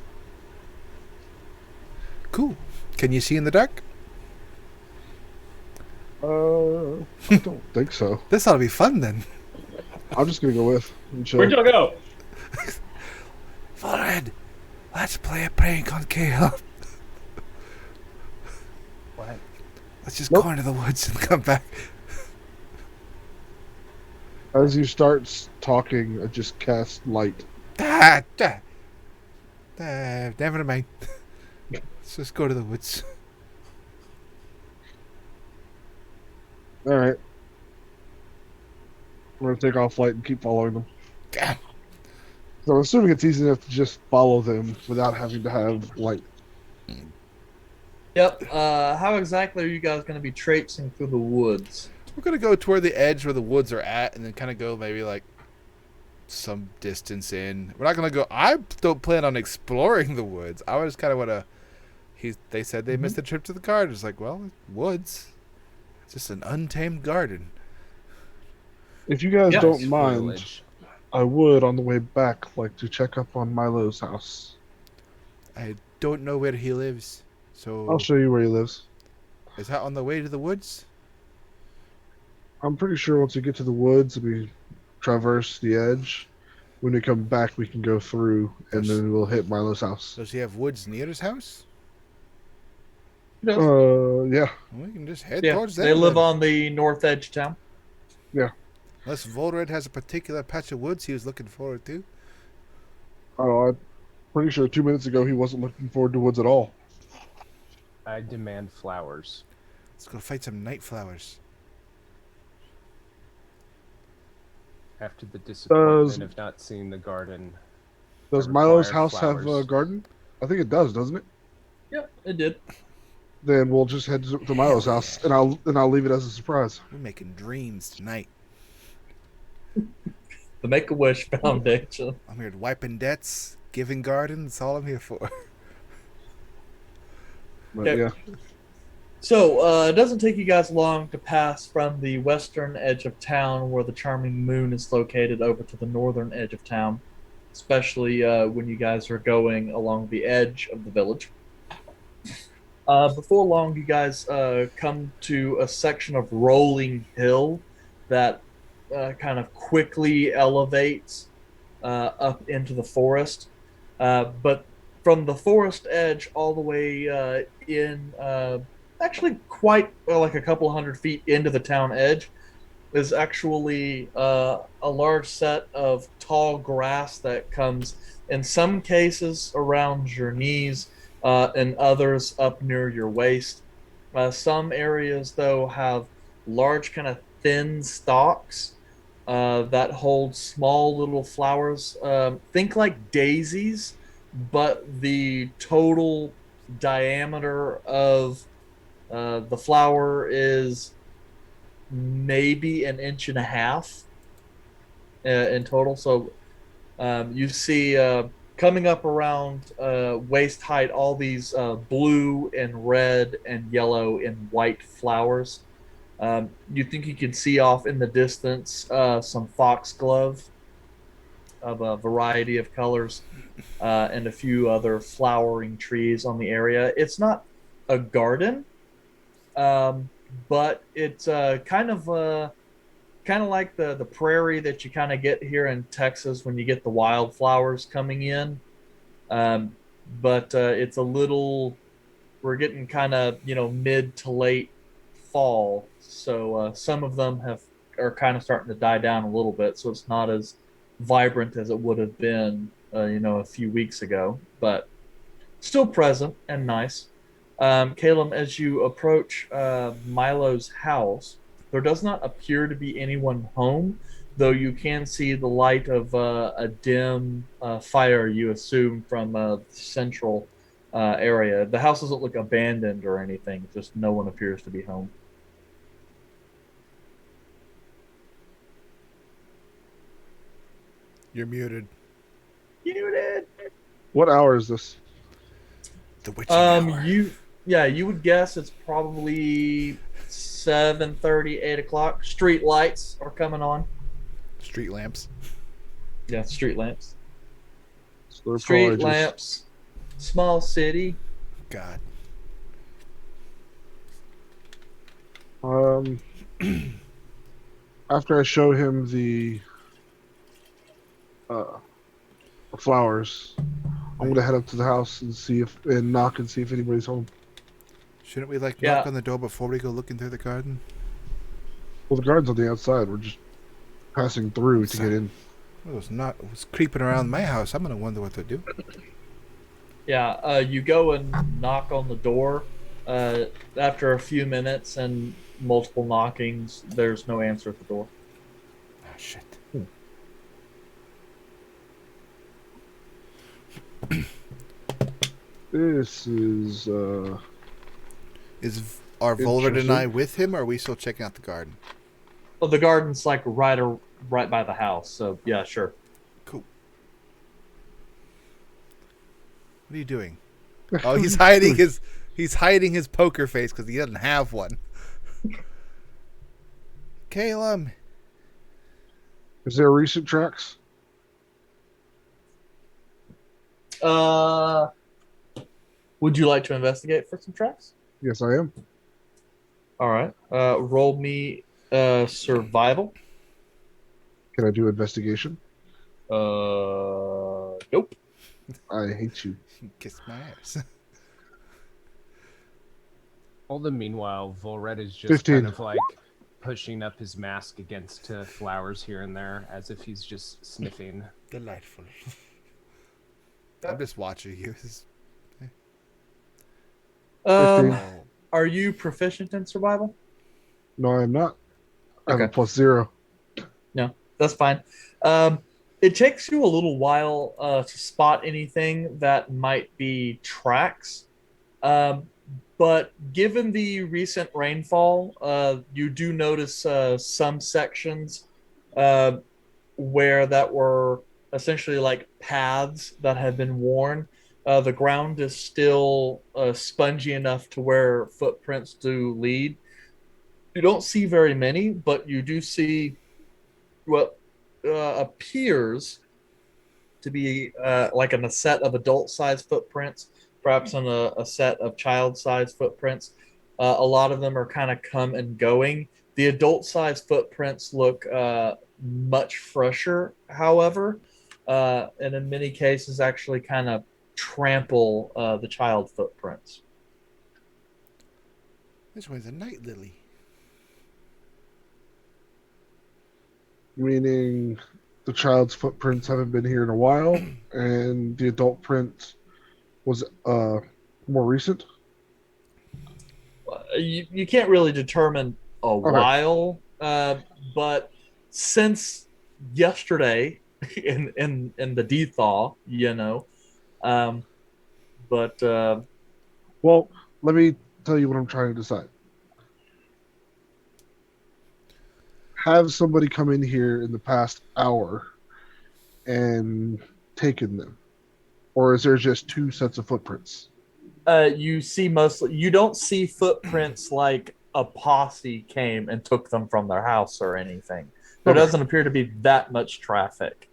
Cool. Can you see in the dark? I don't think so. This ought to be fun then. I'm just gonna go with. And chill. Where'd y'all go? Volred, let's play a prank on Caleb. What? Let's just Nope. go into the woods and come back. As you start talking, I just cast light. Never mind. Let's just go to the woods. All right. I'm gonna take off light and keep following them. Damn. So I'm assuming it's easy enough to just follow them without having to have light. Yep. How exactly are you guys going to be traipsing through the woods? We're gonna go toward the edge where the woods are at, and then kind of go maybe like some distance in. We're not gonna go. I don't plan on exploring the woods. I just kind of want to. They said they missed the trip to the garden. It's like, well, woods. It's just an untamed garden. If you guys Yeah. don't It's mind, privilege. I would on the way back like to check up on Milo's house. I don't know where he lives, so I'll show you where he lives. is that on the way to the woods? I'm pretty sure once we get to the woods, we traverse the edge. When we come back, we can go through, and then we'll hit Milo's house. Does he have woods near his house? Yeah. We can just head Yeah, towards them. they live then. on the north edge of town. Unless Volred has a particular patch of woods he was looking forward to. Oh, I'm pretty sure 2 minutes ago he wasn't looking forward to woods at all. I demand flowers. Let's go fight some night flowers. After the disappointment Does- of not seeing the garden. Does I Milo's require house have a flowers. garden? I think it does, doesn't it? Yep, it did. Then we'll just head to Milo's Hell house, yeah. and I'll leave it as a surprise. We're making dreams tonight. The Make-A-Wish Foundation. I'm here wiping debts, giving gardens. That's all I'm here for. But Okay. yeah, So, it doesn't take you guys long to pass from the western edge of town where the Charming Moon is located over to the northern edge of town, especially when you guys are going along the edge of the village. Before long, you guys come to a section of rolling hill that kind of quickly elevates up into the forest. But from the forest edge all the way in, actually quite like a couple hundred feet into the town edge, is actually a large set of tall grass that comes in some cases around your knees, and others up near your waist. Some areas, though, have large, kind of thin stalks that hold small little flowers. Think like daisies, but the total diameter of the flower is maybe an inch and a half in total. So you see coming up around waist height all these blue and red and yellow and white flowers. You think you can see off in the distance some foxglove of a variety of colors and a few other flowering trees on the area. It's not a garden, but it's kind of like the prairie that you kind of get here in Texas when you get the wildflowers coming in. But it's a little, we're getting kind of, mid to late fall. So some of them are kind of starting to die down a little bit. So it's not as vibrant as it would have been, a few weeks ago, but still present and nice. Caleb, as you approach Milo's house, there does not appear to be anyone home, though you can see the light of a dim fire, you assume, from the central area. The house doesn't look abandoned or anything, just no one appears to be home. You're muted. Muted. what hour is this? The witching hour. You would guess it's probably 7:30, 8 o'clock. Street lights are coming on. Street lamps. Yeah, street lamps. So they're Street probably just- lamps. Small city. God. After I show him the flowers, I'm gonna head up to the house and knock and see if anybody's home. Shouldn't we knock Yeah. on the door before we go looking through the garden? Well, the garden's on the outside. We're just passing through to get in. It was creeping around my house. I'm gonna wonder what they're doing. Yeah, you go and knock on the door. After a few minutes and multiple knockings, there's no answer at the door. Ah, shit. This is Are Volred and Interesting. I with him, or are we still checking out the garden? Well, the garden's like right by the house, so yeah, sure. Cool. What are you doing? Oh, he's hiding his poker face because he doesn't have one. Caleb. Is there recent tracks? Would you like to investigate for some tracks? Yes, I am. All right. Roll me survival. Can I do investigation? Nope. I hate you. Kiss my ass. All the meanwhile, Volred is just 15. kind of like pushing up his mask against flowers here and there as if he's just sniffing. Delightful. I'm just watching you. Um, 15. are you proficient in survival? No, I'm not. I have a Okay. +0. No, that's fine. Um, it takes you a little while to spot anything that might be tracks. Um, but given the recent rainfall, you do notice some sections uh, where that were essentially like paths that had been worn. The ground is still spongy enough to where footprints do lead. You don't see very many, but you do see what appears to be like in a set of adult-sized footprints, perhaps on a set of child-sized footprints. A lot of them are kind of come and going. The adult-sized footprints look much fresher, however, and in many cases actually kind of trample the child footprints. This one's a night lily. Meaning the child's footprints haven't been here in a while, and the adult print was more recent. You can't really determine a Okay. while, but since yesterday in the dethaw, um, but Well, let me tell you what I'm trying to decide. Have somebody come in here in the past hour and taken them? Or is there just 2 sets of footprints? you don't see footprints like a posse came and took them from their house or anything. There Okay. doesn't appear to be that much traffic.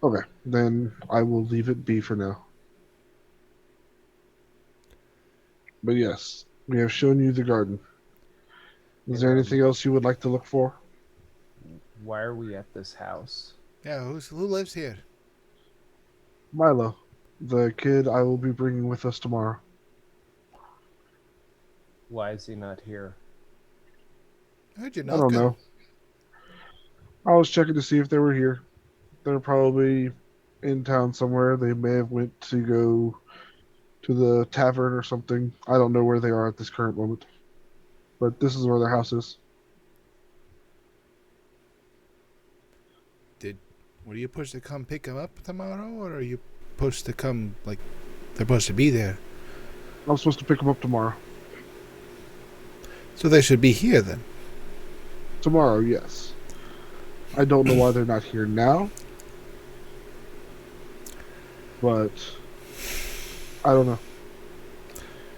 Okay. Then I will leave it be for now. But yes, we have shown you the garden. Is there anything else you would like to look for? Why are we at this house? Yeah, who lives here? Milo, the kid I will be bringing with us tomorrow. Why is he not here? I heard you I don't knocking. know. I was checking to see if they were here. They're probably in town somewhere. They may have went to go to the tavern or something. I don't know where they are at this current moment. But this is where their house is. Were you supposed to come pick them up tomorrow, or are you supposed to come, like, they're supposed to be there? I'm supposed to pick them up tomorrow. So they should be here then. Tomorrow, yes. I don't know why they're not here now. But I don't know.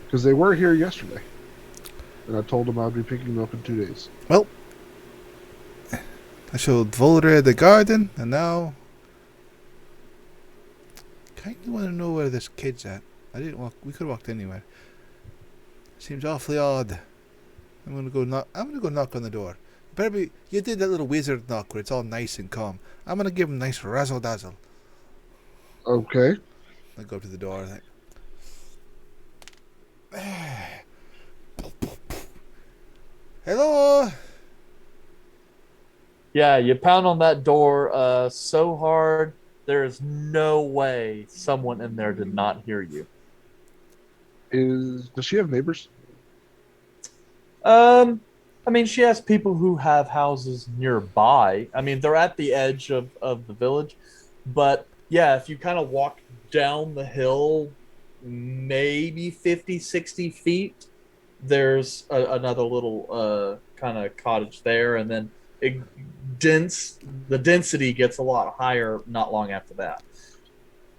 Because they were here yesterday. And I told them I'd be picking them up in 2 days. Well, I showed Volra the garden, and now kind of want to know where this kid's at. I didn't walk. We could have walked anywhere. Seems awfully odd. I'm gonna go knock on the door. Better be. You did that little wizard knock where it's all nice and calm. I'm gonna give him a nice razzle dazzle. Okay. I go up to the door. Hello. Yeah, you pound on that door so hard, there is no way someone in there did not hear you. Does she have neighbors? I mean, she has people who have houses nearby. I mean, they're at the edge of the village. But yeah, if you kind of walk down the hill, maybe 50, 60 feet, there's another little kind of cottage there. And then the density gets a lot higher not long after that.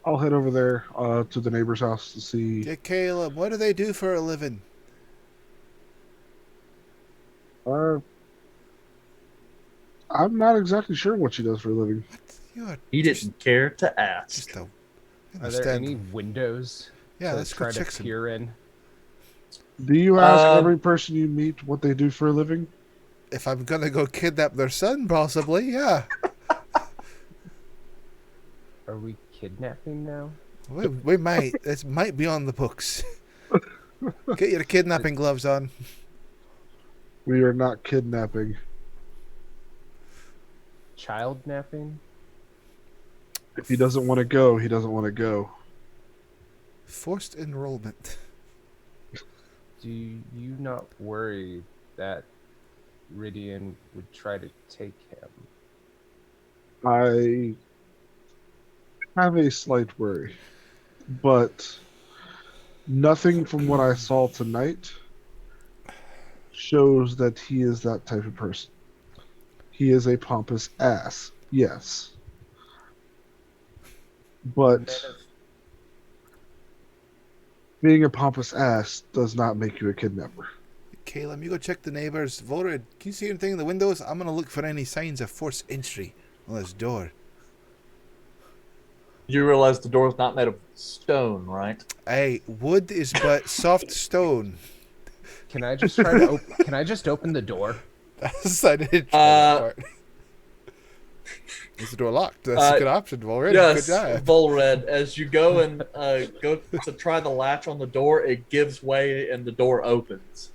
I'll head over there to the neighbor's house to see. Yeah, Caleb. What do they do for a living? I'm not exactly sure what she does for a living. You are He didn't care to ask. just a. Are there any windows Yeah, to let's go try check to some. peer in? Do you ask Um, every person you meet what they do for a living? If I'm gonna go kidnap their son, possibly, yeah. Are we kidnapping now? We might. It might be on the books. Get your kidnapping gloves on. We are not kidnapping. Child napping? If he doesn't want to go, he doesn't want to go. Forced enrollment. Do you not worry that Rhydian would try to take him? I have a slight worry, but nothing from what I saw tonight shows that he is that type of person. He is a pompous ass, yes. But being a pompous ass does not make you a kidnapper. Caleb, you go check the neighbors. Volred, can you see anything in the windows? I'm going to look for any signs of forced entry on this door. You realize the door's not made of stone, right? Hey, wood is but soft stone. Can I just try to can I just open the door? I didn't try that part. Is the door locked? That's a good option, Volred. Yes, Good job. Volred. As you go and go to try the latch on the door, it gives way and the door opens.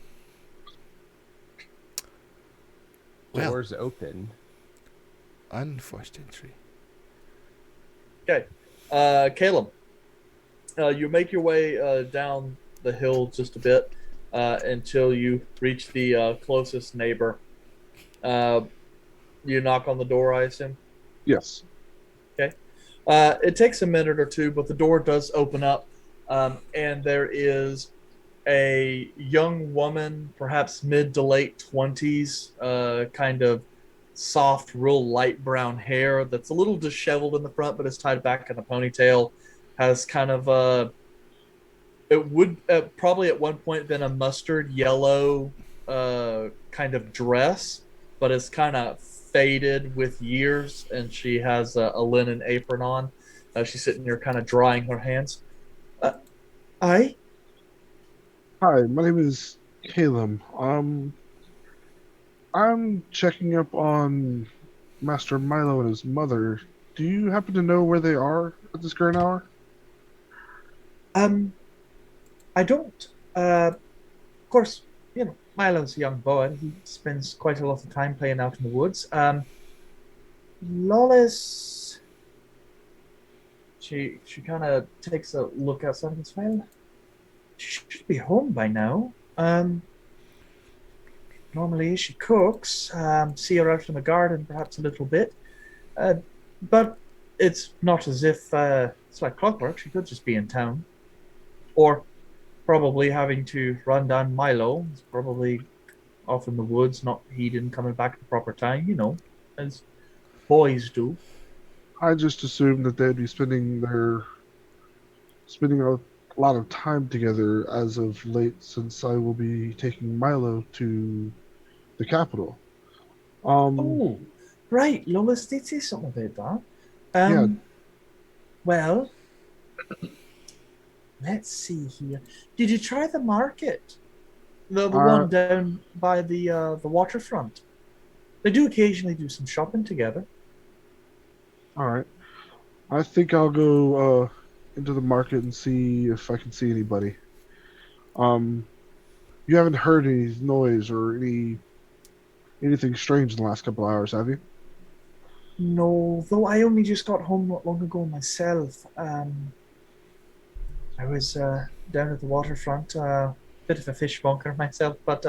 Well. Doors open. Unforced entry. Okay. Caleb, you make your way down the hill just a bit until you reach the closest neighbor. You knock on the door, I assume? Yes. Okay. It takes a minute or two, but the door does open up, and there is a young woman, perhaps mid to late 20s, kind of soft, real light brown hair that's a little disheveled in the front, but is tied back in a ponytail. Has kind of it would probably at one point been a mustard yellow kind of dress, but it's kind of faded with years, and she has a linen apron on. She's sitting there kind of drying her hands. Hi, my name is Caleb. I'm checking up on Master Milo and his mother. Do you happen to know where they are at this current hour? I don't. Of course, Milo's a young boy. He spends quite a lot of time playing out in the woods. Lawless. She kind of takes a look outside and says, "Well, she should be home by now. Normally she cooks. See her out in the garden perhaps a little bit. But it's not as if it's like clockwork. She could just be in town. Or probably having to run down Milo. He's probably off in the woods, not heeding, coming back at the proper time, as boys do." I just assumed that they'd be spending a lot of time together as of late, since I will be taking Milo to the capital. Oh, right. Lolis did say something about that. Yeah. Well, let's see here. Did you try the market? The one down by the waterfront. They do occasionally do some shopping together. All right. I think I'll go into the market and see if I can see anybody. You haven't heard any noise or anything strange in the last couple of hours, have you? No, though I only just got home not long ago myself. I was down at the waterfront, bit of a fish bunker myself, but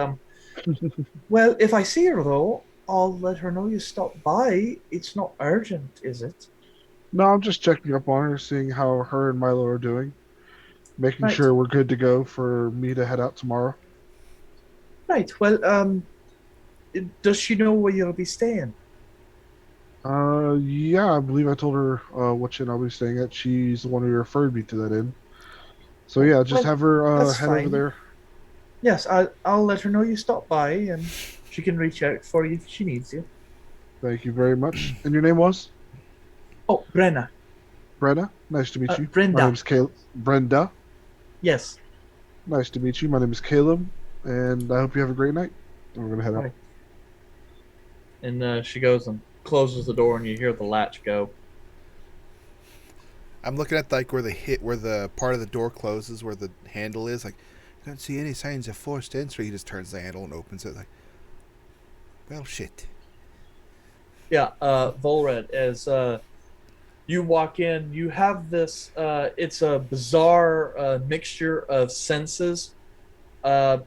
well, if I see her though, I'll let her know you stopped by. It's not urgent, is it? No, I'm just checking up on her, seeing how her and Milo are doing, making Right. sure we're good to go for me to head out tomorrow. Right. Well, does she know where you'll be staying? Yeah, I believe I told her what inn I'll be staying at. She's the one who referred me to that inn. So yeah, just Well, have her that's head over fine. there. Yes, I'll let her know you stopped by, and she can reach out for you if she needs you. Thank you very much. And your name was? Oh, Brenna. Brenda. Nice to meet you. Brenda. My name's Caleb. Brenda. Yes. Nice to meet you. My name is Caleb, and I hope you have a great night. We're gonna head out. Right. And she goes and closes the door, and you hear the latch go. I'm looking at where the part of the door closes, where the handle is. Like, I don't see any signs of forced entry. He just turns the handle and opens it. Like, well, shit. Yeah, Volred, as You walk in, you have this, it's a bizarre mixture of senses. Uh,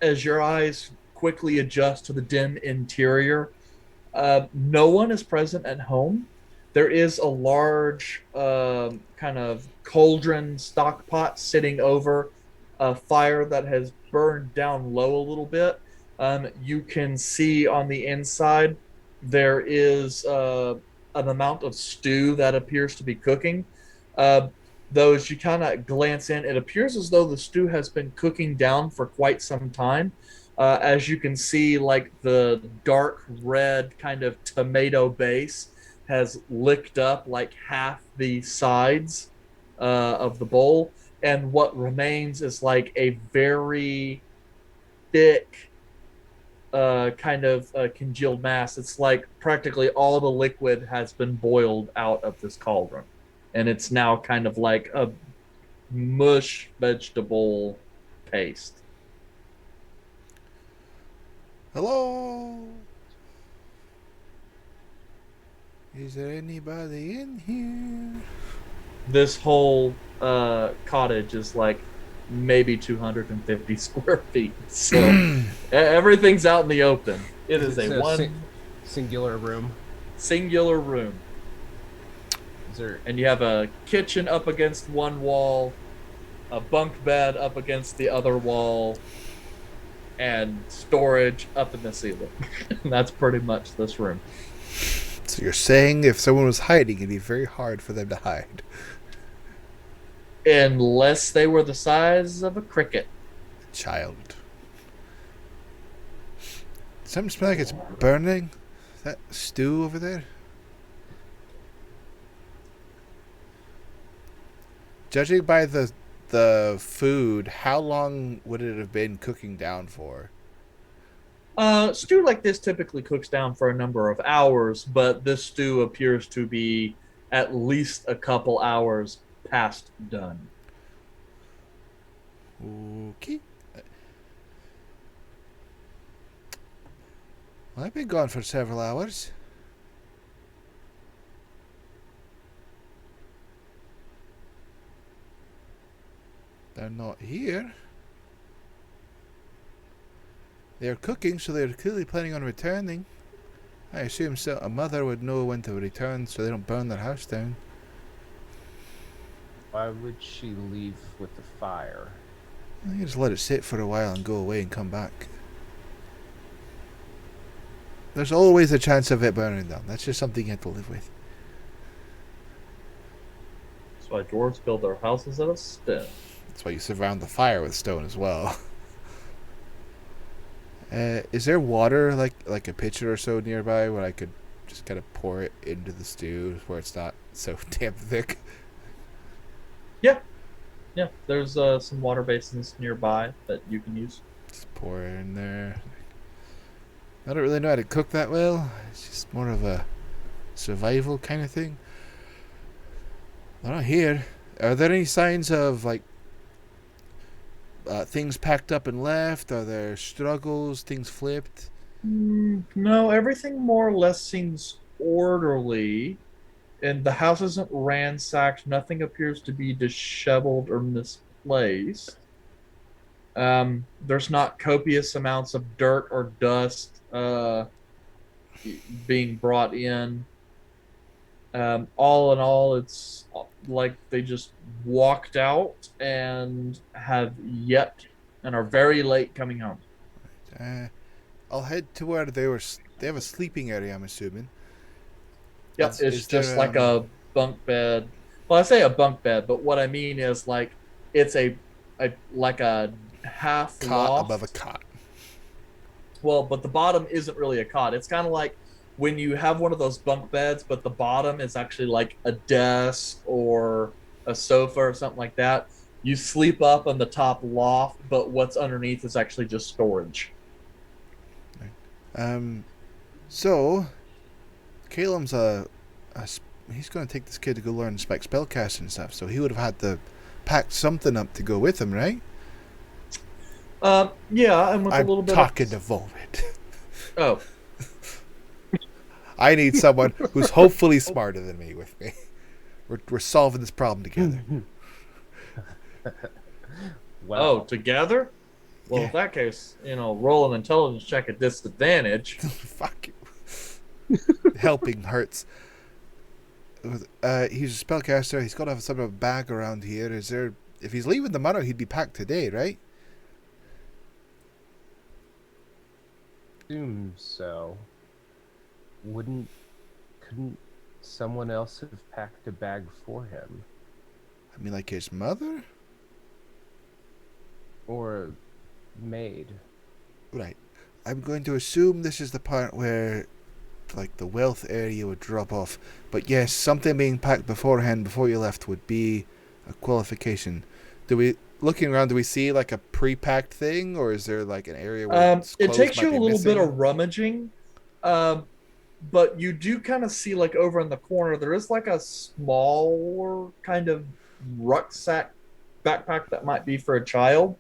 as your eyes quickly adjust to the dim interior, no one is present at home. There is a large kind of cauldron stock pot sitting over a fire that has burned down low a little bit. You can see on the inside there is an amount of stew that appears to be cooking. Uh, though as you kind of glance in, it appears as though the stew has been cooking down for quite some time. As you can see, like the dark red kind of tomato base has licked up like half the sides of the bowl, and what remains is like a very thick kind of congealed mass. It's like practically all the liquid has been boiled out of this cauldron, and it's now kind of like a mush vegetable paste. Hello? Is there anybody in here? This whole cottage is like maybe 250 square feet. So everything's out in the open. It is It's a one singular room. singular room. Is there? And you have a kitchen up against one wall, a bunk bed up against the other wall, and storage up in the ceiling. And that's pretty much this room. So you're saying if someone was hiding, it'd be very hard for them to hide. Unless they were the size of a cricket. Child. Something smell like it's burning? Is that stew over there? Judging by the food, how long would it have been cooking down for? Stew like this typically cooks down for a number of hours, but this stew appears to be at least a couple hours past done. Okay. Well, I've been gone for several hours. They're not here. They're cooking, so they're clearly planning on returning. I assume so. A mother would know when to return so they don't burn their house down. Why would she leave with the fire? I can just let it sit for a while and go away and come back. There's always a chance of it burning down. That's just something you have to live with. That's why dwarves build their houses out of stone. That's why you surround the fire with stone as well. Is there water, like a pitcher or so nearby, where I could just kind of pour it into the stew where it's not so damn thick? Yeah, there's some water basins nearby that you can use. Just pour it in there. I don't really know how to cook that well. It's just more of a survival kind of thing. They're not here. Are there any signs of, like, things packed up and left? Are there struggles, things flipped? No, everything more or less seems orderly, and the house isn't ransacked. Nothing appears to be disheveled or misplaced. There's not copious amounts of dirt or dust being brought in. All in all, it's like they just walked out and have yet and are very late coming home. I'll head to where they have a sleeping area, I'm assuming. Yep, Is it's just there, like a bunk bed. Well, I say a bunk bed, but what I mean is like it's a like a half cot loft above a cot. Well, but the bottom isn't really a cot. It's kind of like when you have one of those bunk beds, but the bottom is actually like a desk or a sofa or something like that. You sleep up on the top loft, but what's underneath is actually just storage. So Caleb's he's going to take this kid to go learn spec spellcasting and stuff. So he would have had to pack something up to go with him, right? Yeah, and with a little bit. I'm talking to Volvid. Oh, I need someone who's hopefully smarter than me with me. We're solving this problem together. Well, Oh, together? Well, Yeah. in that case, roll an intelligence check at disadvantage. Fuck you. Helping hurts. He's a spellcaster. He's got to have some sort of bag around here. Is there? If he's leaving the manor, he'd be packed today, right? assume so. Couldn't someone else have packed a bag for him? I mean, like his mother? Or a maid? Right. I'm going to assume this is the part where, like, the wealth area would drop off. But yes, something being packed beforehand before you left would be a qualification. Looking around, do we see, like, a pre-packed thing? Or is there, like, an area where It takes might you a be little bit missing? of rummaging, but you do kind of see, like, over in the corner, there is, like, a smaller kind of rucksack backpack that might be for a child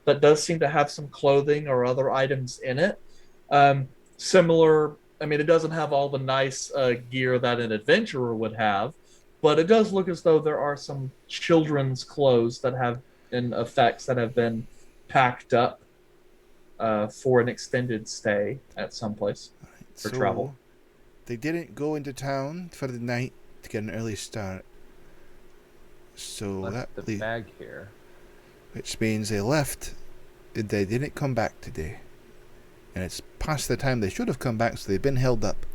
that does seem to have some clothing or other items in it. Similar, I mean, it doesn't have all the nice gear that an adventurer would have, but it does look as though there are some children's clothes that have, and effects that have been packed up for an extended stay at some place for travel. They didn't go into town for the night to get an early start. So Left that the bag here. which means they left. They didn't come back today. And it's past the time they should have come back, so they've been held up.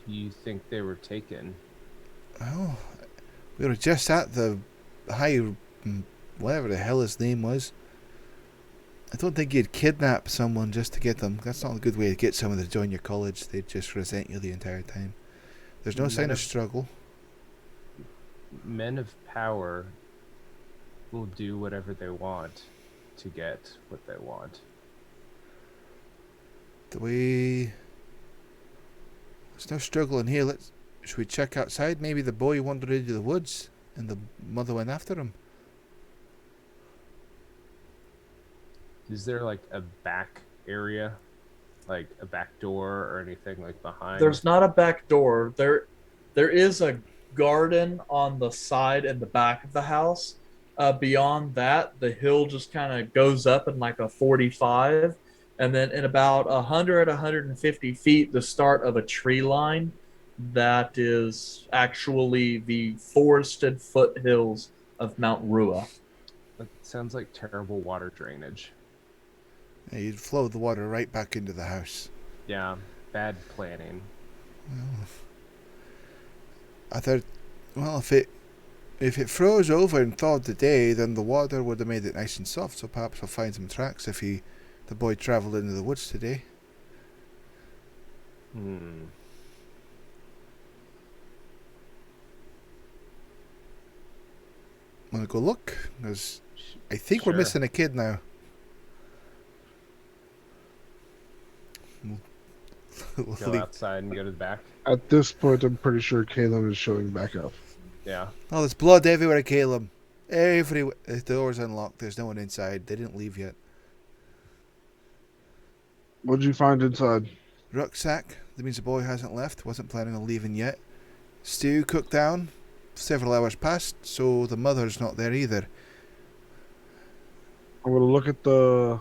Do you think they were taken? Oh, we were just at the high, whatever the hell his name was. I don't think you'd kidnap someone just to get them. That's not a good way to get someone to join your college. They'd just resent you the entire time. There's no sign of struggle. Men of power will do whatever they want to get what they want. There's no struggle in here. Should we check outside? Maybe the boy wandered into the woods and the mother went after him. Is there like a back area? Like a back door or anything like behind? There's not a back door. There is a garden on the side and the back of the house. Beyond that, the hill just kind of goes up in like a 45. And then in about 150 feet, the start of a tree line that is actually the forested foothills of Mount Rua. That sounds like terrible water drainage. Yeah, you'd flow the water right back into the house. Yeah, bad planning. I thought, well, if it froze over and thawed today, then the water would have made it nice and soft. So perhaps we'll find some tracks if the boy travelled into the woods today. Want to go look? Because I think we're Sure. missing a kid now. We'll Go leave. outside and go to the back. At this point, I'm pretty sure Caleb is showing back up. Yeah. Oh, there's blood everywhere, Caleb. Everywhere. The door's unlocked. There's no one inside. They didn't leave yet. What'd you find inside? Rucksack. That means the boy hasn't left. Wasn't planning on leaving yet. Stew cooked down. Several hours passed, so the mother's not there either. I'm gonna look at the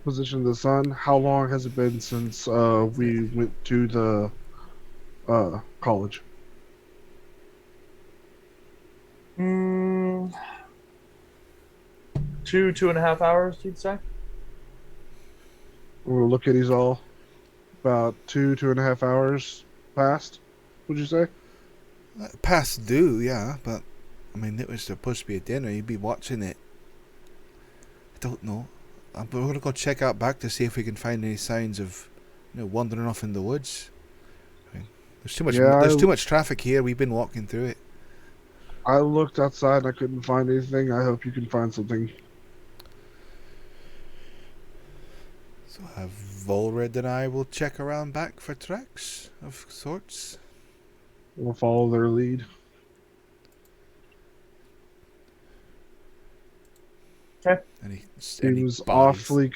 position of the sun. How long has it been since we went to the college? 2.5 hours, you'd say? I'm gonna look at these all. About 2.5 hours passed. Would you say? Past due, yeah, but I mean, it was supposed to be a dinner. You'd be watching it. I don't know. We're gonna go check out back to see if we can find any signs of, wandering off in the woods. I mean, there's too much. Yeah, There's too much traffic here. We've been walking through it. I looked outside and I couldn't find anything. I hope you can find something. So Volred and I will check around back for tracks of sorts. We'll follow their lead. Okay. Any Seems bodies?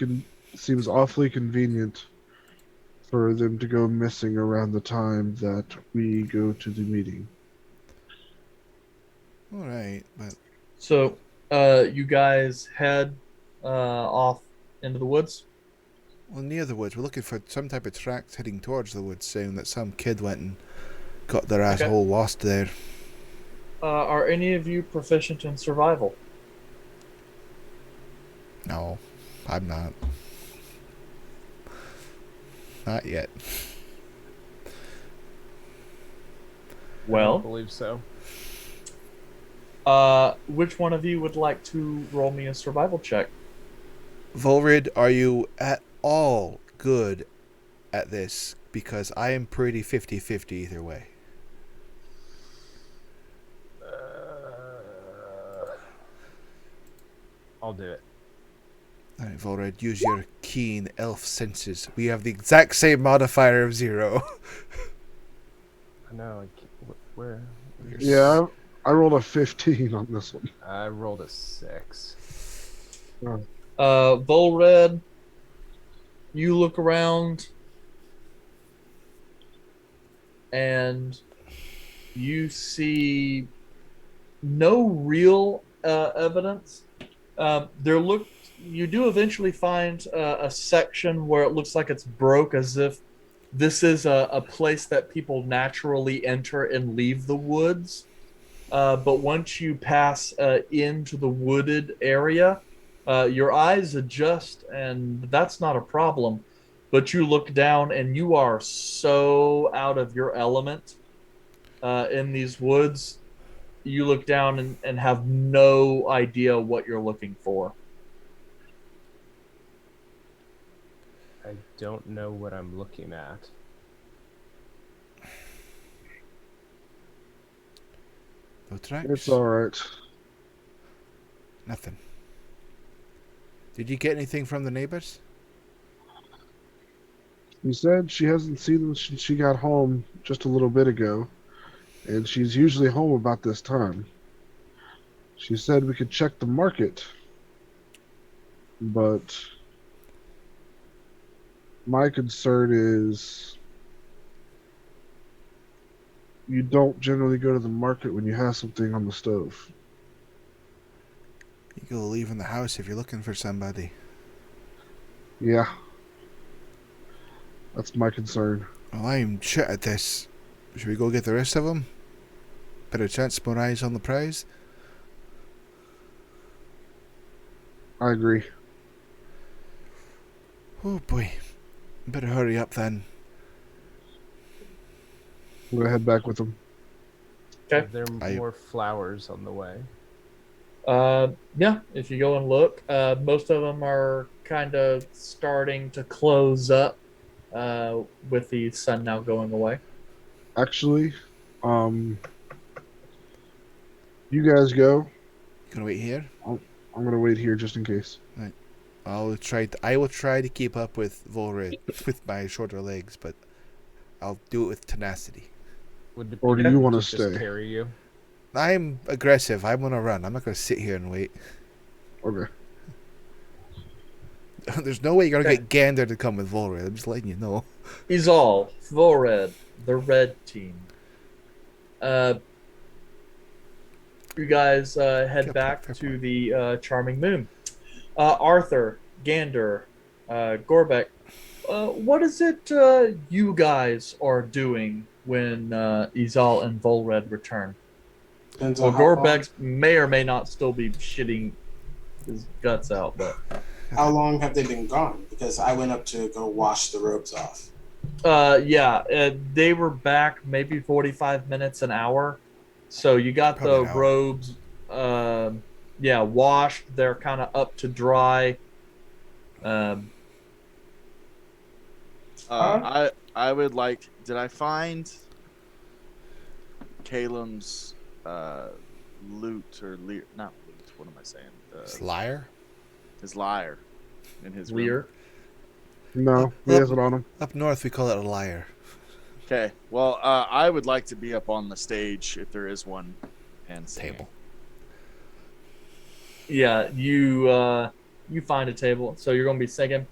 awfully convenient for them to go missing around the time that we go to the meeting. All right, but So, you guys head off into the woods. well, near the woods, we're looking for some type of tracks heading towards the woods, saying that some kid went and got their Okay. asshole lost there. Are any of you proficient in survival? No, I'm not. Not yet. I don't Well, believe so. which one of you would like to roll me a survival check? Volrid, are you at all good at this? Because I am pretty 50-50 either way. I'll do it. All right, Volrid, use your keen elf senses. We have the exact same modifier of 0. I know. Where? Yeah, I rolled a 15 on this one. I rolled a 6. Volred, you look around and you see no real evidence. You do eventually find a section where it looks like it's broke, as if this is a place that people naturally enter and leave the woods. But once you pass into the wooded area, your eyes adjust, and that's not a problem. But you look down, and you are so out of your element in these woods. You look down and have no idea what you're looking for. I don't know what I'm looking at. No tracks? It's alright. Nothing. Did you get anything from the neighbors? She said she hasn't seen them since she got home just a little bit ago, and she's usually home about this time. She said we could check the market, but my concern is you don't generally go to the market when you have something on the stove. You go leaving the house if you're looking for somebody. Yeah. That's my concern. Well, I'm shit at this. Should we go get the rest of them? Better chance, more eyes on the prize. I agree. Oh boy. Better hurry up then. I'm gonna head back with them. Okay. Are there more flowers on the way? Yeah, if you go and look, most of them are kind of starting to close up with the sun now going away. Actually, you guys go. You gonna wait here? I'm gonna wait here just in case. I will try to keep up with Volrid with my shorter legs, but I'll do it with tenacity. Would it Or be do you better wanna to just stay? carry you? I'm aggressive. I'm gonna run. I'm not gonna sit here and wait. Okay. There's no way you're gonna Okay. get Gander to come with Volrid. I'm just letting you know. Izal, Volred, the red team. You guys head Fair back point. to the Charming Moon. Arthur, Gander, Gorbeck, what is it you guys are doing when Izal and Volred return? Depends Well, on how long, Gorbeck may or may not still be shitting his guts out, but how long have they been gone? Because I went up to go wash the robes off. they were back maybe 45 minutes, an hour. So you got Probably the an hour. robes, washed. They're kind of up to dry. I would like. Did I find Calum's loot or not loot? What am I saying? It's liar. His lyre in his Lear. No, he Well, has it on him. Up north, we call it a liar. Okay. Well, I would like to be up on the stage if there is one, and singing. Table. Yeah, you find a table. So you're going to be singing.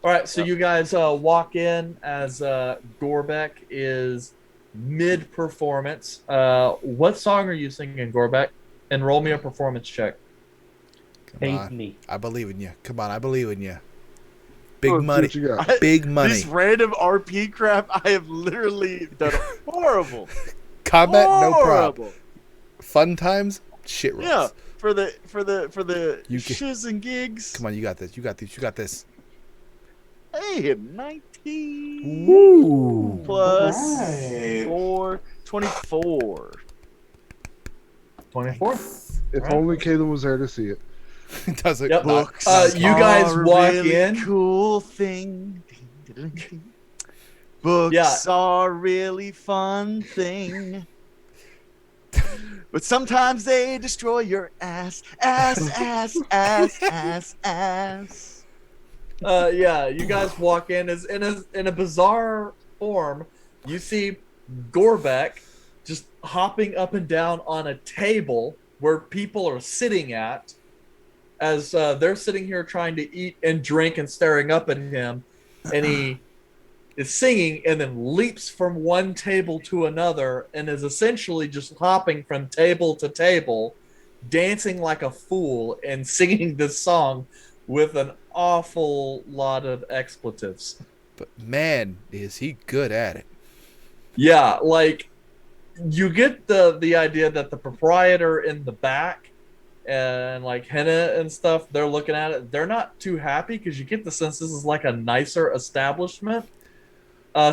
All right, so you guys walk in as Gorbeck is mid-performance. What song are you singing, Gorbeck? And roll me a performance check. Come Paint on. me. I believe in you. Come on, I believe in you. Big Let's see money. what you got. Big money. This random RP crap, I have literally done horrible. Combat, no problem. Horrible. Fun times, shit rolls. Yeah, for the You can- shiz and gigs. Come on, you got this. You got this. You got this. Hey, 19 Ooh. plus Alright. 4, 24. 24. If Right. only Caleb was there to see it. Does it? Yep. not- Books. You guys are a walk really in. Cool thing. Books Yeah. are a really fun thing. But sometimes they destroy your ass. Ass. Yeah, you guys walk in as in a bizarre form. You see Gorbeck just hopping up and down on a table where people are sitting at, as they're sitting here trying to eat and drink and staring up at him, and he is singing and then leaps from one table to another and is essentially just hopping from table to table, dancing like a fool and singing this song with an awful lot of expletives. But man, is he good at it. Yeah, like you get the idea that the proprietor in the back and like Henna and stuff, they're looking at it. They're not too happy because you get the sense this is like a nicer establishment.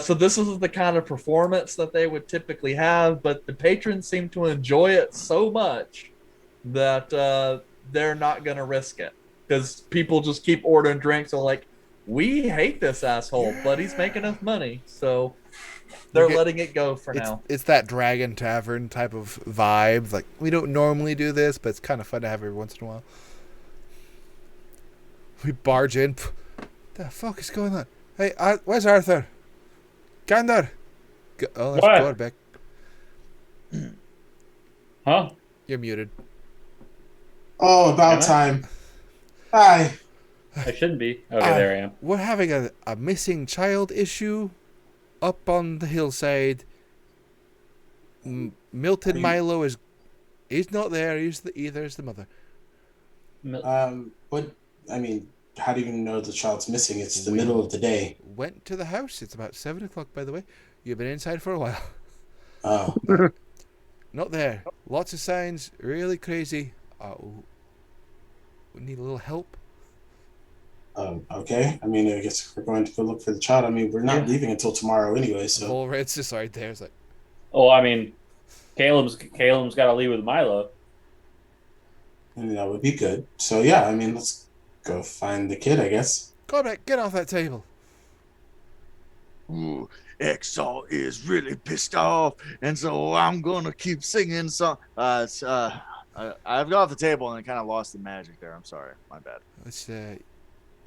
So this is the kind of performance that they would typically have, but the patrons seem to enjoy it so much that they're not going to risk it because people just keep ordering drinks. So like, we hate this asshole, but he's making us money, so they're Okay. letting it go for now. It's that Dragon Tavern type of vibe. Like, we don't normally do this, but it's kind of fun to have every once in a while. We barge in. The fuck is going on? Hey, where's Arthur? Gander! Oh, that's What? Gorbeck. Huh? You're muted. Oh, about Am I? time. Hi. I shouldn't be. Okay, there I am. We're having a missing child issue up on the hillside. Milton Are you- Milo he's not there. Either is the mother. What? I mean, how do you know the child's missing? It's the middle of the day. Went to the house. It's about 7 o'clock, by the way. You've been inside for a while. Oh, Not there. Lots of signs. Really crazy. We need a little help. okay. I mean, I guess we're going to go look for the child. I mean, we're not leaving until tomorrow anyway, so. Whole red's just right there. It's like, Oh, I mean, Caleb's got to leave with Milo. I mean, that would be good. So yeah, I mean, let's go find the kid, I guess. Gorbeck, get off that table. Ooh, Exalt is really pissed off, and so I'm gonna keep singing song. I've got off the table and I kind of lost the magic there. I'm sorry, my bad. It's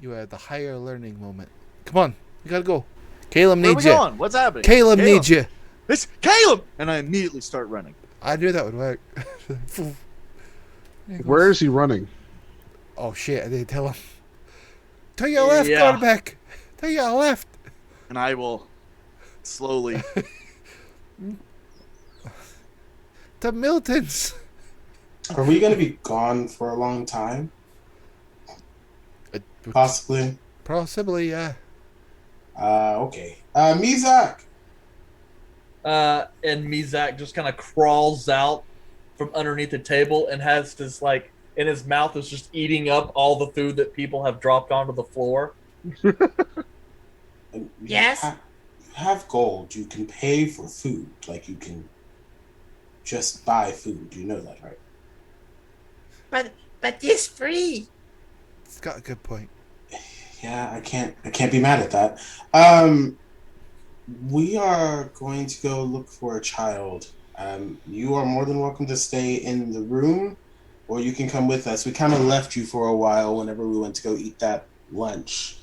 you had the higher learning moment. Come on, you gotta go. Caleb Where are we needs you. going? What's happening? Caleb needs you. It's Caleb, and I immediately start running. I knew that would work. Where is he running? Oh shit! I didn't tell him. To your left, Yeah. Gorbeck. To your left. And I will slowly. To Milton's. Are we going to be gone for a long time? Possibly. Possibly, yeah. Okay. Mizak. And Mizak just kind of crawls out from underneath the table and has this like in his mouth is just eating up all the food that people have dropped onto the floor. Yes. You have gold. You can pay for food. Like, you can just buy food. You know that, right? But this free. It's got a good point. Yeah, I can't be mad at that. We are going to go look for a child. You are more than welcome to stay in the room, or you can come with us. We kind of left you for a while whenever we went to go eat that lunch.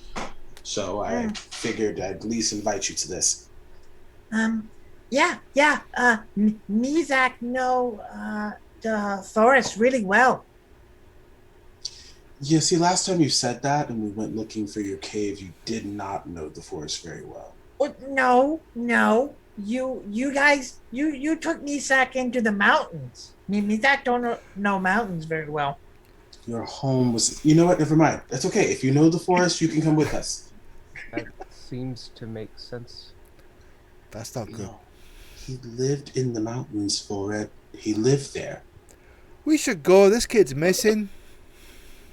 So I figured I'd at least invite you to this. Yeah. Mizak know the forest really well. Yeah, see, last time you said that and we went looking for your cave, you did not know the forest very well. Oh, no. You guys, you took Misak into the mountains. Misak don't know mountains very well. Your home was. You know what? Never mind. That's okay. If you know the forest, you can come with us. That seems to make sense. That's not good. No. He lived in the mountains for it. He lived there. We should go. This kid's missing.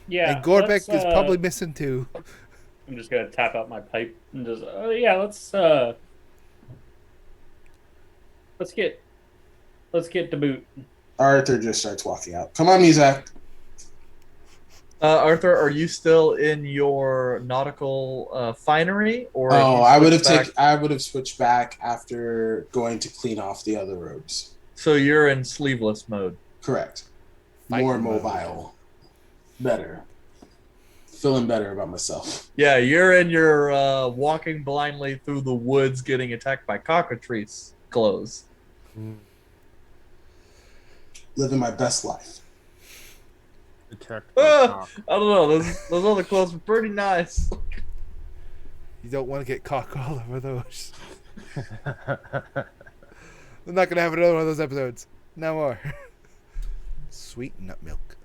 Yeah. And Gorbek let's, is probably missing too. I'm just gonna tap out my pipe and just let's get the boot. Arthur just starts walking out. Come on, Mizak. Arthur, are you still in your nautical finery, or? have Oh, you I would have switched back? I would have switched back after going to clean off the other robes. So you're in sleeveless mode. Correct. Fighting More mode. mobile. Better. Feeling better about myself. Yeah, you're in your walking blindly through the woods, getting attacked by cockatrices clothes. Living my best life. Attacked I don't know. Those other clothes were pretty nice. You don't want to get cock all over those. I'm not gonna have another one of those episodes. No more. Sweet nut milk.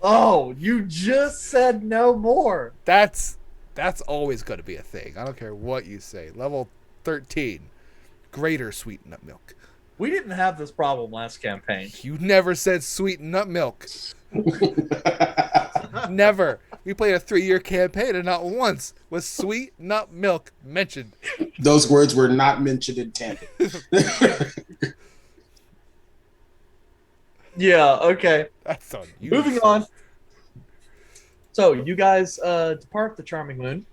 Oh, you just said no more. That's always gonna be a thing. I don't care what you say. Level 13. Greater sweet nut milk. We didn't have this problem last campaign. You never said sweet nut milk. Never. We played a 3-year campaign and not once was sweet nut milk mentioned. Those words were not mentioned in tandem. Yeah, okay. That's on you. Moving on. So, you guys depart the Charming Moon.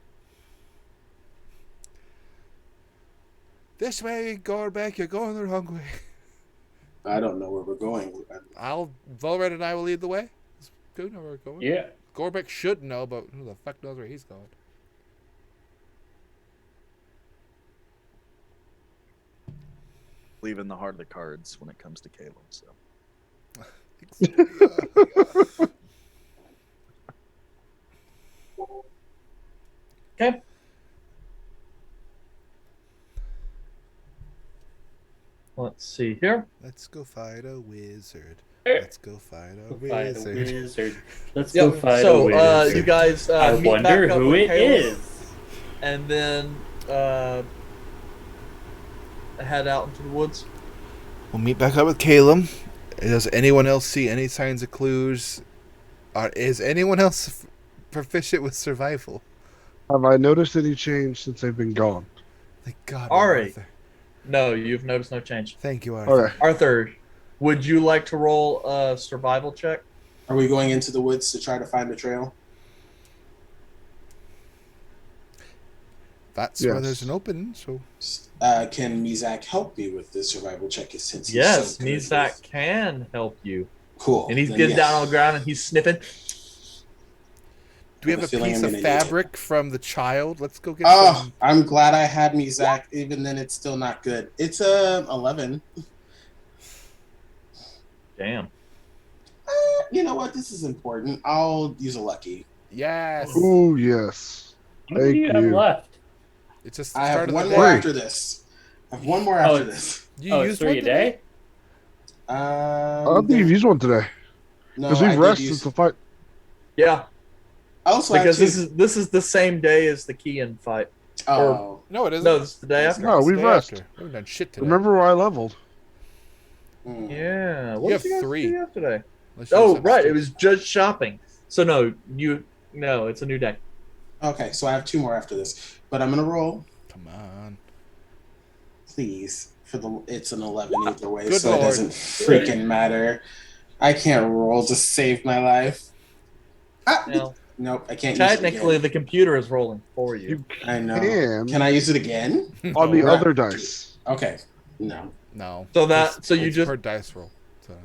This way, Gorbek, you're going the wrong way. I don't know where we're going. Volred and I will lead the way. Do know where we're going. Yeah. Gorbek should know, but who the fuck knows where he's going? Leave in the heart of the cards when it comes to Caleb. So Okay. Let's see here. Let's go fight a wizard. Eh. Let's go fight a Fight a wizard. wizard. Let's Yep, go fight a so, wizard. you guys I meet wonder back up who with it Caleb, is. and then head out into the woods. We'll meet back up with Caleb. Does anyone else see any signs of clues? Is anyone else proficient with survival? Have I noticed any change since they've been gone? Thank God. Ari. Arthur. No, you've noticed no change. Thank you, Arthur. Okay. Arthur, would you like to roll a survival check? Are we going into the woods to try to find the trail? That's where Yes. there's an opening, so Can Mizak help me with this survival check? Since he's Yes, so good Mizak with- can help you. Cool. And he's Then getting yes. down on the ground and he's sniffing. do we have have a a feeling piece I'm of gonna need it. fabric from the child? Let's go get Oh, some. I'm glad I had Mizak. Even then, it's still not good. It's 11. Damn. You know what? This is important. I'll use a lucky. Yes. Ooh, yes. How many do you have Thank you. left? It's just the I start have of one the more day. after this. I have one more after it's- this. You Oh, used it's 3 one a today? day? I don't think you've used one today. No, Because I we've did rested use. since the fight. Yeah, Also, because actually, this is the same day as the Kian fight. oh, No, it isn't. No, this is the day after. No, It's the we've day rest. after. We haven't done shit today. Remember where I leveled? Yeah. What You did you have guys 3. do yesterday? Unless you Oh, have right. two. It was just shopping. So no, it's a new day. Okay, so I have 2 more after this, but I'm gonna roll, Come on. please. It's an 11 either way, Good so Lord. it doesn't freaking matter. I can't roll to save my life. Ah, Now, nope, I can't. technically, use the computer is rolling for you. You it again. I know. can Can I use it again? on the Right. other dice. Okay. No, No. So that- It's- so you it's just- per dice roll. So.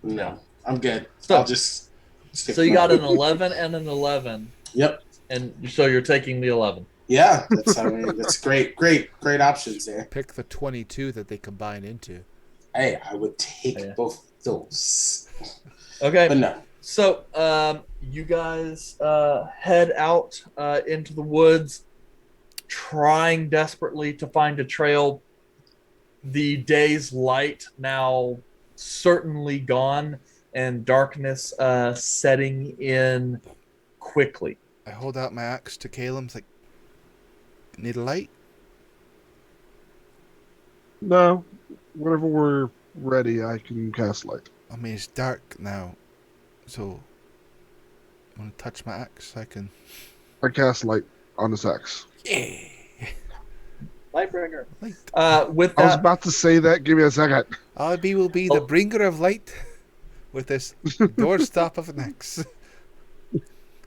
no. I'm good. So- I'll just. Stick So you with got mine. an 11 and an 11, Yep. and so you're taking the 11. Yeah, that's great options there. Pick the 22 that they combine into. Hey, I would take Yeah. both those. Okay. But no. So you guys head out into the woods, trying desperately to find a trail. The day's light now certainly gone, and darkness setting in quickly. I hold out my axe to Caleb's like, need a light? No, whenever we're ready, I can cast light. I mean, it's dark now, so I want to touch my axe. I can. I cast light on this axe. Yeah. Lightbringer. Light. With I was that, about to say that. Give me a second. I will be the Oh. bringer of light with this doorstop of an axe.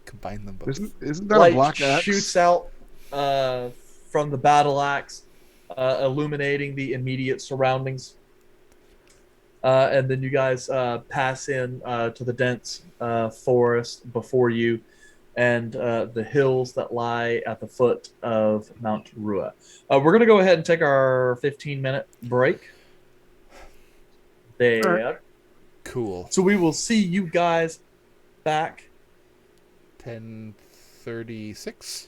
Combine them both. Isn't that light a black axe? shoots out from the battle axe, illuminating the immediate surroundings. And then you guys pass in to the dense forest before you, and the hills that lie at the foot of Mount Rua. We're going to go ahead and take our 15-minute break there. Cool. So we will see you guys back 10:36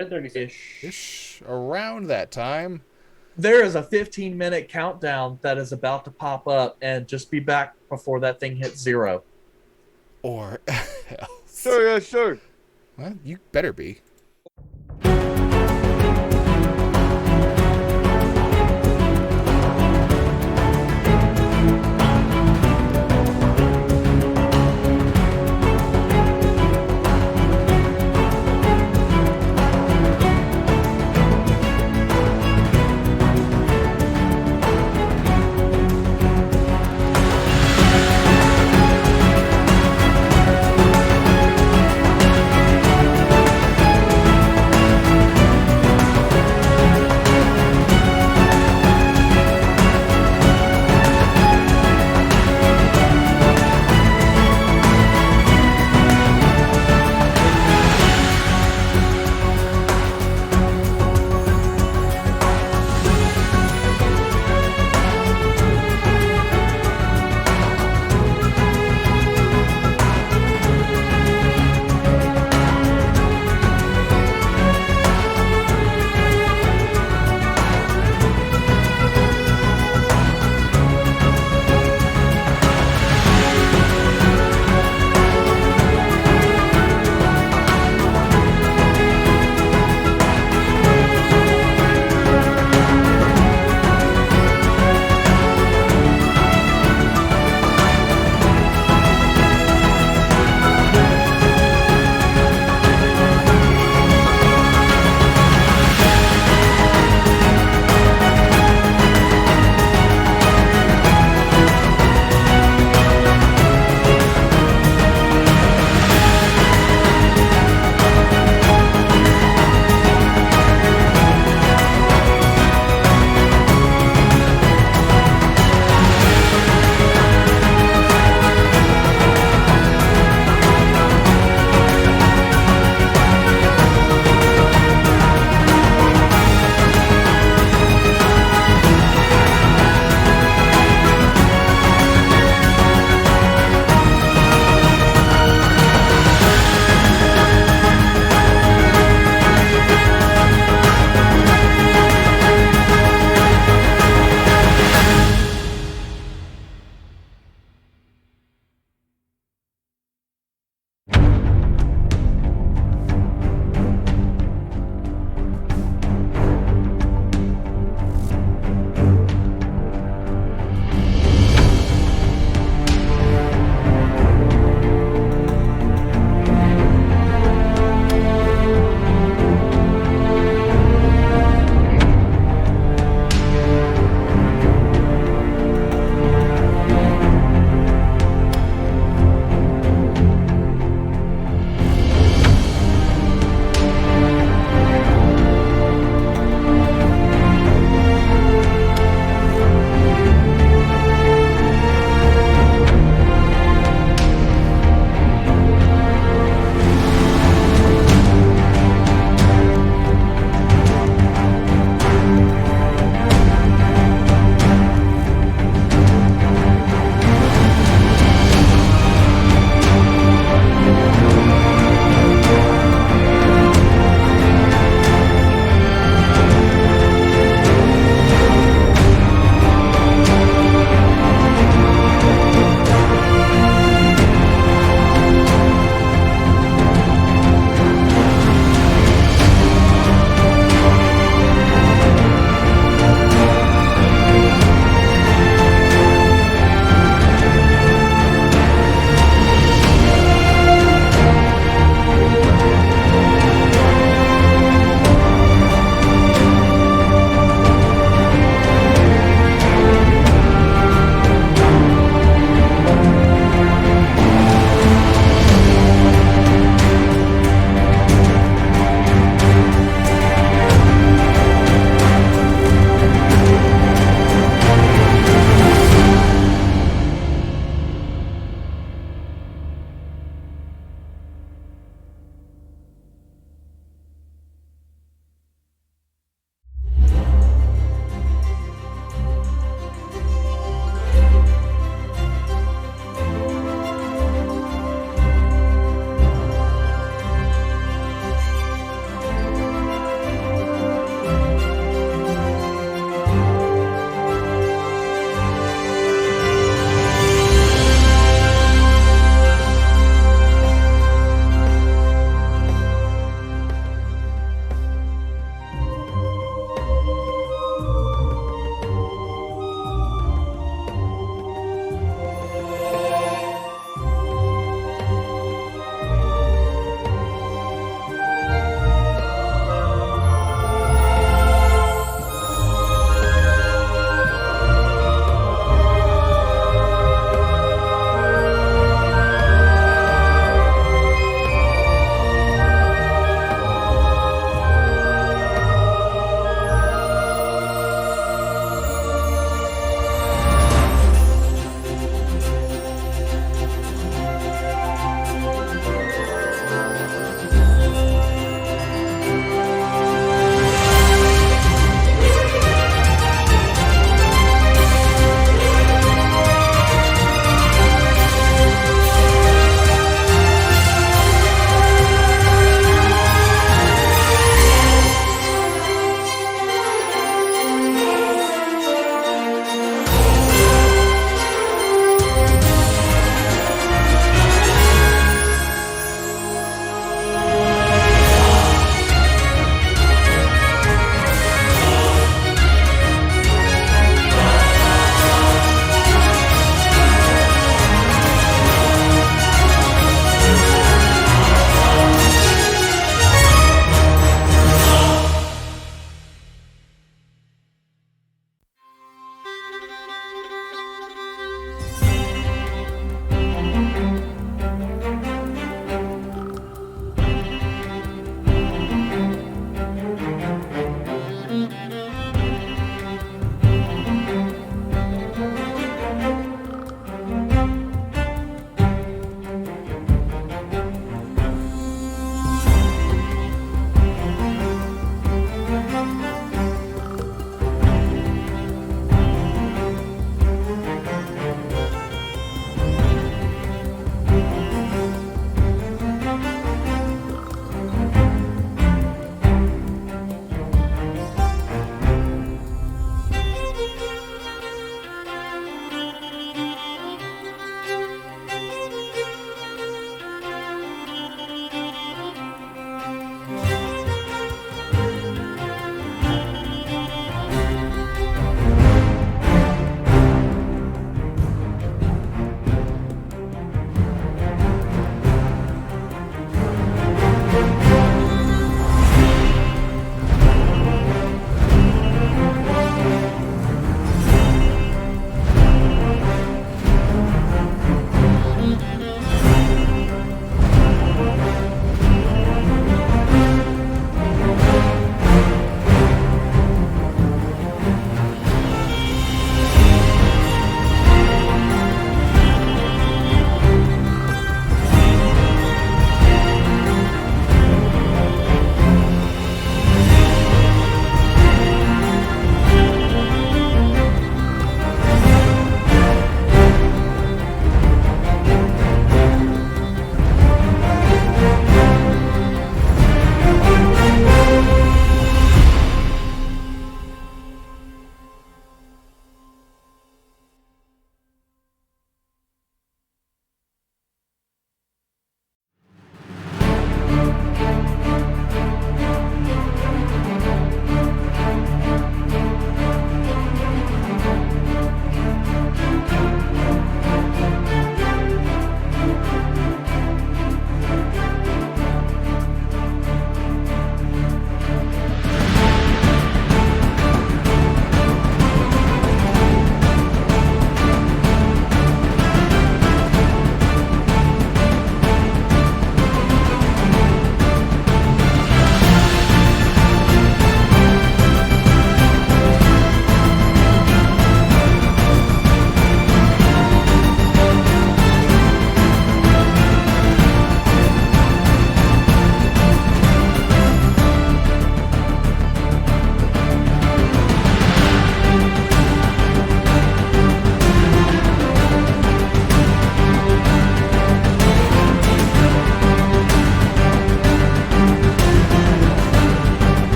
ish. ish, around that time. There is a 15-minute countdown that is about to pop up, and just be back before that thing hits 0. Or else. Sure, yeah, sure. Well, you better be.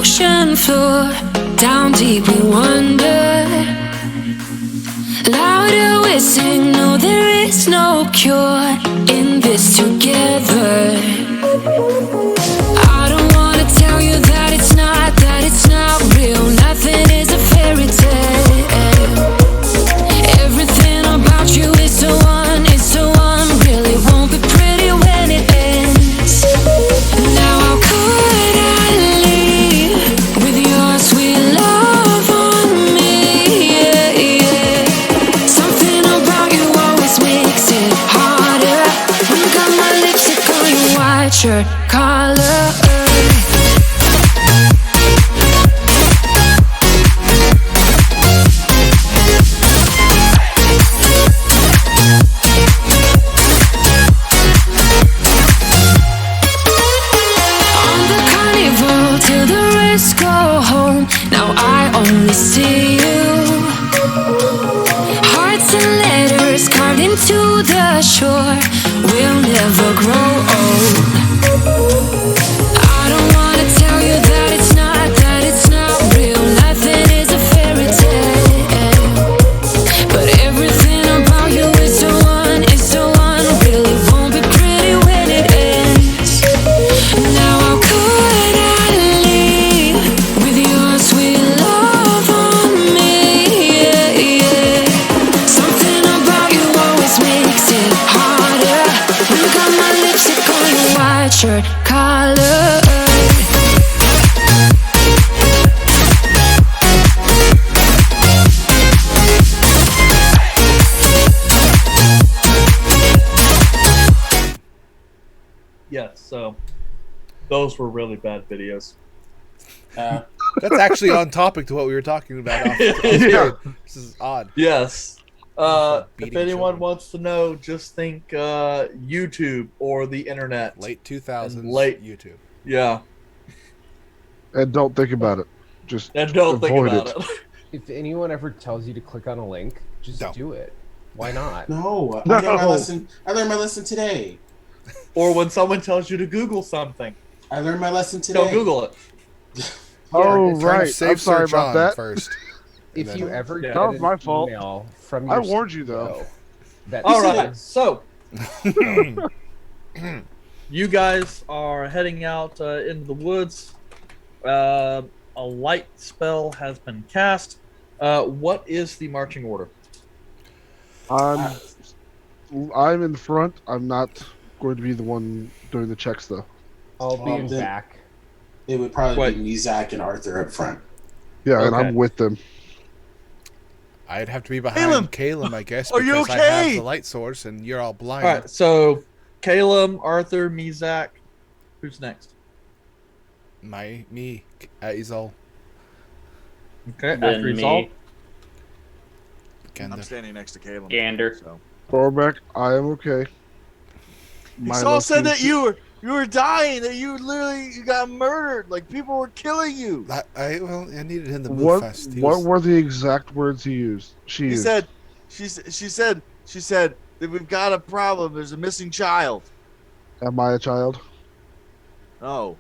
ocean floor. Down deep we wander. Louder we sing, no there is no cure in this together. I don't wanna tell you that it's not real. Nothing is a fairy tale. Everything about you is so unreal. It won't be pretty when it ends. Now how could I leave with your sweet love on me? Yeah, yeah. Something about you always makes it harder. When you got my lipstick on your white shirt collar. See you. Hearts and letters carved into the shore. We'll never grow old. I don't wanna tell you that it's not real. Nothing is a fairy tale. But everything about you is so unreal. It won't be pretty when it ends. Now how could I leave with your sweet love? Shirt collar. Yes, so those were really bad videos. That's actually on topic to what we were talking about. Yeah. This is odd. Yes. If Beating anyone children. wants to know, just think YouTube or the internet. Late 2000s YouTube. Yeah. And don't think about it. Just And don't think avoid about it. it. If anyone ever tells you to click on a link, just Don't. do it. Why not? No, No. I learned my lesson today. Or when someone tells you to Google something, I learned my lesson today. don't Google it. Oh, Turn right. safe I'm sorry search about on that. first. If And you then- ever Yeah. get That was an my fault. email from I your warned you, though. CEO that All says- right, so you guys are heading out into the woods. A light spell has been cast. What is the marching order? I'm in front. I'm not going to be the one doing the checks, though. I'll be in then- back. It would probably Wait. be me, Zach, and Arthur up front. Yeah, and Okay. I'm with them. I'd have to be behind Caleb! Caleb, I guess, Are you because I have okay? the light source and you're all blind. All right, so Caleb, Arthur, me, Zach. Who's next? Me, Isol, Okay, Then after he's me. all. I'm Gander. standing next to Caleb. Gander. So. Thorbeck, I am okay. He all said that you were dying, that you got murdered, like people were killing you. I needed him to move What fast. what were the exact words he used? She He used. said, she said that we've got a problem. There's a missing child. Am I a child? Oh,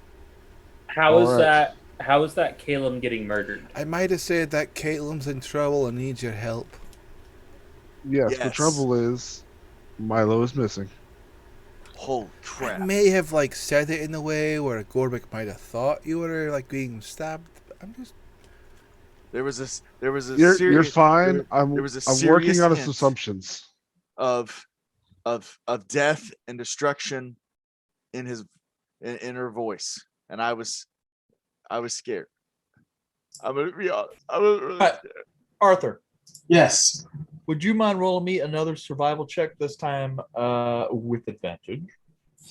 How is Alright. that? How is that Caleb getting murdered? I might have said that Caitlin's in trouble and needs your help. Yes. The Yes. trouble is, Milo is missing. holy I crap! may have said it in a way where Gorbik might have thought you were being stabbed. I'm just There was a You're serious, fine. there- I'm there was a I'm working serious on his hint assumptions. of death and destruction in in her voice, and I was scared. I'm gonna be honest. I was really Alright. scared. Arthur, Yes. would you mind rolling me another survival check this time with advantage?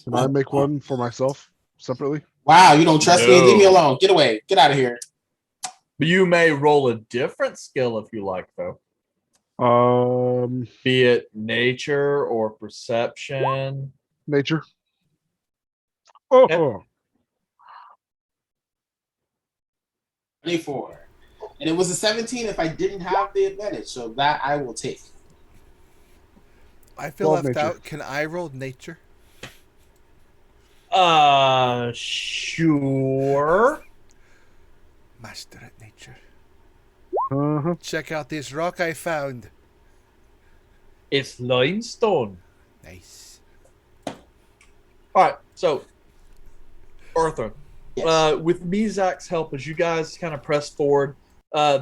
Can I make one for myself separately? Wow, you don't trust me? No. Leave me alone. Get away. Get out of here. But you may roll a different skill if you like, though. Be it nature or perception. Nature. Oh, Okay. 24. And it was a 17 if I didn't have the advantage. So that I will take. I feel Roll left nature. out. Can I roll nature? Sure. master at nature. Uh-huh. Check out this rock I found. It's limestone. Nice. All right, so Arthur, Yes. with Mizak's help, as you guys kind of press forward,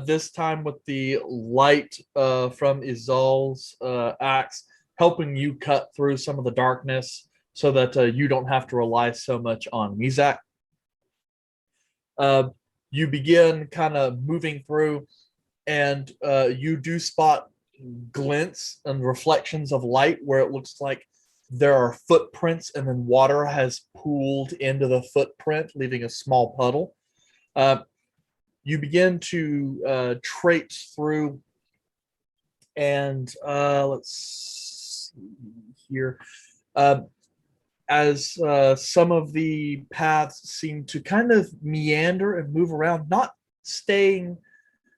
this time with the light from Izal's axe helping you cut through some of the darkness so that you don't have to rely so much on Mizak. You begin kind of moving through, and you do spot glints and reflections of light where it looks like there are footprints and then water has pooled into the footprint, leaving a small puddle. You begin to traipse through, and let's see here. As some of the paths seem to kind of meander and move around, not staying,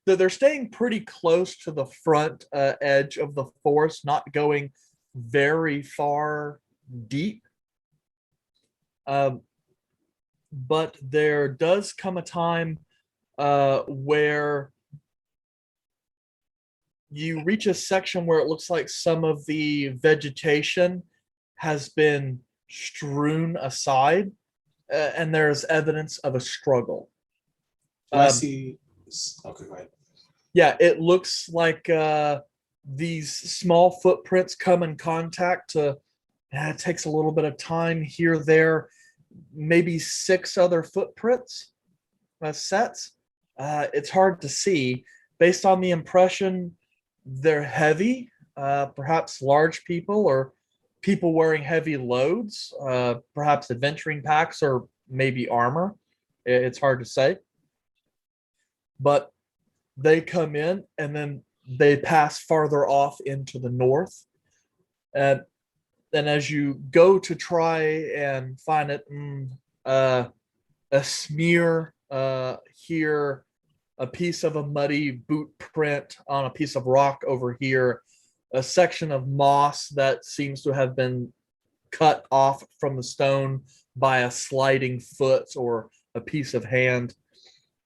they're staying pretty close to the front edge of the forest, not going very far deep. But there does come a time where you reach a section where it looks like some of the vegetation has been strewn aside, and there's evidence of a struggle. Do I see? Okay, go ahead. Yeah, it looks like these small footprints come in contact to. It takes a little bit of time here, there, maybe 6 other footprints sets. It's hard to see. Based on the impression, they're heavy, perhaps large people or people wearing heavy loads, perhaps adventuring packs or maybe armor. It's hard to say. But they come in and then they pass farther off into the north. And then as you go to try and find it, a smear here, a piece of a muddy boot print on a piece of rock over here, a section of moss that seems to have been cut off from the stone by a sliding foot or a piece of hand,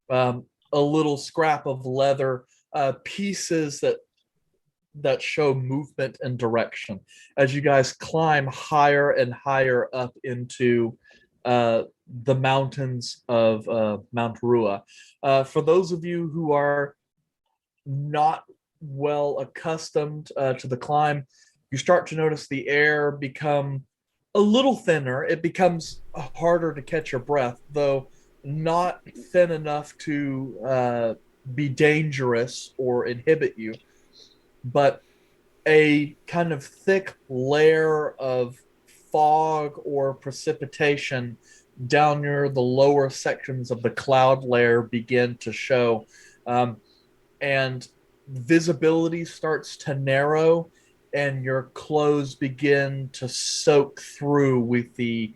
a little scrap of leather, pieces that show movement and direction as you guys climb higher and higher up into the mountains of Mount Rua. For those of you who are not well accustomed to the climb, you start to notice the air become a little thinner. It becomes harder to catch your breath, though not thin enough to be dangerous or inhibit you, but a kind of thick layer of fog or precipitation down near the lower sections of the cloud layer begin to show. And visibility starts to narrow and your clothes begin to soak through with the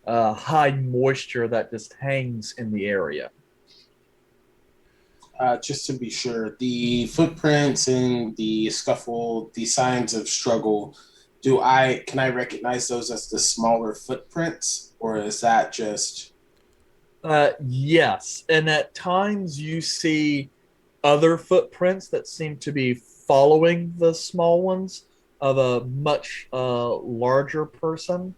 high moisture that just hangs in the area. Just to be sure, the footprints and the scuffle, the signs of struggle, can I recognize those as the smaller footprints, or is that just? Yes, and at times you see other footprints that seem to be following the small ones of a much larger person.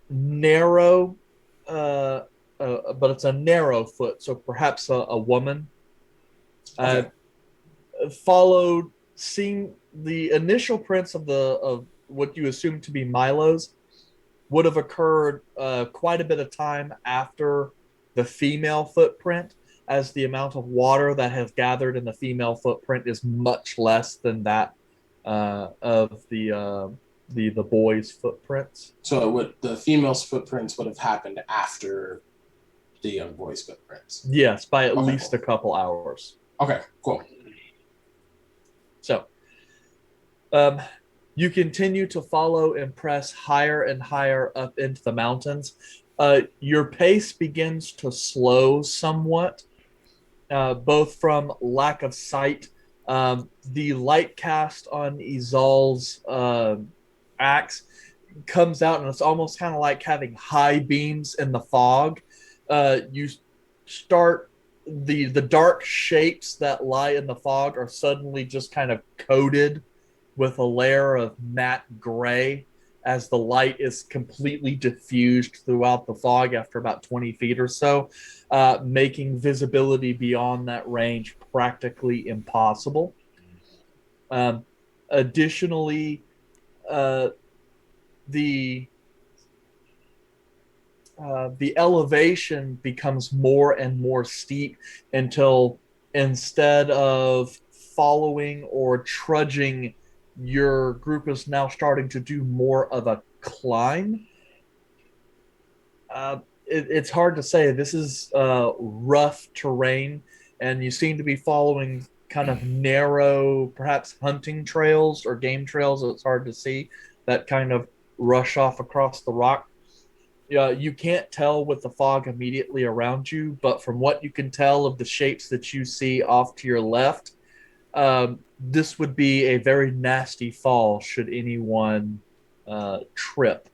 Narrow, but it's a narrow foot, so perhaps a woman. Okay. Followed, seeing the initial prints of what you assume to be Milo's would have occurred quite a bit of time after the female footprint, as the amount of water that has gathered in the female footprint is much less than that of the boys' footprints. So the female's footprints would have happened after the young boy's footprints. Yes, by at Okay, least cool. a couple hours. Okay, cool. So, you continue to follow and press higher and higher up into the mountains. Your pace begins to slow somewhat, both from lack of sight. The light cast on Izal's axe comes out, and it's almost kind of like having high beams in the fog. You start the dark shapes that lie in the fog are suddenly just kind of coated with a layer of matte gray as the light is completely diffused throughout the fog after about 20 feet or so, making visibility beyond that range practically impossible. Additionally, the the elevation becomes more and more steep until instead of following or trudging, your group is now starting to do more of a climb. It's hard to say. This is rough terrain, and you seem to be following kind of narrow, perhaps hunting trails or game trails. It's hard to see that kind of rush off across the rock. You can't tell with the fog immediately around you, but from what you can tell of the shapes that you see off to your left, this would be a very nasty fall should anyone trip.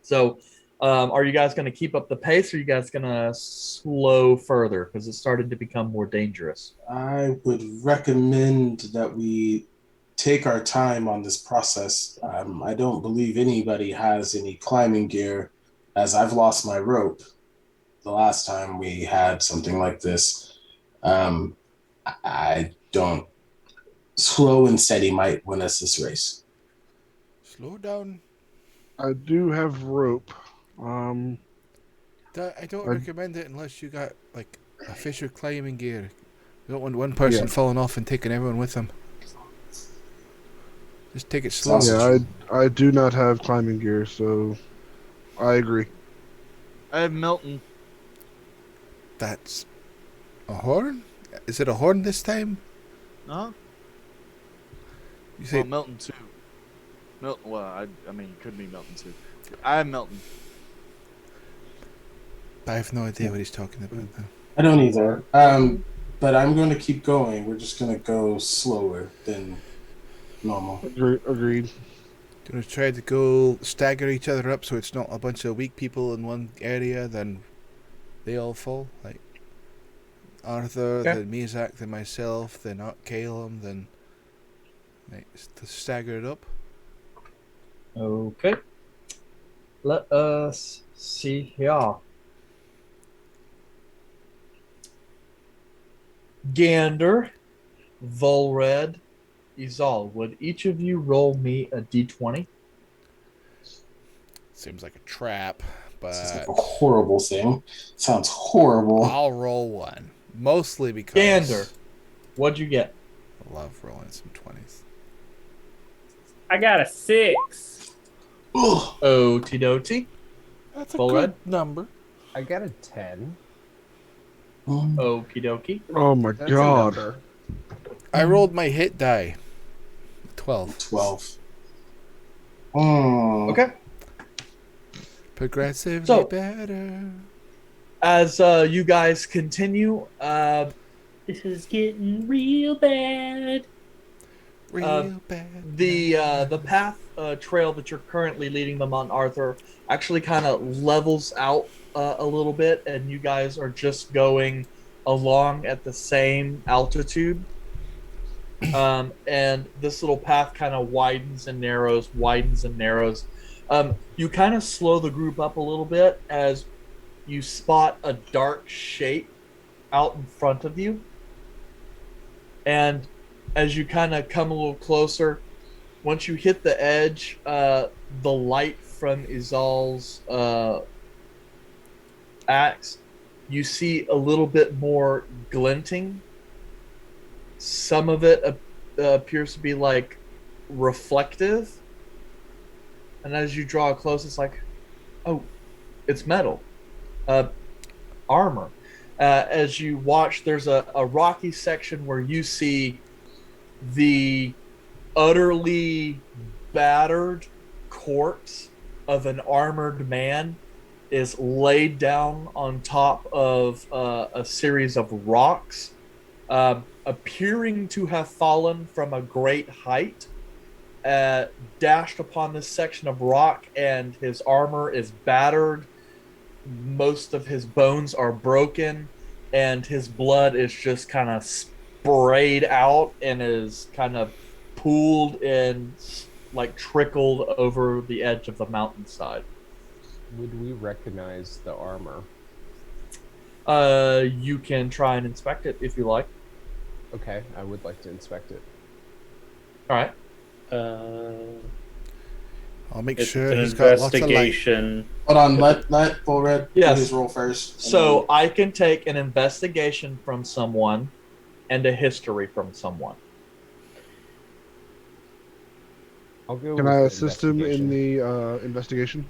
So, are you guys going to keep up the pace, or are you guys going to slow further because it started to become more dangerous? I would recommend that we take our time on this process. I don't believe anybody has any climbing gear, as I've lost my rope the last time we had something like this. I don't. Slow and steady might win us this race. Slow down. I do have rope. I don't recommend it unless you got like official climbing gear. You don't want one person falling off and taking everyone with them. Just take it slow. Yeah, I do not have climbing gear, so I agree. I have Milton. That's a horn? Is it a horn this time? No. You say Well, Milton too. Milton. Well, I mean, it could be Milton too. I have Milton. I have no idea what he's talking about now. I don't either. But I'm going to keep going. We're just going to go slower than normal. Agreed. Do you want to try to go stagger each other up so it's not a bunch of weak people in one area, then they all fall? Like Arthur, then Mizak, then myself, then Calum, then to stagger it up. Okay. Let us see here. Gander, Volred, Izal, would each of you roll me a d20? Seems like a trap, but This is like a horrible thing. Sounds horrible. I'll roll one. Mostly because Gander, what'd you get? I love rolling some 20s. I got a 6. Okie dokie. That's a Volred? good number. I got a 10. Okie dokie. Oh my That's a god. number. I rolled my hit die. 12. 12. Okay. Progressively So- better. As you guys continue, This is getting real bad. Real bad. the path trail that you're currently leading them on, Arthur, actually kind of levels out a little bit, and you guys are just going along at the same altitude. And this little path kind of widens and narrows. You kind of slow the group up a little bit as you spot a dark shape out in front of you. And as you kind of come a little closer, once you hit the edge, the light from Izal's axe, you see a little bit more glinting. Some of it appears to be like reflective. And as you draw close, it's like, oh, it's metal. Armor. As you watch, there's a rocky section where you see the utterly battered corpse of an armored man is laid down on top of a series of rocks, appearing to have fallen from a great height, dashed upon this section of rock, and his armor is battered. Most of his bones are broken. and his blood is just kind of sprayed out and is kind of pooled and like trickled over the edge of the mountainside. Would we recognize the armor? You can try and inspect it if you like. Okay, I would like to inspect it. All right. I'll make It's sure an he's got lots of light. investigation. Hold on, let Full Red do Yes. his roll first. and So I can take an investigation from someone and a history from someone. I'll go. Can with I the assist him in investigation. the investigation?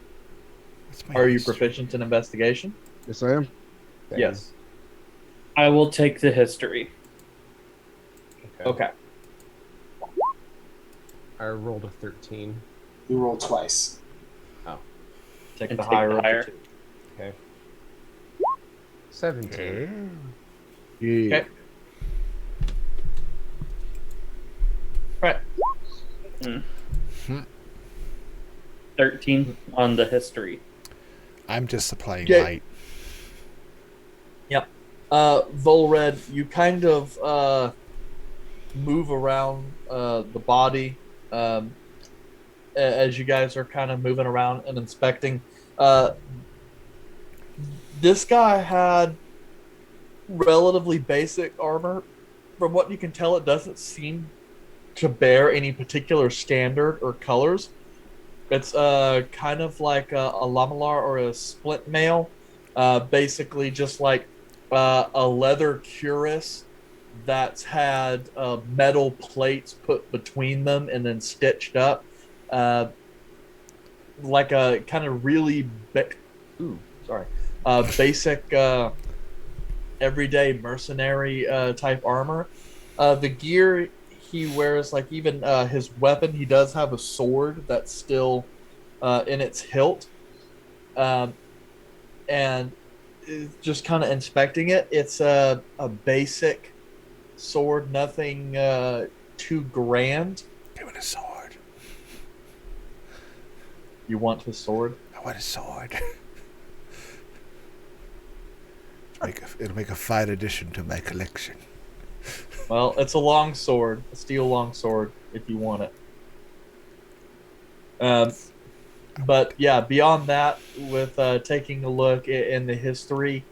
That's my Are you history. proficient in investigation? Yes, I am. Thanks. Yes. I will take the history. Okay. I rolled a 13. you roll twice. Take And the take higher the of the higher. two. Okay. 17. Yeah. Okay. Right. 13 on the history. I'm just supplying Okay. light. Volred, you kind of move around the body as you guys are kind of moving around and inspecting. This guy had relatively basic armor. From what you can tell, it doesn't seem to bear any particular standard or colors. It's kind of like a lamalar or a splint mail, basically just like a leather cuirass that's had metal plates put between them and then stitched up, like a kind of really basic everyday mercenary type armor. The gear he wears, like even his weapon, he does have a sword that's still in its hilt, and just kind of inspecting it. It's a basic sword, nothing too grand. Give it a sword. You want his sword? I want a sword. It'll make a fine addition to my collection. Well, it's a long sword, a steel long sword, if you want it. But yeah, beyond that, with taking a look in the history,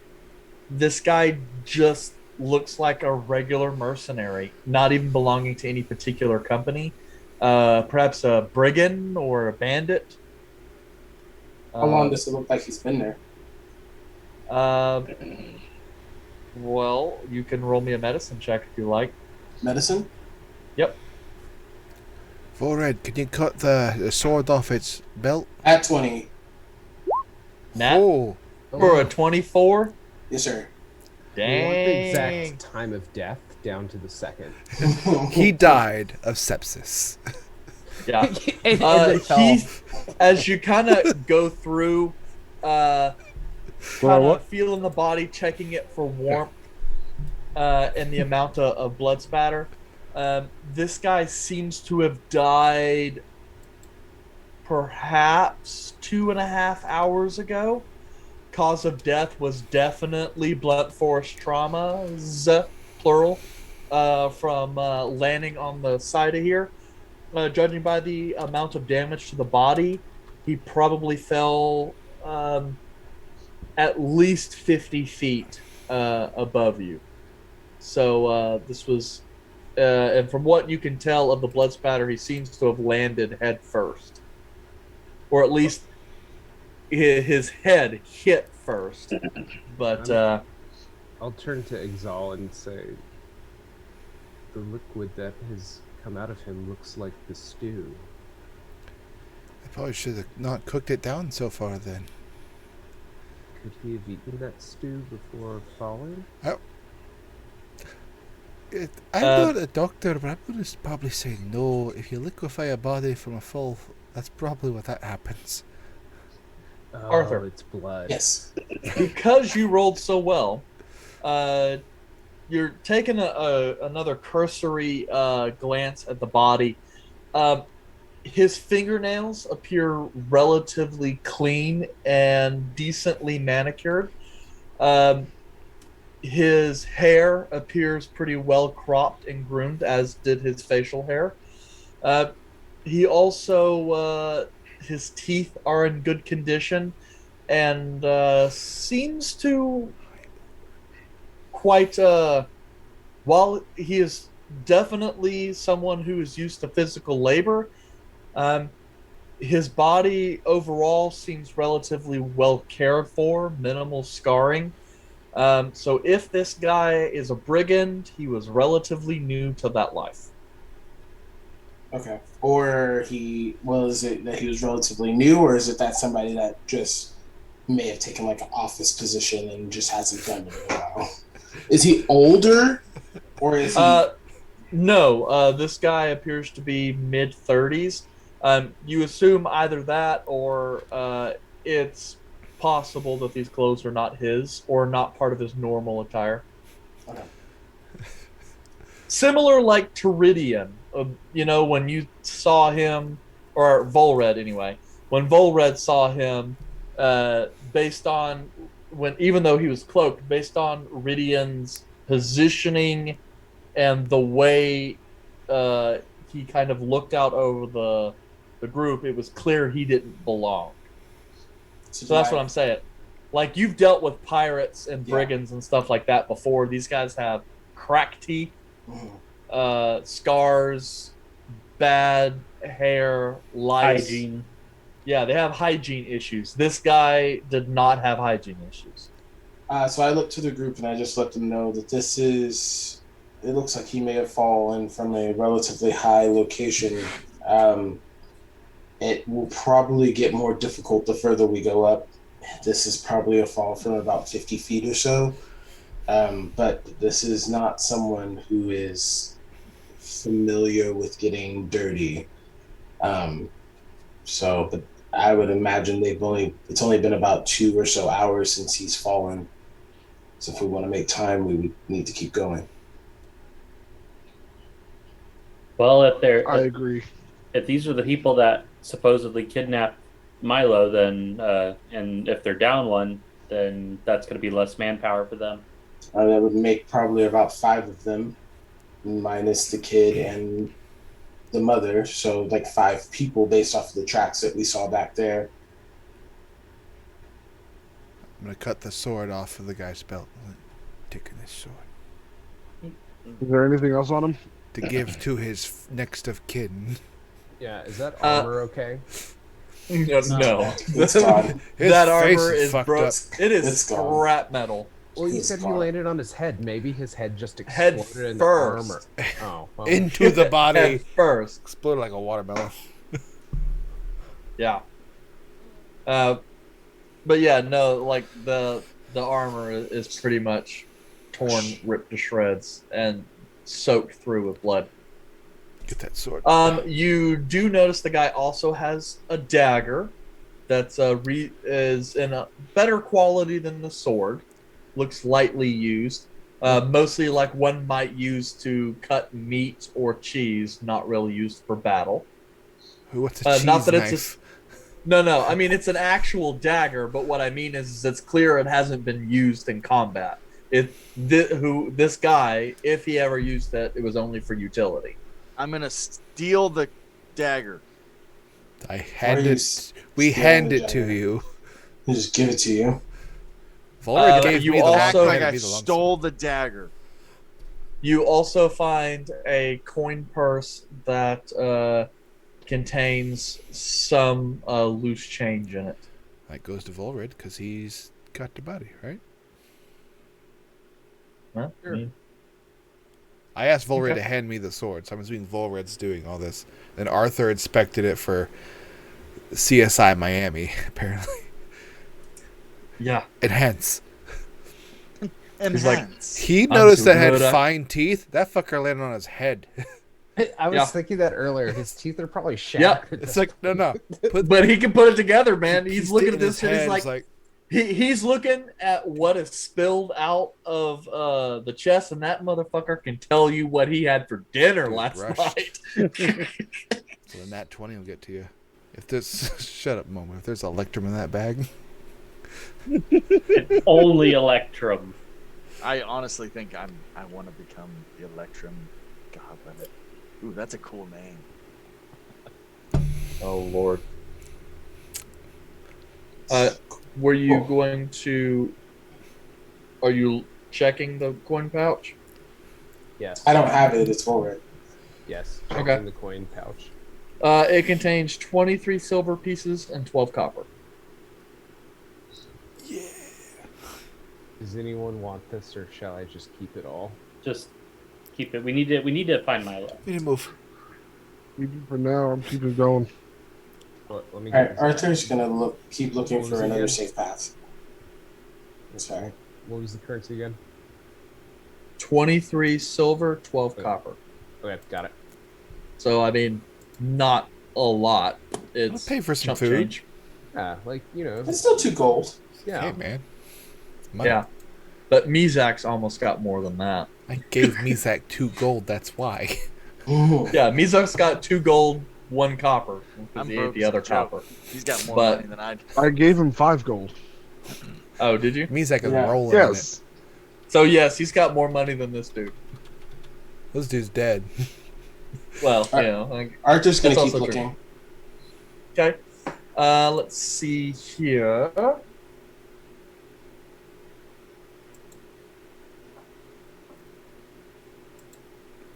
this guy just looks like a regular mercenary, not even belonging to any particular company. Perhaps a brigand or a bandit. How long does it look like he's been there? Well, you can roll me a medicine check if you like. Medicine? Yep. Forehead, can you cut the sword off its belt? At 20. Nat Oh, for a 24. Yes, sir. We want the Dang. exact time of death down to the second. he died of sepsis. Yeah. And then fell. He, as you kind of go through, kind of what? feeling the body, checking it for warmth, and the amount of blood spatter. This guy seems to have died perhaps 2.5 hours ago. Cause of death was definitely blunt force traumas, plural, from landing on the side of here. Judging by the amount of damage to the body, he probably fell at least 50 feet above you. So this was, and from what you can tell of the blood spatter, he seems to have landed head first. Or at least his head hit first. But I'll turn to Exal and say, the liquid that has come out of him looks like the stew. I probably should have not cooked it down so far then. Could he have eaten that stew before falling? I'm not a doctor, but I'm going to probably say no. If you liquefy a body from a fall, that's probably what that happens. Oh, Arthur. it's blood. Yes. because you rolled so well, you're taking another cursory glance at the body. His fingernails appear relatively clean and decently manicured. His hair appears pretty well cropped and groomed, as did his facial hair. He also, his teeth are in good condition, and seems to quite, while he is definitely someone who is used to physical labor, um, his body overall seems relatively well cared for, minimal scarring. So if this guy is a brigand, he was relatively new to that life. Okay. Or is it that he was relatively new, or is it that somebody that just may have taken like an office position and just hasn't done it in a while? Is he older, or is he? No, this guy appears to be mid 30s. You assume either that or it's possible that these clothes are not his or not part of his normal attire. Okay. Similar like to Rhydian, when you saw him, or Volred anyway, when Volred saw him, based on even though he was cloaked, based on Rhydian's positioning and the way he kind of looked out over the group, it was clear he didn't belong. So that's what I'm saying. Like, you've dealt with pirates and brigands and stuff like that before. These guys have cracked teeth, scars, bad hair, lice. Hygiene. Yeah, they have hygiene issues. This guy did not have hygiene issues. So I looked to the group and I just let them know that it looks like he may have fallen from a relatively high location. It will probably get more difficult the further we go up. This is probably a fall from about 50 feet or so. But this is not someone who is familiar with getting dirty. But I would imagine it's only been about 2 or so hours since he's fallen. So if we want to make time, we would need to keep going. Well, I agree. if these are the people that supposedly kidnapped Milo, then and if they're down one, then that's going to be less manpower for them. That would make probably about 5 of them, minus the kid and the mother. So like 5 people based off of the tracks that we saw back there. I'm gonna cut the sword off of the guy's belt. Taking his sword Is there anything else on him? to give to his next of kin. Yeah, is that armor okay? No. It's gone. His That face armor is fucked broke. up. It is It's gone. scrap metal. Well, you It's said he gone. landed on his head. Maybe his head just Head exploded in the first. armor. Oh, well. Into the body. Head first. Exploded like a watermelon. Yeah. But yeah, no, like the armor is pretty much torn, ripped to shreds, and soaked through with blood. Get that sword. You do notice the guy also has a dagger that's is in a better quality than the sword. Looks lightly used, mostly like one might use to cut meat or cheese, not really used for battle. Who wants a cheese Not that knife? it's No. I mean, it's an actual dagger, but what I mean is it's clear it hasn't been used in combat. This guy, if he ever used it, it was only for utility. I'm gonna steal the dagger. I hand you it. We steal hand the it to dagger? you. I'll just give it to you. Volred gave you me the also- long, Like hand I me the long stole the dagger. You also find a coin purse that contains some loose change in it. sword. That goes to Volred because he's got the body, right? Huh? Sure. I asked Volred Okay. to hand me the sword, so I'm assuming Volred's doing all this. Then Arthur inspected it for CSI Miami, apparently. Yeah. Enhance. He's like, Enhance. He I'm noticed too that had good at- fine teeth. That fucker landed on his head. I was Yeah. thinking that earlier. His teeth are probably Yeah. shattered. It's like, no. Put But he can put it together, man. He's looking at in his this and he's head, like, it's he's looking at what is spilled out of the chest, and that motherfucker can tell you what he had for dinner Good last brush. night. so then that 20 will get to you. If there's shut up, moment. If there's Electrum in that bag, Only Electrum. I honestly think I want to become the Electrum Goblin. Ooh, that's a cool name. Oh Lord. Were you Cool. going to? Are you checking the coin pouch? Yes. I don't have it. It's forward. Yes. Okay. Checking the coin pouch. It contains 23 silver pieces and 12 copper. Does anyone want this, or shall I just keep it all? Just keep it. We need to find Milo. We need to move. Even for now, I'm keeping going. Let me All get right, Arthur's gonna keep looking What was for it another again? safe path. Sorry. What was the currency again? 23 silver, 12 Okay. copper. Okay, got it. So I mean, not a lot. It's pay for some chump food. change. Yeah, like, you know, It's still 2 gold. yeah. Hey, man. It's money. Yeah, but Mizak's almost got more than that. I gave Mizak 2 gold, that's why. Yeah, Mizak's got 2 gold, 1 copper. Because I'm he ate broke the as a other joke. copper. He's got more But- money than I do. I gave him 5 gold. Oh, did you? Mizak is Yeah. rolling in it. Yes. So yes, he's got more money than this dude. This dude's dead. Well, All you right. know. Like, Arthur's gonna That's keep also true. looking. okay. Let's see here. All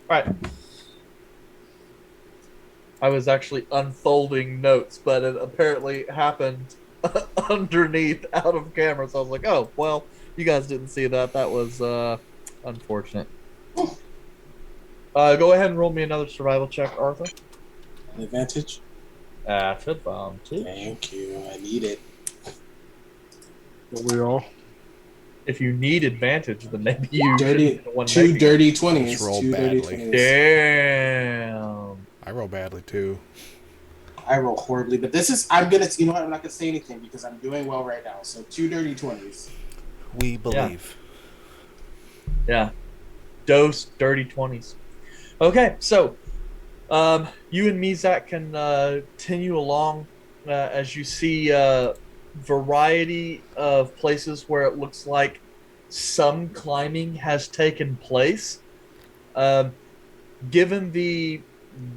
right. I was actually unfolding notes, but it apparently happened underneath out of camera. So I was like, oh, well, you guys didn't see that. That was unfortunate. Go ahead and roll me another survival check, Arthur. An advantage. At advantage. Thank you. I need it. Don't we all? If you need advantage, then maybe you Dirty. should one 2 negative. dirty 20s. Just roll 2 dirty badly. 20s. Damn. I roll badly, too. I roll horribly, but this is. I'm gonna. You know what? I'm not gonna say anything because I'm doing well right now. So 2 dirty 20s. We believe. Yeah. Dose dirty 20s. Okay, so you and Mizak can continue along as you see variety of places where it looks like some climbing has taken place. Given the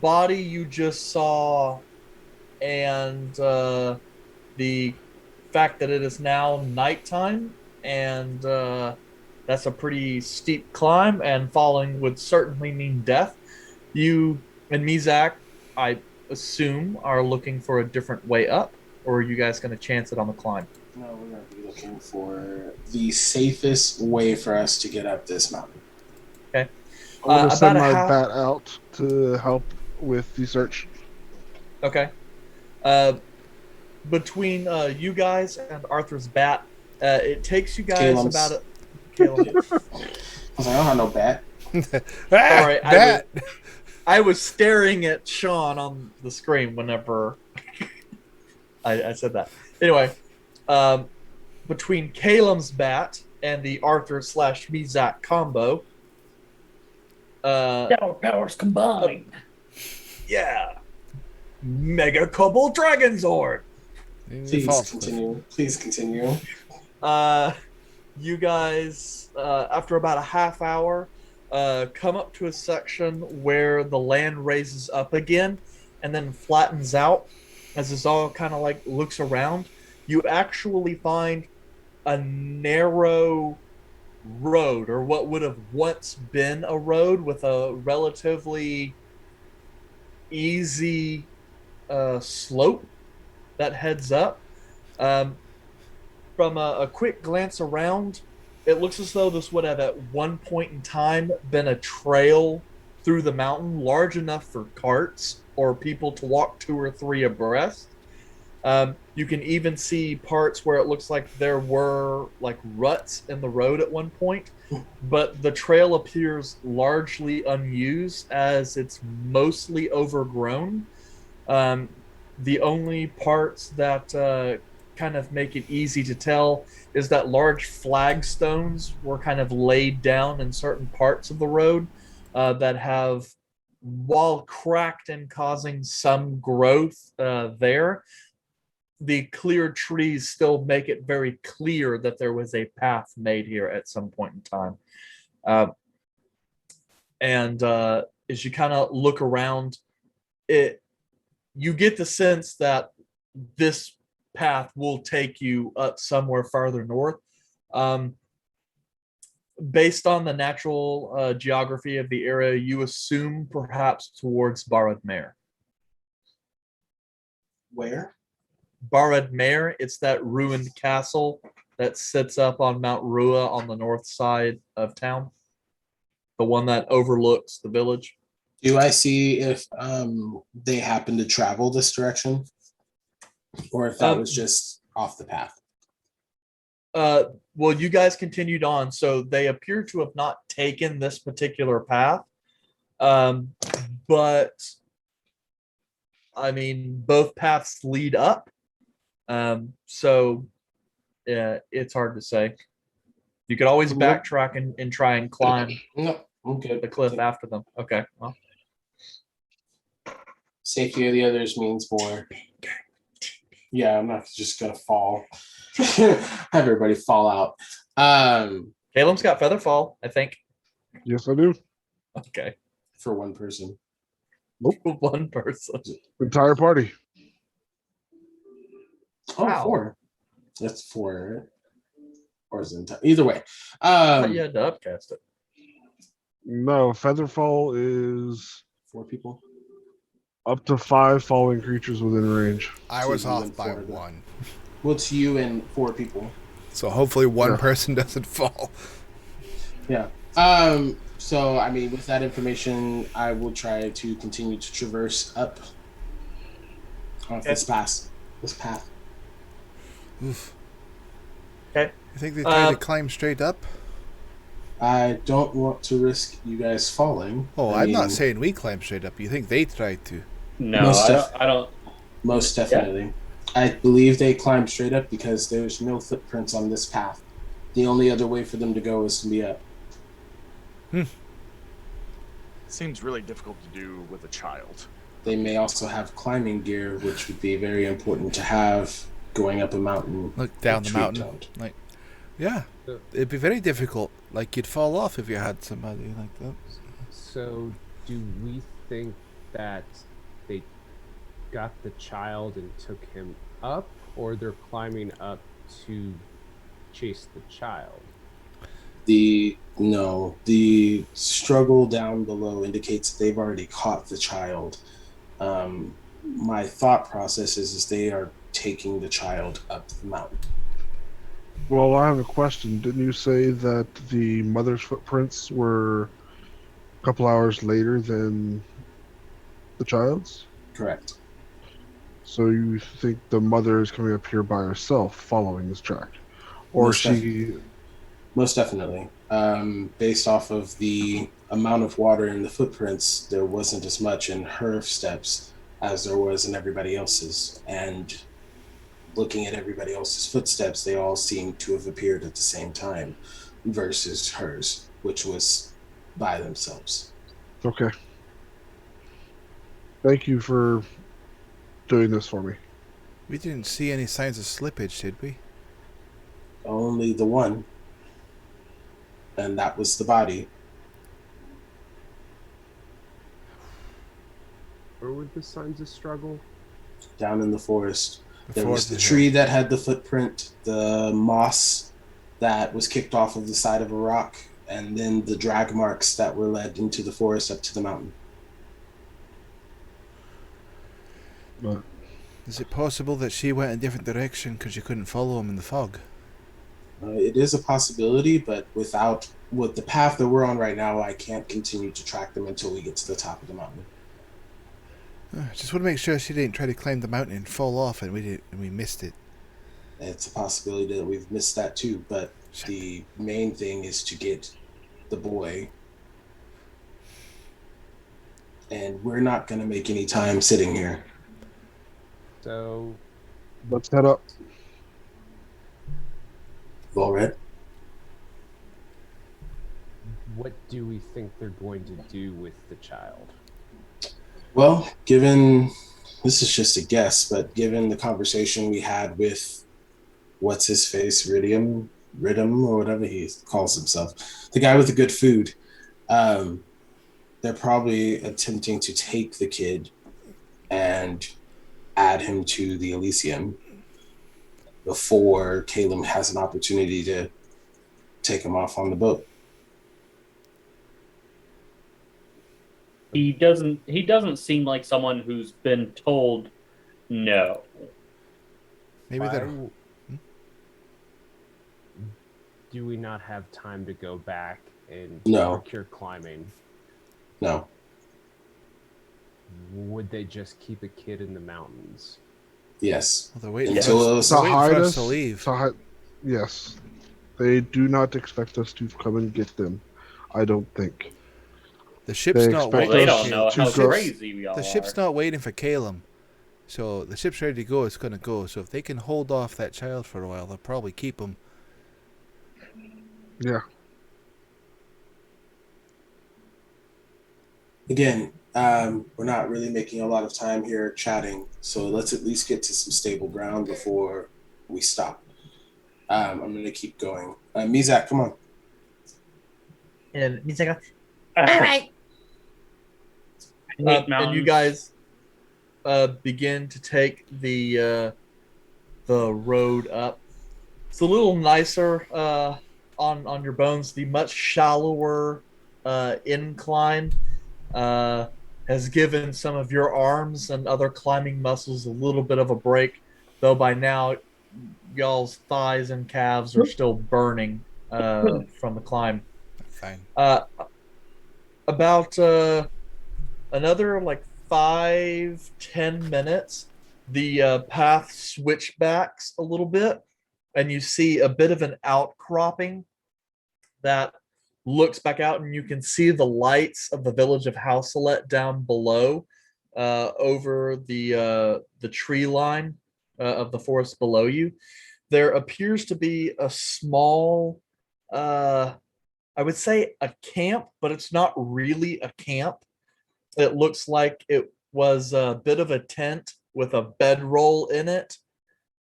body you just saw and the fact that it is now nighttime and that's a pretty steep climb, and falling would certainly mean death. You and Mizak, I assume, are looking for a different way up, or are you guys going to chance it on the climb? No, we're gonna be looking for the safest way for us to get up this mountain. Okay. I'm gonna About send a my half- bat out to help with the search. Okay. Between you guys and Arthur's bat, it takes you guys Caleb's. about a. Caleb. I was like, I don't have no bat. Sorry, Bat! I was staring at Sean on the screen whenever I said that. Anyway, between Caleb's bat and the Arthur / Mizak combo, Our powers combined. yeah, Mega Cobalt Dragon Zord. Please continue. Please continue. You guys, after about a half hour, come up to a section where the land raises up again and then flattens out as this all kind of like looks around. You actually find a narrow road, or what would have once been a road, with a relatively easy slope that heads up. From a quick glance around, it looks as though this would have at one point in time been a trail through the mountain large enough for carts or people to walk 2 or 3 abreast. You can even see parts where it looks like there were like ruts in the road at one point, but the trail appears largely unused as it's mostly overgrown. The only parts that kind of make it easy to tell is that large flagstones were kind of laid down in certain parts of the road that have, while cracked and causing some growth there, the cleared trees still make it very clear that there was a path made here at some point in time. And as you kind of look around, you get the sense that this path will take you up somewhere farther north. Based on the natural geography of the area, you assume perhaps towards Barad Mare. Where? Barad Mare, it's that ruined castle that sits up on Mount Rua on the north side of town. The one that overlooks the village. Do I see if they happen to travel this direction? Or if that was just off the path? Well, you guys continued on, so they appear to have not taken this particular path. But I mean, both paths lead up. So yeah, it's hard to say. You could always backtrack and try and climb No, I'm good. the cliff after them. Okay. Well, Safety of the others means more. Yeah, I'm not just gonna fall. Have everybody fall out. Caleb's got feather fall, I think. Yes, I do. Okay. For one person. One person. Entire party. Oh, Wow. 4. That's 4, right? Or is it either way? I thought you had to upcast it. No, Featherfall is 4 people. up to 5 falling creatures within range. I So was you off went by for the- 1. What's you and 4 people? So hopefully one Yeah. person doesn't fall. Yeah. So I mean, with that information, I will try to continue to traverse up this path. Oof. Okay. You think they tried to climb straight up? I don't want to risk you guys falling. Oh, I I'm not mean, saying we climbed straight up. You think they tried to? No, Most I don't. most definitely. I believe they climbed straight up because there's no footprints on this path. The only other way for them to go is to be up. Seems really difficult to do with a child. They may also have climbing gear, which would be very important to have going up a mountain. Look down the Tree mountain. don't. Like, yeah, it'd be very difficult. Like you'd fall off if you had somebody like that. So, do we think that they got the child and took him up, or they're climbing up to chase the child? The struggle down below indicates they've already caught the child. My thought process is they are taking the child up the mountain. Well, I have a question. Didn't you say that the mother's footprints were a couple hours later than the child's? Correct. So you think the mother is coming up here by herself following this track? Or Most she... Most definitely. Based off of the amount of water in the footprints, there wasn't as much in her steps as there was in everybody else's. And looking at everybody else's footsteps, they all seem to have appeared at the same time versus hers, which was by themselves. Okay. Thank you for doing this for me. We didn't see any signs of slippage, did we? Only the one. And that was the body. Where were the signs of struggle? Down in the forest. There Before was the tree that had the footprint, the moss that was kicked off of the side of a rock, and then the drag marks that were led into the forest up to the mountain. But Is it possible that she went a different direction because you couldn't follow him in the fog? It is a possibility, but with the path that we're on right now, I can't continue to track them until we get to the top of the mountain. Just want to make sure she didn't try to climb the mountain and fall off and we missed it. It's a possibility that we've missed that too, but the main thing is to get the boy. And we're not going to make any time sitting here. So, let's head up. Well read. what do we think they're going to do with the child? Well, given This is just a guess, but given the conversation we had with what's his face, Rhydian, or whatever he calls himself, the guy with the good food, they're probably attempting to take the kid and add him to the Elysium before Caleb has an opportunity to take him off on the boat. He doesn't seem like someone who's been told no. Maybe they're. Why do we not have time to go back and No. procure climbing? No. Would they just keep a kid in the mountains? Yes. Well, they're waiting Until for us, they're waiting for hide us us to leave. Yes. They do not expect us to come and get them. I don't think. The ship's They not expect Well, waiting. they us don't know to how go- crazy we all The ship's are. not waiting for Caleb. So the ship's ready to go. It's going to go. So if they can hold off that child for a while, they'll probably keep him. Yeah. Again, we're not really making a lot of time here chatting, so let's at least get to some stable ground before we stop. I'm going to keep going. Mizak, come on. And he's like, all right. And you guys begin to take the road up. It's a little nicer on your bones. The much shallower incline has given some of your arms and other climbing muscles a little bit of a break, though by now y'all's thighs and calves are still burning from the climb. Fine. About another like 5-10 minutes, the path switchbacks a little bit, and you see a bit of an outcropping that looks back out, and you can see the lights of the village of Houselet down below, over the tree line of the forest below you. There appears to be a small, I would say a camp, but it's not really a camp. It looks like it was a bit of a tent with a bedroll in it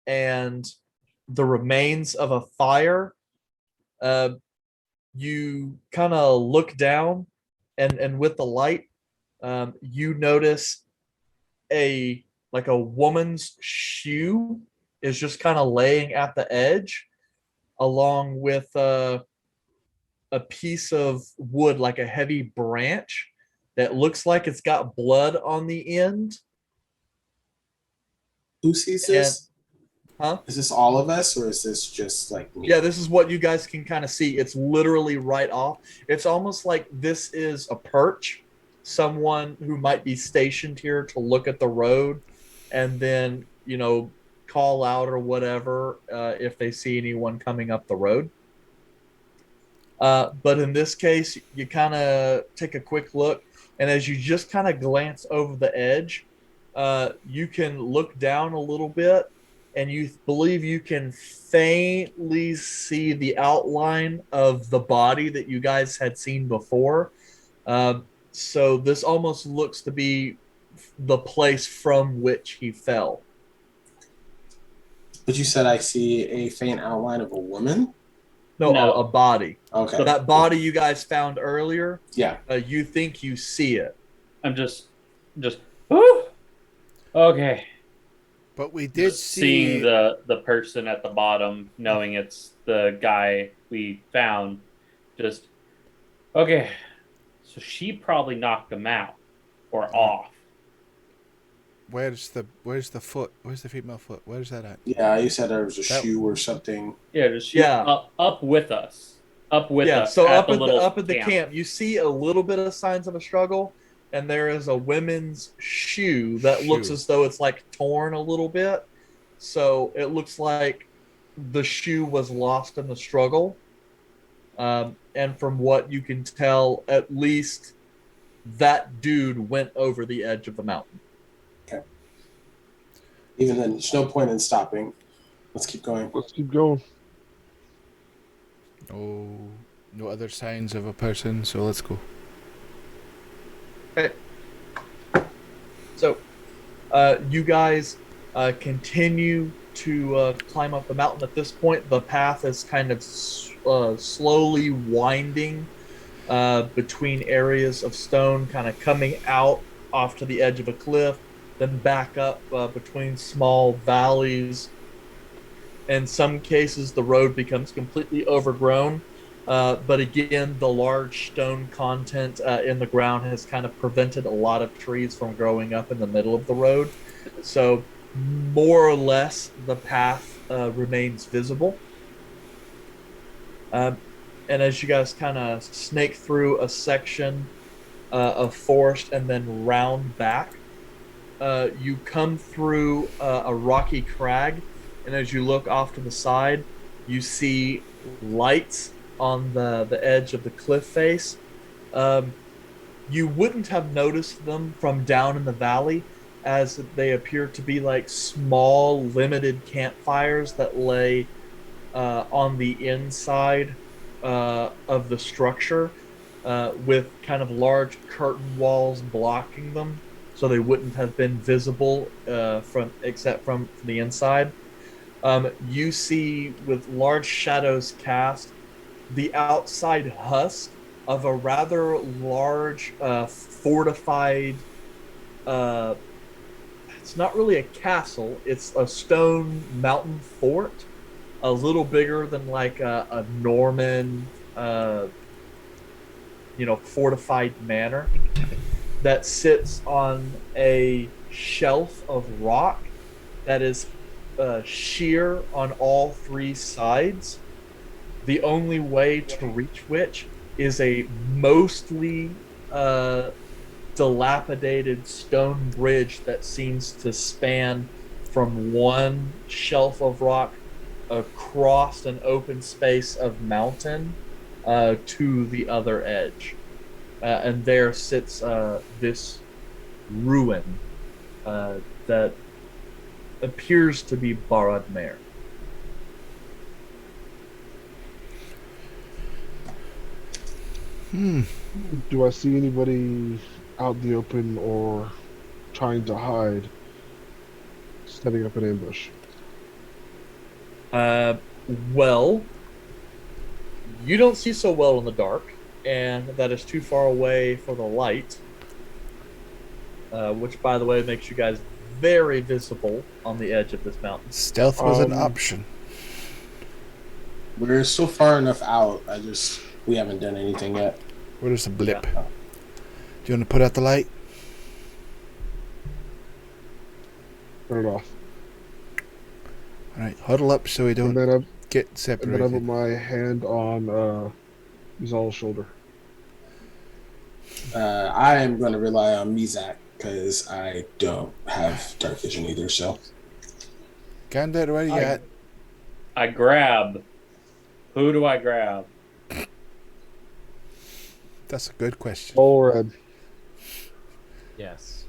and the remains of a fire. You kind of look down, and with the light, you notice a woman's shoe is just kind of laying at the edge, along with a piece of wood, like a heavy branch that looks like it's got blood on the end. Who sees this? Huh? Is this all of us, or is this just like me? Yeah, this is what you guys can kind of see. It's literally right off. It's almost like this is a perch, someone who might be stationed here to look at the road, and then, call out or whatever if they see anyone coming up the road. But in this case, you kind of take a quick look, and as you just kind of glance over the edge, you can look down a little bit, and you believe you can faintly see the outline of the body that you guys had seen before. So this almost looks to be the place from which he fell. But you said I see a faint outline of a woman? No, No. a body. Okay. So that body you guys found earlier, Yeah. you think you see it. I'm just, whew. Okay. But we did Just see seeing the person at the bottom, knowing it's the guy we found. Just okay. So she probably knocked him out or off. Where's the foot? Where's the female foot? Where's that at? Yeah, you said there was a That- shoe or something. Yeah, just Yeah. up with us. Up with us. So at up the at little the camp, you see a little bit of signs of a struggle, and there is a women's shoe that looks Shoe. as though it's like torn a little bit. So it looks like the shoe was lost in the struggle. And from what you can tell, at least that dude went over the edge of the mountain. Even then, there's no point in stopping. Let's keep going. Let's keep going. No other signs of a person, so let's go. So, You guys continue to climb up the mountain. At this point, the path is kind of slowly winding between areas of stone, kind of coming out off to the edge of a cliff, then back up between small valleys. In some cases, the road becomes completely overgrown. But again, the large stone content in the ground has kind of prevented a lot of trees from growing up in the middle of the road. So, more or less, the path remains visible. And as you guys kind of snake through a section of forest and then round back, you come through a rocky crag. And as you look off to the side, you see lights on the edge of the cliff face. You wouldn't have noticed them from down in the valley, as they appear to be like small, limited campfires that lay on the inside of the structure, with kind of large curtain walls blocking them, so they wouldn't have been visible from the inside. You see, with large shadows cast, the outside husk of a rather large fortified. It's not really a castle; it's a stone mountain fort, a little bigger than like a Norman, fortified manor that sits on a shelf of rock that is sheer on all three sides. The only way to reach which is a mostly dilapidated stone bridge that seems to span from one shelf of rock across an open space of mountain to the other edge. And there sits this ruin that appears to be Barad Mare. Do I see anybody out in the open or trying to hide, setting up an ambush? Well, you don't see so well in the dark, and that is too far away for the light, which, by the way, makes you guys very visible on the edge of this mountain. Stealth was an option. We're so far enough out. We haven't done anything yet. What is a blip? Yeah. Do you want to put out the light? Turn it off. All right, huddle up so we don't And then get I separated. put my hand on Mizal's shoulder. I am going to rely on Mizak because I don't have dark vision either. So Gander, where you at? I grab. Who do I grab? That's a good question. Volred. Yes.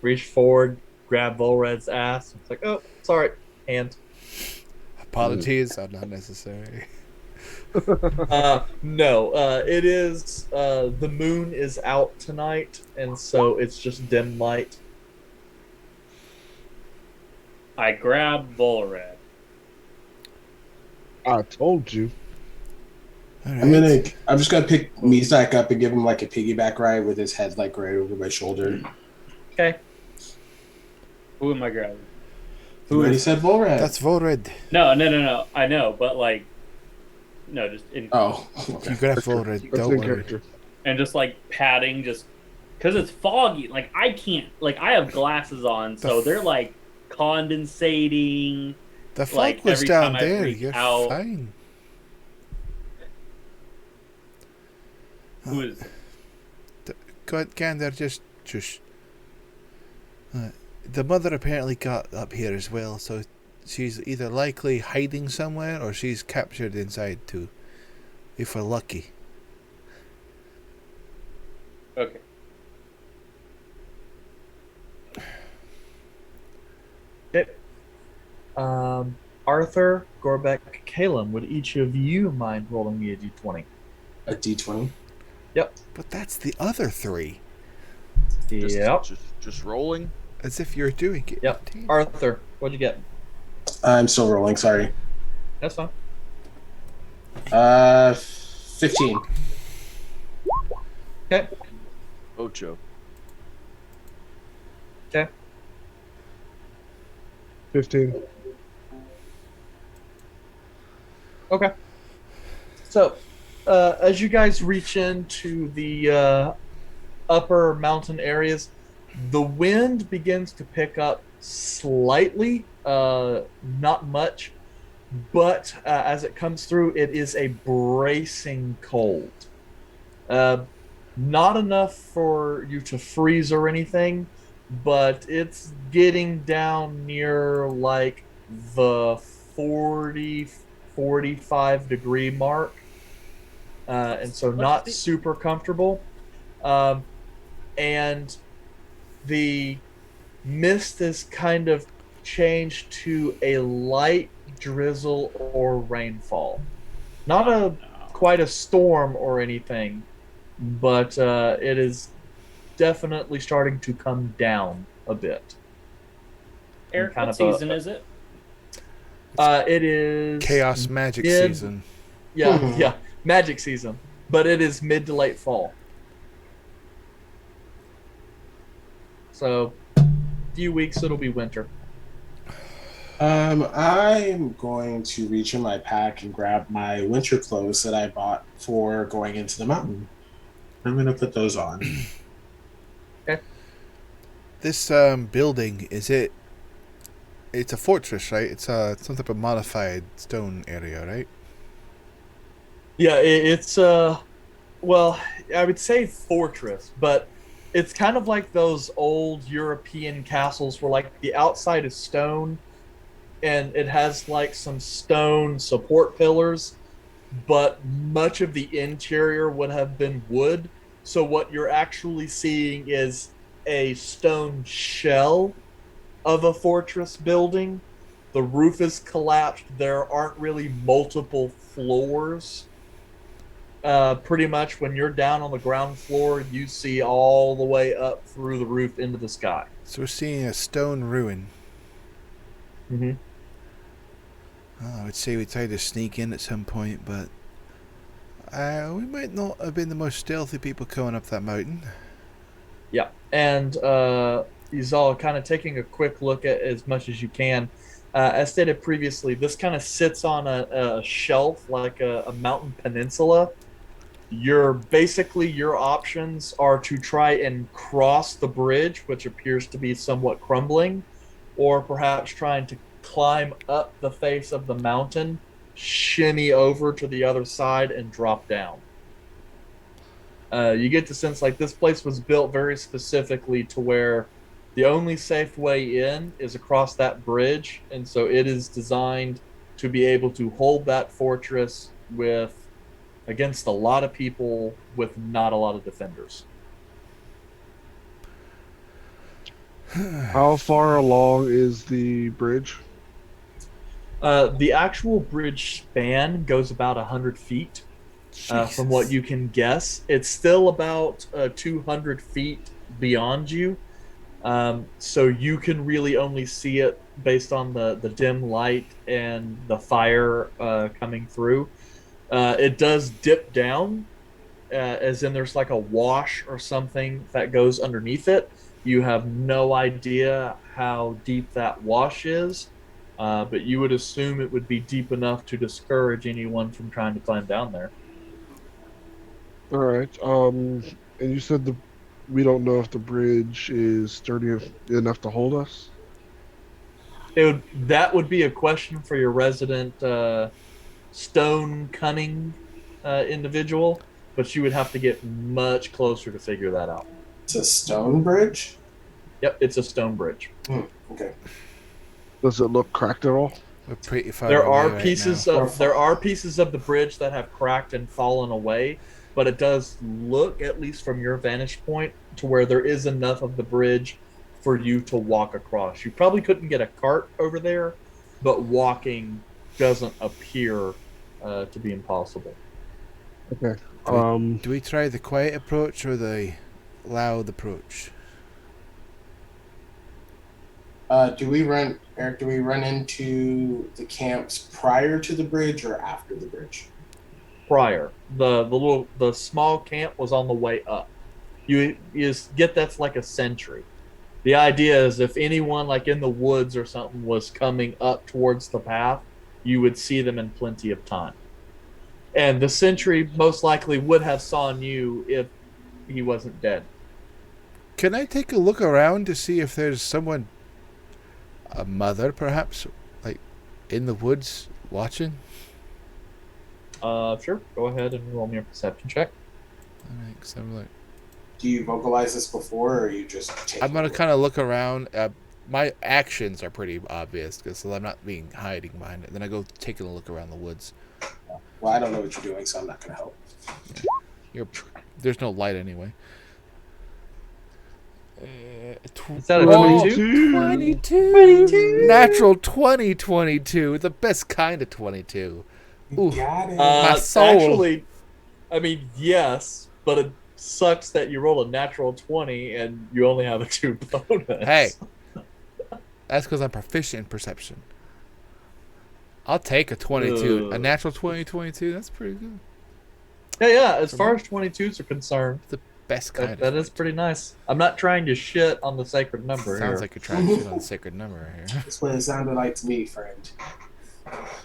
Reach forward, grab Volred's ass. It's like, oh, sorry, hand. Apologies are not necessary. No, it is. The moon is out tonight, and so it's just dim light. I grab Volred. I told you. All right. I'm just gonna pick Mizak up and give him like a piggyback ride with his head like right over my shoulder. Okay. Who am I grabbing? Who already said Volred? That's Volred. No. I know, but like, no, just in. Oh, You okay. grab Volred. That's Don't in worry. character. And just like patting, just because it's foggy. Like I can't. Like I have glasses on, so they're like condensating. The fog Like, was every down time I there. freak You're out- fine. Who is? Gander, just shush. The mother apparently got up here as well, so she's either likely hiding somewhere or she's captured inside too. If we're lucky. Okay. Arthur, Gorbeck, Calum, would each of you mind rolling me a d20? A D20. Yep. But that's the other three. Just, Yep. just rolling. As if you're doing it. Yep. Arthur, what'd you get? I'm still rolling. Sorry. That's fine. 15. Okay. Ocho. Okay. 15. Okay. So, as you guys reach into the upper mountain areas, the wind begins to pick up slightly, not much, but as it comes through, it is a bracing cold. Not enough for you to freeze or anything, but it's getting down near like the 40, 45 degree mark. And so not super comfortable. And the mist has kind of changed to a light drizzle or rainfall. Not a quite a storm or anything, but it is definitely starting to come down a bit. Eric, Kind what of season is it? It is Chaos magic mid- season. Yeah, magic season, but it is mid to late fall. So, few weeks it'll be winter. I'm going to reach in my pack and grab my winter clothes that I bought for going into the mountain. I'm going to put those on. This building, is it? It's a fortress, right? It's some type of modified stone area, right? Yeah, it's well, I would say fortress, but it's kind of like those old European castles where like the outside is stone and it has like some stone support pillars, but much of the interior would have been wood. So what you're actually seeing is a stone shell of a fortress building. The roof is collapsed. There aren't really multiple floors. Pretty much when you're down on the ground floor, you see all the way up through the roof into the sky. So we're seeing a stone ruin. Mm-hmm. I would say we tried to sneak in at some point, but we might not have been the most stealthy people coming up that mountain. Yeah, and he's all kind of taking a quick look at as much as you can. As stated previously, this kind of sits on a shelf like a mountain peninsula. Your options are to try and cross the bridge, which appears to be somewhat crumbling, or perhaps trying to climb up the face of the mountain, shimmy over to the other side, and drop down. You get the sense like this place was built very specifically to where the only safe way in is across that bridge, and so it is designed to be able to hold that fortress with against a lot of people with not a lot of defenders. How far along is the bridge? The actual bridge span goes about 100 feet. From what you can guess, it's still about 200 feet beyond you. So you can really only see it based on the dim light and the fire coming through. It does dip down, as in there's like a wash or something that goes underneath it. You have no idea how deep that wash is, but you would assume it would be deep enough to discourage anyone from trying to climb down there. All right. And you said we don't know if the bridge is sturdy enough to hold us. That would be a question for your resident stone cunning individual, but you would have to get much closer to figure that out. It's a stone bridge? Yep, it's a stone bridge. Okay. Does it look cracked at all? We're pretty far There away are right pieces now. of the bridge that have cracked and fallen away, but it does look, at least from your vantage point, to where there is enough of the bridge for you to walk across. You probably couldn't get a cart over there, but walking doesn't appear to be impossible. Okay. Do we try the quiet approach or the loud approach? Do we run, Eric? Do we run into the camps prior to the bridge or after the bridge? Prior, the small camp was on the way up. You just get that's like a sentry. The idea is if anyone like in the woods or something was coming up towards the path, you would see them in plenty of time. And the sentry most likely would have sawn you if he wasn't dead. Can I take a look around to see if there's someone, a mother perhaps, like in the woods watching? Sure. Go ahead and roll me a perception check. Alright, 'cause I'm like, Do you vocalize this before, or are you just? I'm gonna kind of look around. My actions are pretty obvious because I'm not being hiding behind it. Then I go taking a look around the woods. Well, I don't know what you're doing, so I'm not gonna help. There's no light anyway. Is that a 22? 22. Natural 2022. The best kind of 22. Ooh. Got it. My soul. Actually, I mean, yes, but it sucks that you roll a natural 20 and you only have a 2 bonus. Hey. That's because I'm proficient in perception. I'll take a 22. A natural 2022. That's pretty good. Yeah. As far as 22s are concerned, The best kind that of is pretty nice. I'm not trying to shit on the sacred number here. Sounds like you're trying to shit on the sacred number right here. That's what it sounded like to me, friend.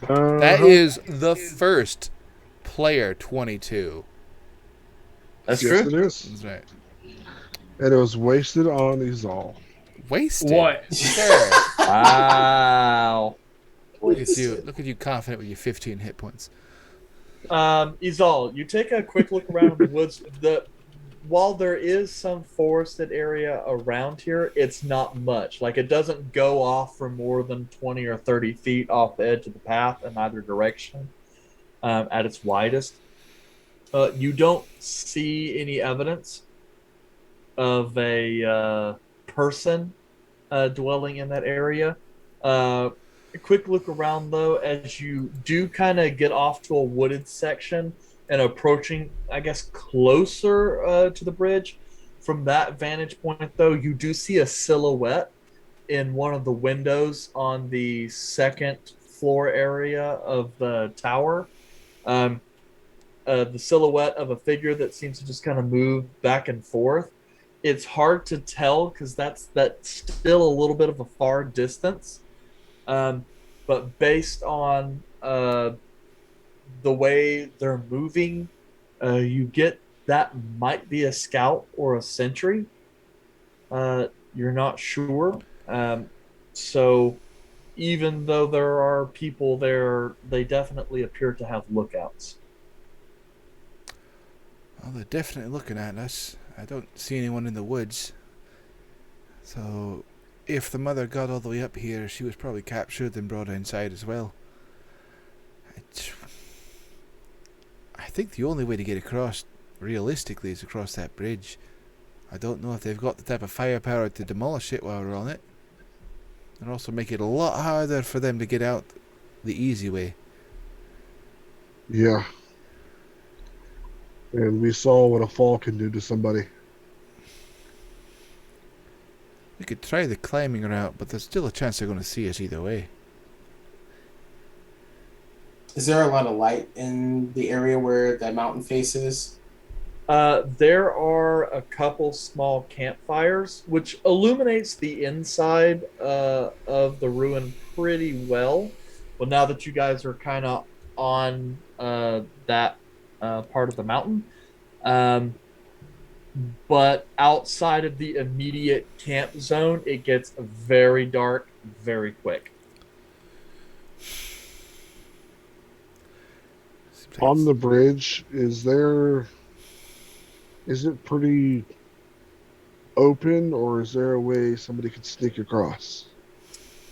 That is the first player 22. That's Yes, true. it is. That's right. And it was wasted on Izal. Wasted. What? Sure. Wow. Look at you. Look at you confident with your 15 hit points. Izal, you take a quick look around the woods. While there is some forested area around here, it's not much. Like, it doesn't go off for more than 20 or 30 feet off the edge of the path in either direction at its widest. You don't see any evidence of a person dwelling in that area. A quick look around, though, as you do kind of get off to a wooded section and approaching, I guess, closer to the bridge. From that vantage point, though, you do see a silhouette in one of the windows on the second floor area of the tower. The silhouette of a figure that seems to just kind of move back and forth. It's hard to tell because that's still a little bit of a far distance. But based on the way they're moving, you get that might be a scout or a sentry. You're not sure. So even though there are people there, they definitely appear to have lookouts. Well, they're definitely looking at us. I don't see anyone in the woods. So, if the mother got all the way up here, she was probably captured and brought inside as well. I think the only way to get across, realistically, is across that bridge. I don't know if they've got the type of firepower to demolish it while we're on it. And also make it a lot harder for them to get out the easy way. Yeah. And we saw what a fall can do to somebody. We could try the climbing route, but there's still a chance they're going to see us either way. Is there a lot of light in the area where that mountain face is? There are a couple small campfires, which illuminates the inside of the ruin pretty well. Well, now that you guys are kind of on that part of the mountain. But outside of the immediate camp zone, it gets very dark very quick. On the bridge, is it pretty open, or is there a way somebody could sneak across?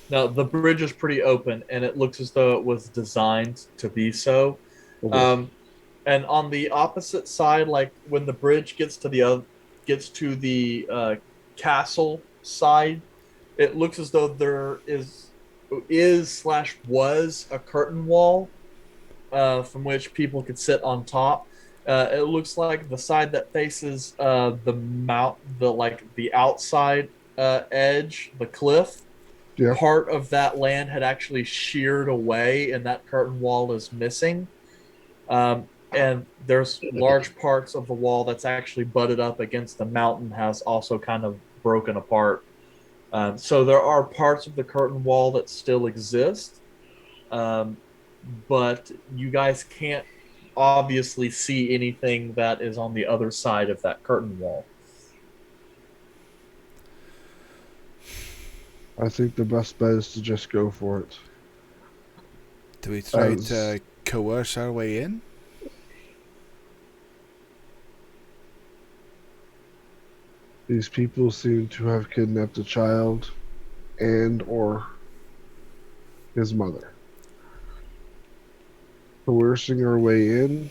Now, the bridge is pretty open, and it looks as though it was designed to be so. Okay. And on the opposite side, like when the bridge gets to the castle side, it looks as though there was a curtain wall from which people could sit on top. It looks like the side that faces the outside edge, the cliff, Yeah. part of that land had actually sheared away, and that curtain wall is missing. And there's large parts of the wall that's actually butted up against the mountain has also kind of broken apart. So there are parts of the curtain wall that still exist, but you guys can't obviously see anything that is on the other side of that curtain wall. I think the best bet is to just go for it. Do we try As- to coerce our way in? These people seem to have kidnapped a child and or his mother. Coercing our way in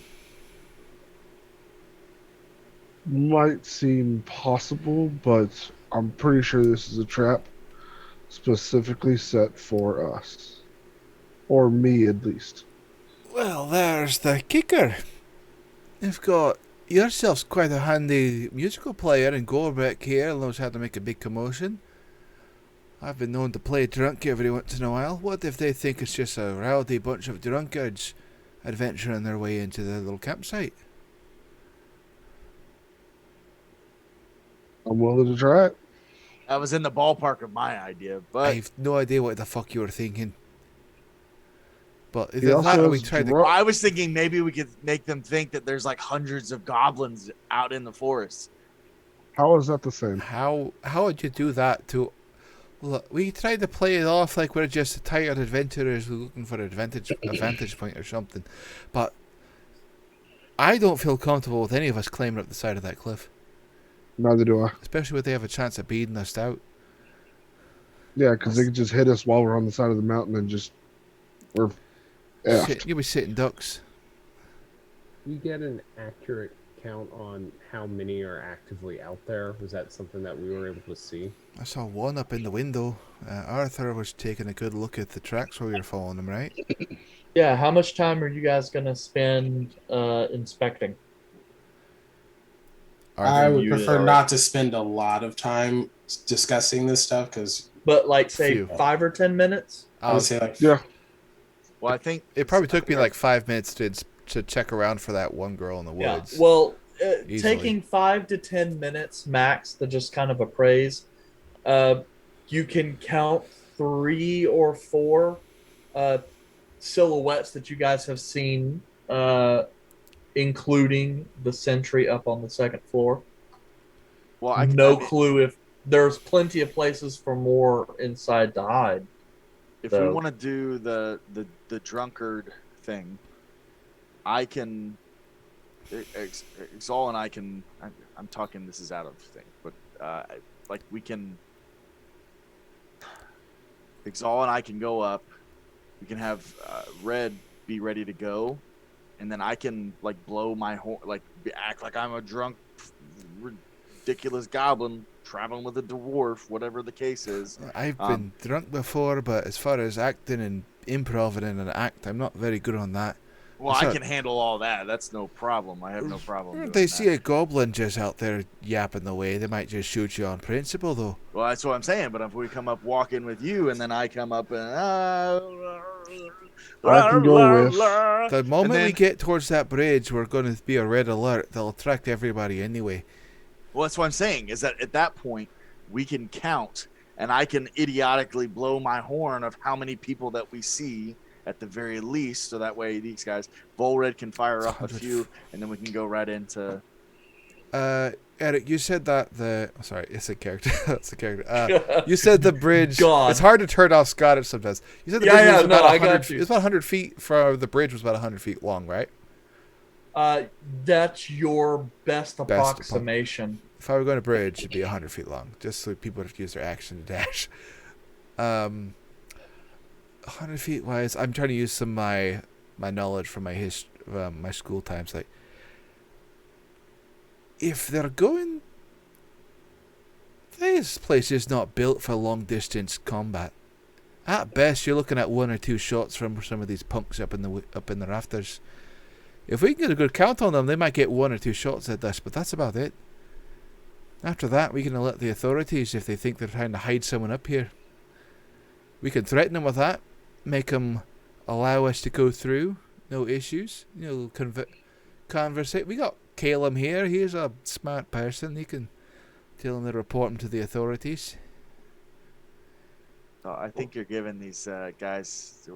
might seem possible, but I'm pretty sure this is a trap specifically set for us. Or me, at least. Well, there's the kicker. You've got yourselves quite a handy musical player in Gorbeck here, knows how to make a big commotion. I've been known to play drunk every once in a while. What if they think it's just a rowdy bunch of drunkards adventuring their way into their little campsite? I'm willing to try it. That was in the ballpark of my idea, but I've no idea what the fuck you were thinking. But He either also that or we has tried to... drunk- I was thinking maybe we could make them think that there's like hundreds of goblins out in the forest. How is that the same? How would you do that to... Look, we tried to play it off like we're just tired adventurers looking for a vantage point or something. But I don't feel comfortable with any of us climbing up the side of that cliff. Neither do I. Especially when they have a chance of beating us out. Yeah, because they can just hit us while we're on the side of the mountain and just... We're effed. You'll be sitting ducks. You get an accurate count on how many are actively out there? Was that something that we were able to see? I saw one up in the window. Arthur was taking a good look at the tracks while we were following them, right? Yeah, how much time are you guys going to spend inspecting? I would you prefer are- not to spend a lot of time discussing this stuff because But like, say, Few. 5 or 10 minutes? I would say like Yeah. Well, I think It probably took me like 5 minutes to check around for that one girl in the Yeah. woods. Well, Easily. taking 5 to 10 minutes max to just kind of appraise, you can count 3 or 4 silhouettes that you guys have seen, including the sentry up on the second floor. well, I can, No I mean, clue if there's plenty of places for more inside to hide. if we So- want to do the drunkard thing, I can. Exal and I can. I'm talking. This is out of thing, but like we can. Exal and I can go up. We can have Red be ready to go, and then I can like blow my horn, like act like I'm a drunk, ridiculous goblin traveling with a dwarf, whatever the case is. I've been drunk before, but as far as acting and improv in an act, I'm not very good on that. Well, So- I can handle all that. That's no problem. I have no problem. If doing they that. see a goblin just out there yapping away, they might just shoot you on principle, though. Well, that's what I'm saying. But if we come up walking with you, and then I come up and I can go with- The moment we then- get towards that bridge, we're going to be a red alert. They'll attract everybody anyway. Well, that's what I'm saying. Is that at that point we can count, and I can idiotically blow my horn of how many people that we see at the very least, so that way these guys, Volred can fire up a 100 few, and then we can go right into. Eric, you said that the... Sorry, it's a character. That's a character. You said the bridge... God. It's hard to turn off Scottish sometimes. You said the Yeah, bridge yeah, was about no, I 100 got you. It was about 100 feet from... The bridge was about 100 feet long, right? That's your best Best approximation. If I were going to bridge, it'd be 100 feet long, just so people would have to use their action to dash. 100 feet wise, I'm trying to use some of my knowledge from my my school times. Like, if they're going, this place is not built for long distance combat. At best, you're looking at 1 or 2 shots from some of these punks up in the rafters. If we can get a good count on them, they might get 1 or 2 shots at us, but that's about it. After that, we can alert the authorities if they think they're trying to hide someone up here. We can threaten them with that, make them allow us to go through, no issues. Conversate. We got Caleb here. He's a smart person. He can tell them to report him to the authorities. Oh, I think you're giving these guys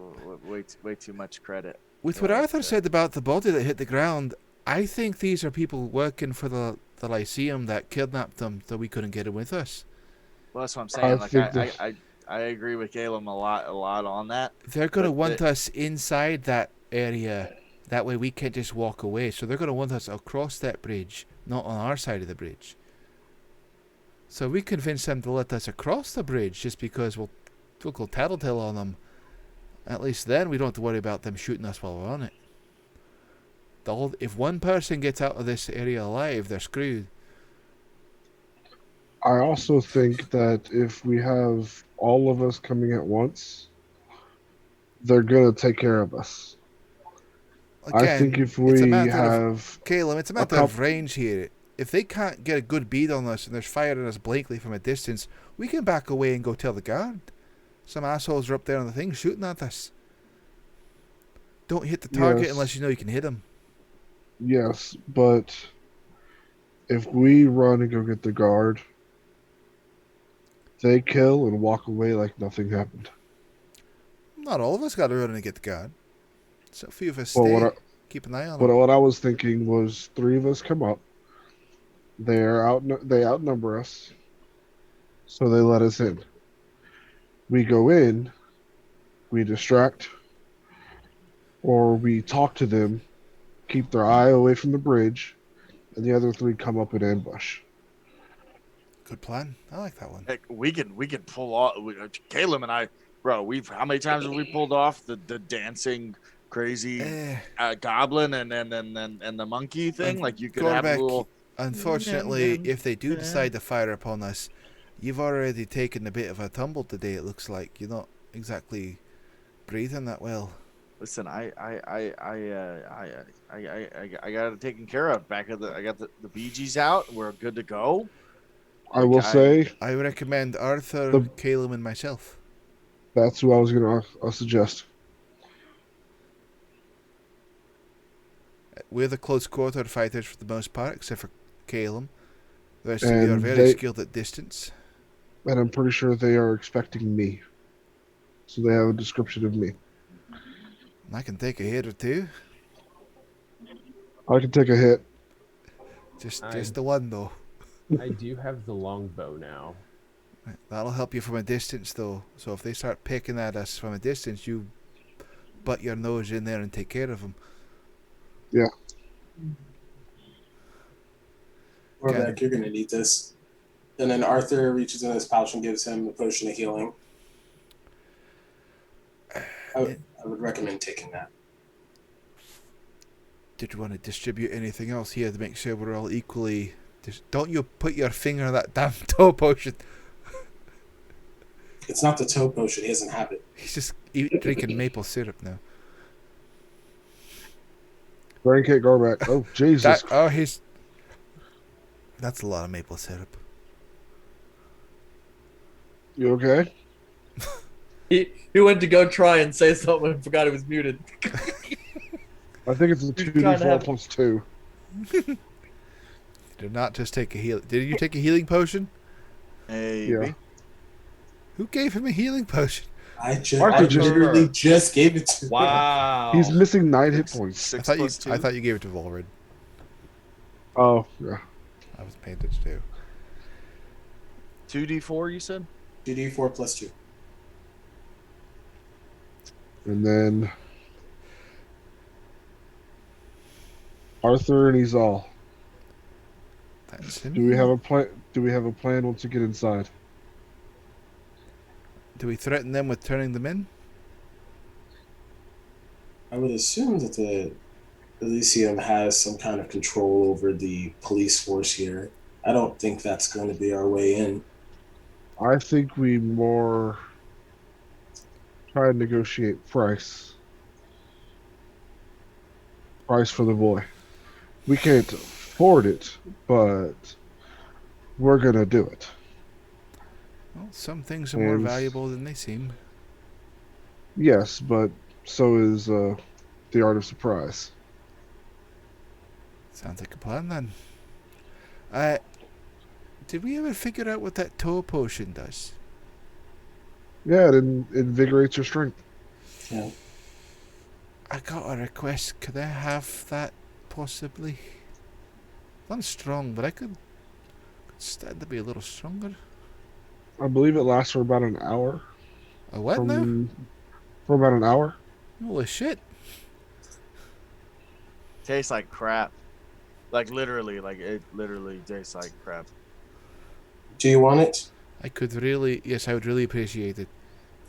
way too much credit. With what Arthur said about the body that hit the ground, I think these are people working for the Lyceum that kidnapped them so we couldn't get him with us. Well, that's what I'm saying. I agree with Caleb a lot on that. They're going to want us inside that area. That way we can't just walk away. So they're going to want us across that bridge, not on our side of the bridge. So we convince them to let us across the bridge just because we'll go tattletale on them. At least then we don't have to worry about them shooting us while we're on it. If one person gets out of this area alive, they're screwed. I also think that if we have all of us coming at once, they're going to take care of us. Again, I think if we have... Caleb, it's a matter of range here. If they can't get a good bead on us and they're firing us blankly from a distance, we can back away and go tell the guard. Some assholes are up there on the thing shooting at us. Don't hit the target unless you know you can hit them. Yes, but if we run and go get the guard, they kill and walk away like nothing happened. Not all of us got to run and get the guard. So a few of us stay. Keep an eye on them. But what I was thinking was 3 of us come up. They outnumber us, so they let us in. We go in, we distract, or we talk to them, keep their eye away from the bridge, and the other 3 come up and ambush. Good plan. I like that one. Heck, we can pull off. Caleb and I, bro. How many times have we pulled off the dancing crazy goblin and the monkey thing? Like you could have a little. Unfortunately, if they do decide to fire upon us, you've already taken a bit of a tumble today. It looks like you're not exactly breathing that well. Listen, I got it taken care of. I got the Bee Gees out. We're good to go. I will say, I recommend Arthur, Caleb, and myself. That's who I was going to suggest. We're the close quarter fighters for the most part, except for Caleb. The rest of you are very skilled at distance. And I'm pretty sure they are expecting me. So they have a description of me. I can take a hit or two. I can take a hit. Just the one, though. I do have the longbow now. That'll help you from a distance, though. So if they start picking at us from a distance, you butt your nose in there and take care of them. Yeah. Cormac, you're going to need this. And then Arthur reaches in his pouch and gives him a potion of healing. I would recommend taking that. Did you want to distribute anything else here to make sure we're all equally... Don't you put your finger on that damn toe potion. It's not the toe potion. He doesn't have it. He's just drinking maple syrup now. Brain can't go back. Oh, Jesus. That's a lot of maple syrup. You okay? He went to go try and say something and forgot he was muted. I think it's a 2d4 plus 2. Did not just take a heal. Did you take a healing potion? Maybe. Yeah. Who gave him a healing potion? I literally just gave it to him. Wow. He's missing 9 hit points. I thought you gave it to Volrid. Oh, yeah. I was paying attention too. 2d4, you said? 2d4 plus 2. And then Arthur and Izal. That's him. Do we have a plan? Do we have a plan once we get inside? Do we threaten them with turning them in? I would assume that the Elysium has some kind of control over the police force here. I don't think that's going to be our way in. I think we more try and negotiate price. Price for the boy. We can't afford it, but we're gonna do it. Well, some things are more valuable than they seem. Yes, but so is the art of surprise. Sounds like a plan then. Uh, did we ever figure out what that toe potion does? Yeah, it invigorates your strength. Yeah. I got a request. Could I have that, possibly? I'm strong, but I could stand to be a little stronger. I believe it lasts for about an hour. A what now? For about an hour. Holy shit. Tastes like crap. Like literally, like it literally tastes like crap. Do you want it? I could really, yes, I would really appreciate it.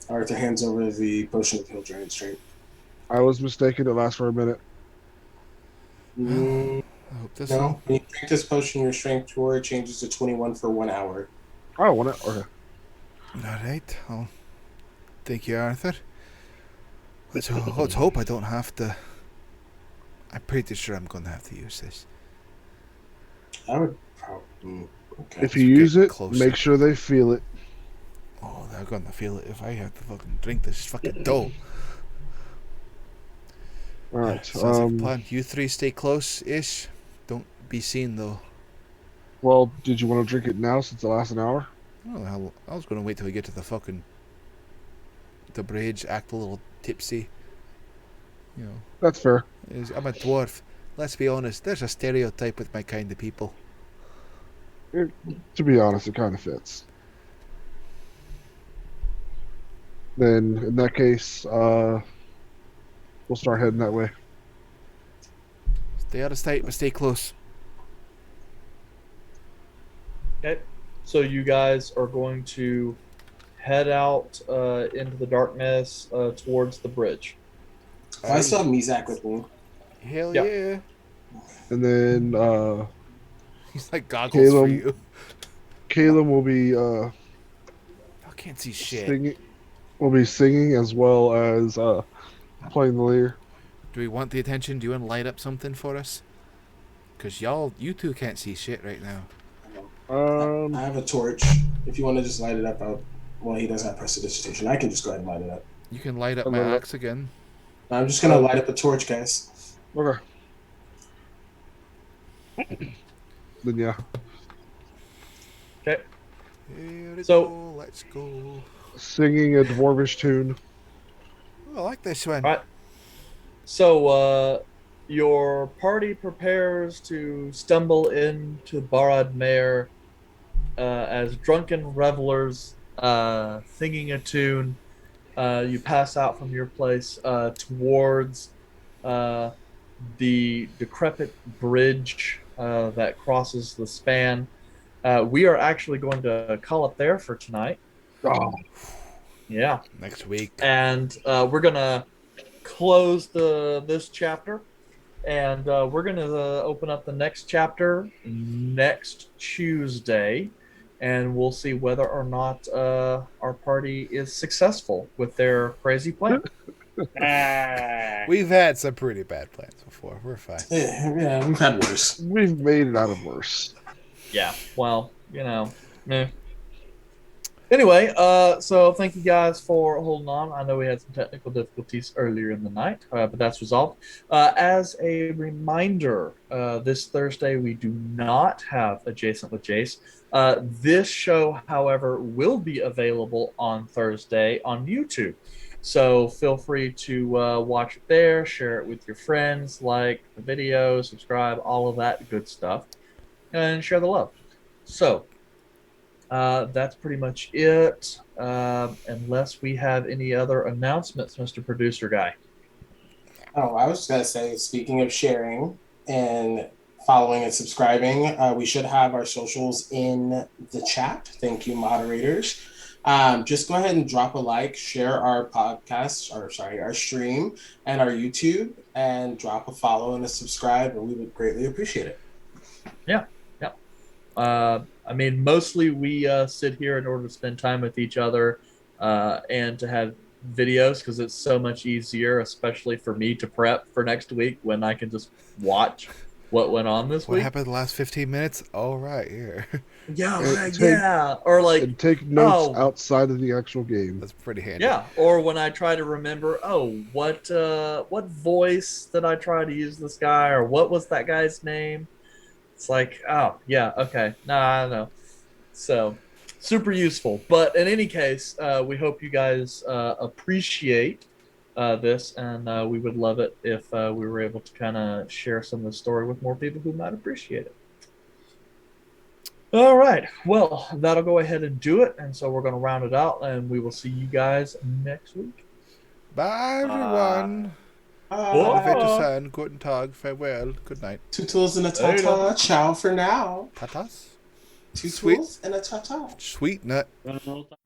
Arthur hands over the potion of heal dragon strength. I was mistaken. It lasts for a minute. I hope this No, one. when you drink this potion, your strength score changes to 21 for 1 hour. Oh, I want it. Okay. Alright, I'll thank you, Arthur. Let's hope I don't have to. I'm pretty sure I'm going to have to use this. I would probably. Okay. If you use it, closer. make sure they feel it. Oh, they're going to feel it if I have to fucking drink this fucking dough. All right. Sounds like a plan. You three stay close-ish. Don't be seen, though. Well, did you want to drink it now since it lasts an hour? Oh, I was going to wait till we get to the bridge, act a little tipsy. You know, That's fair. I'm a dwarf. Let's be honest, there's a stereotype with my kind of people. To be honest, it kind of fits. Then, in that case, we'll start heading that way. Stay out of sight, but stay close. Okay, so you guys are going to head out into the darkness towards the bridge. I still have Mizak with me. Hell Yeah. yeah. And then He's like goggles for Caleb. you. Caleb will be I can't see shit. singing as well as playing the lyre. Do we want the attention? Do you want to light up something for us? Because you two can't see shit right now. I have a torch. If you want to just light it up, well, he doesn't have prestidigitation. I can just go ahead and light it up. You can light up I my love it. axe again. I'm just gonna light up the torch, guys. Okay. Then yeah, Okay, Here we So- go. Let's go. singing a dwarvish tune. Oh, I like this one. Right. So your party prepares to stumble into Barad Mare as drunken revelers singing a tune. You pass out from your place towards the decrepit bridge that crosses the span. We are actually going to call it there for tonight. Oh, Yeah. Next week. And we're gonna close this chapter, and we're gonna open up the next chapter next Tuesday, and we'll see whether or not our party is successful with their crazy plan. We've had some pretty bad plans before. We're fine. Yeah, we've had worse. we've made it out of worse. Yeah. Well, meh. Anyway, so thank you guys for holding on. I know we had some technical difficulties earlier in the night, but that's resolved. As a reminder, this Thursday we do not have Adjacent with Jace. This show, however, will be available on Thursday on YouTube. So feel free to watch it there, share it with your friends, like the video, subscribe, all of that good stuff, and share the love. So that's pretty much it, unless we have any other announcements, Mr. Producer Guy. Oh, I was just gonna say, speaking of sharing and following and subscribing, we should have our socials in the chat. Thank you, moderators. Just go ahead and drop a like, share our podcast, our stream, and our YouTube, and drop a follow and a subscribe, and we would greatly appreciate it. Yeah. I mean, mostly we sit here in order to spend time with each other and to have videos, because it's so much easier, especially for me, to prep for next week when I can just watch what went on this What week. happened the last 15 minutes? All right, here. Yeah, And right, take- yeah. Or like, And take notes oh. outside of the actual game. That's pretty handy. yeah. Or when I try to remember, oh, what voice did I try to use this guy, or what was that guy's name? It's like, oh, yeah, okay. Nah, I know. So, super useful. But in any case, we hope you guys appreciate this, and we would love it if we were able to kind of share some of the story with more people who might appreciate it. All right. Well, that'll go ahead and do it. And so we're going to round it out, and we will see you guys next week. Bye, everyone. Bye. Wiedersehen, guten Tag, farewell, good night. Two tools and a Later. ta-ta. Ciao for now. Tatas? Two Sweet. tools and a ta-ta. Sweet nut. Run a little time.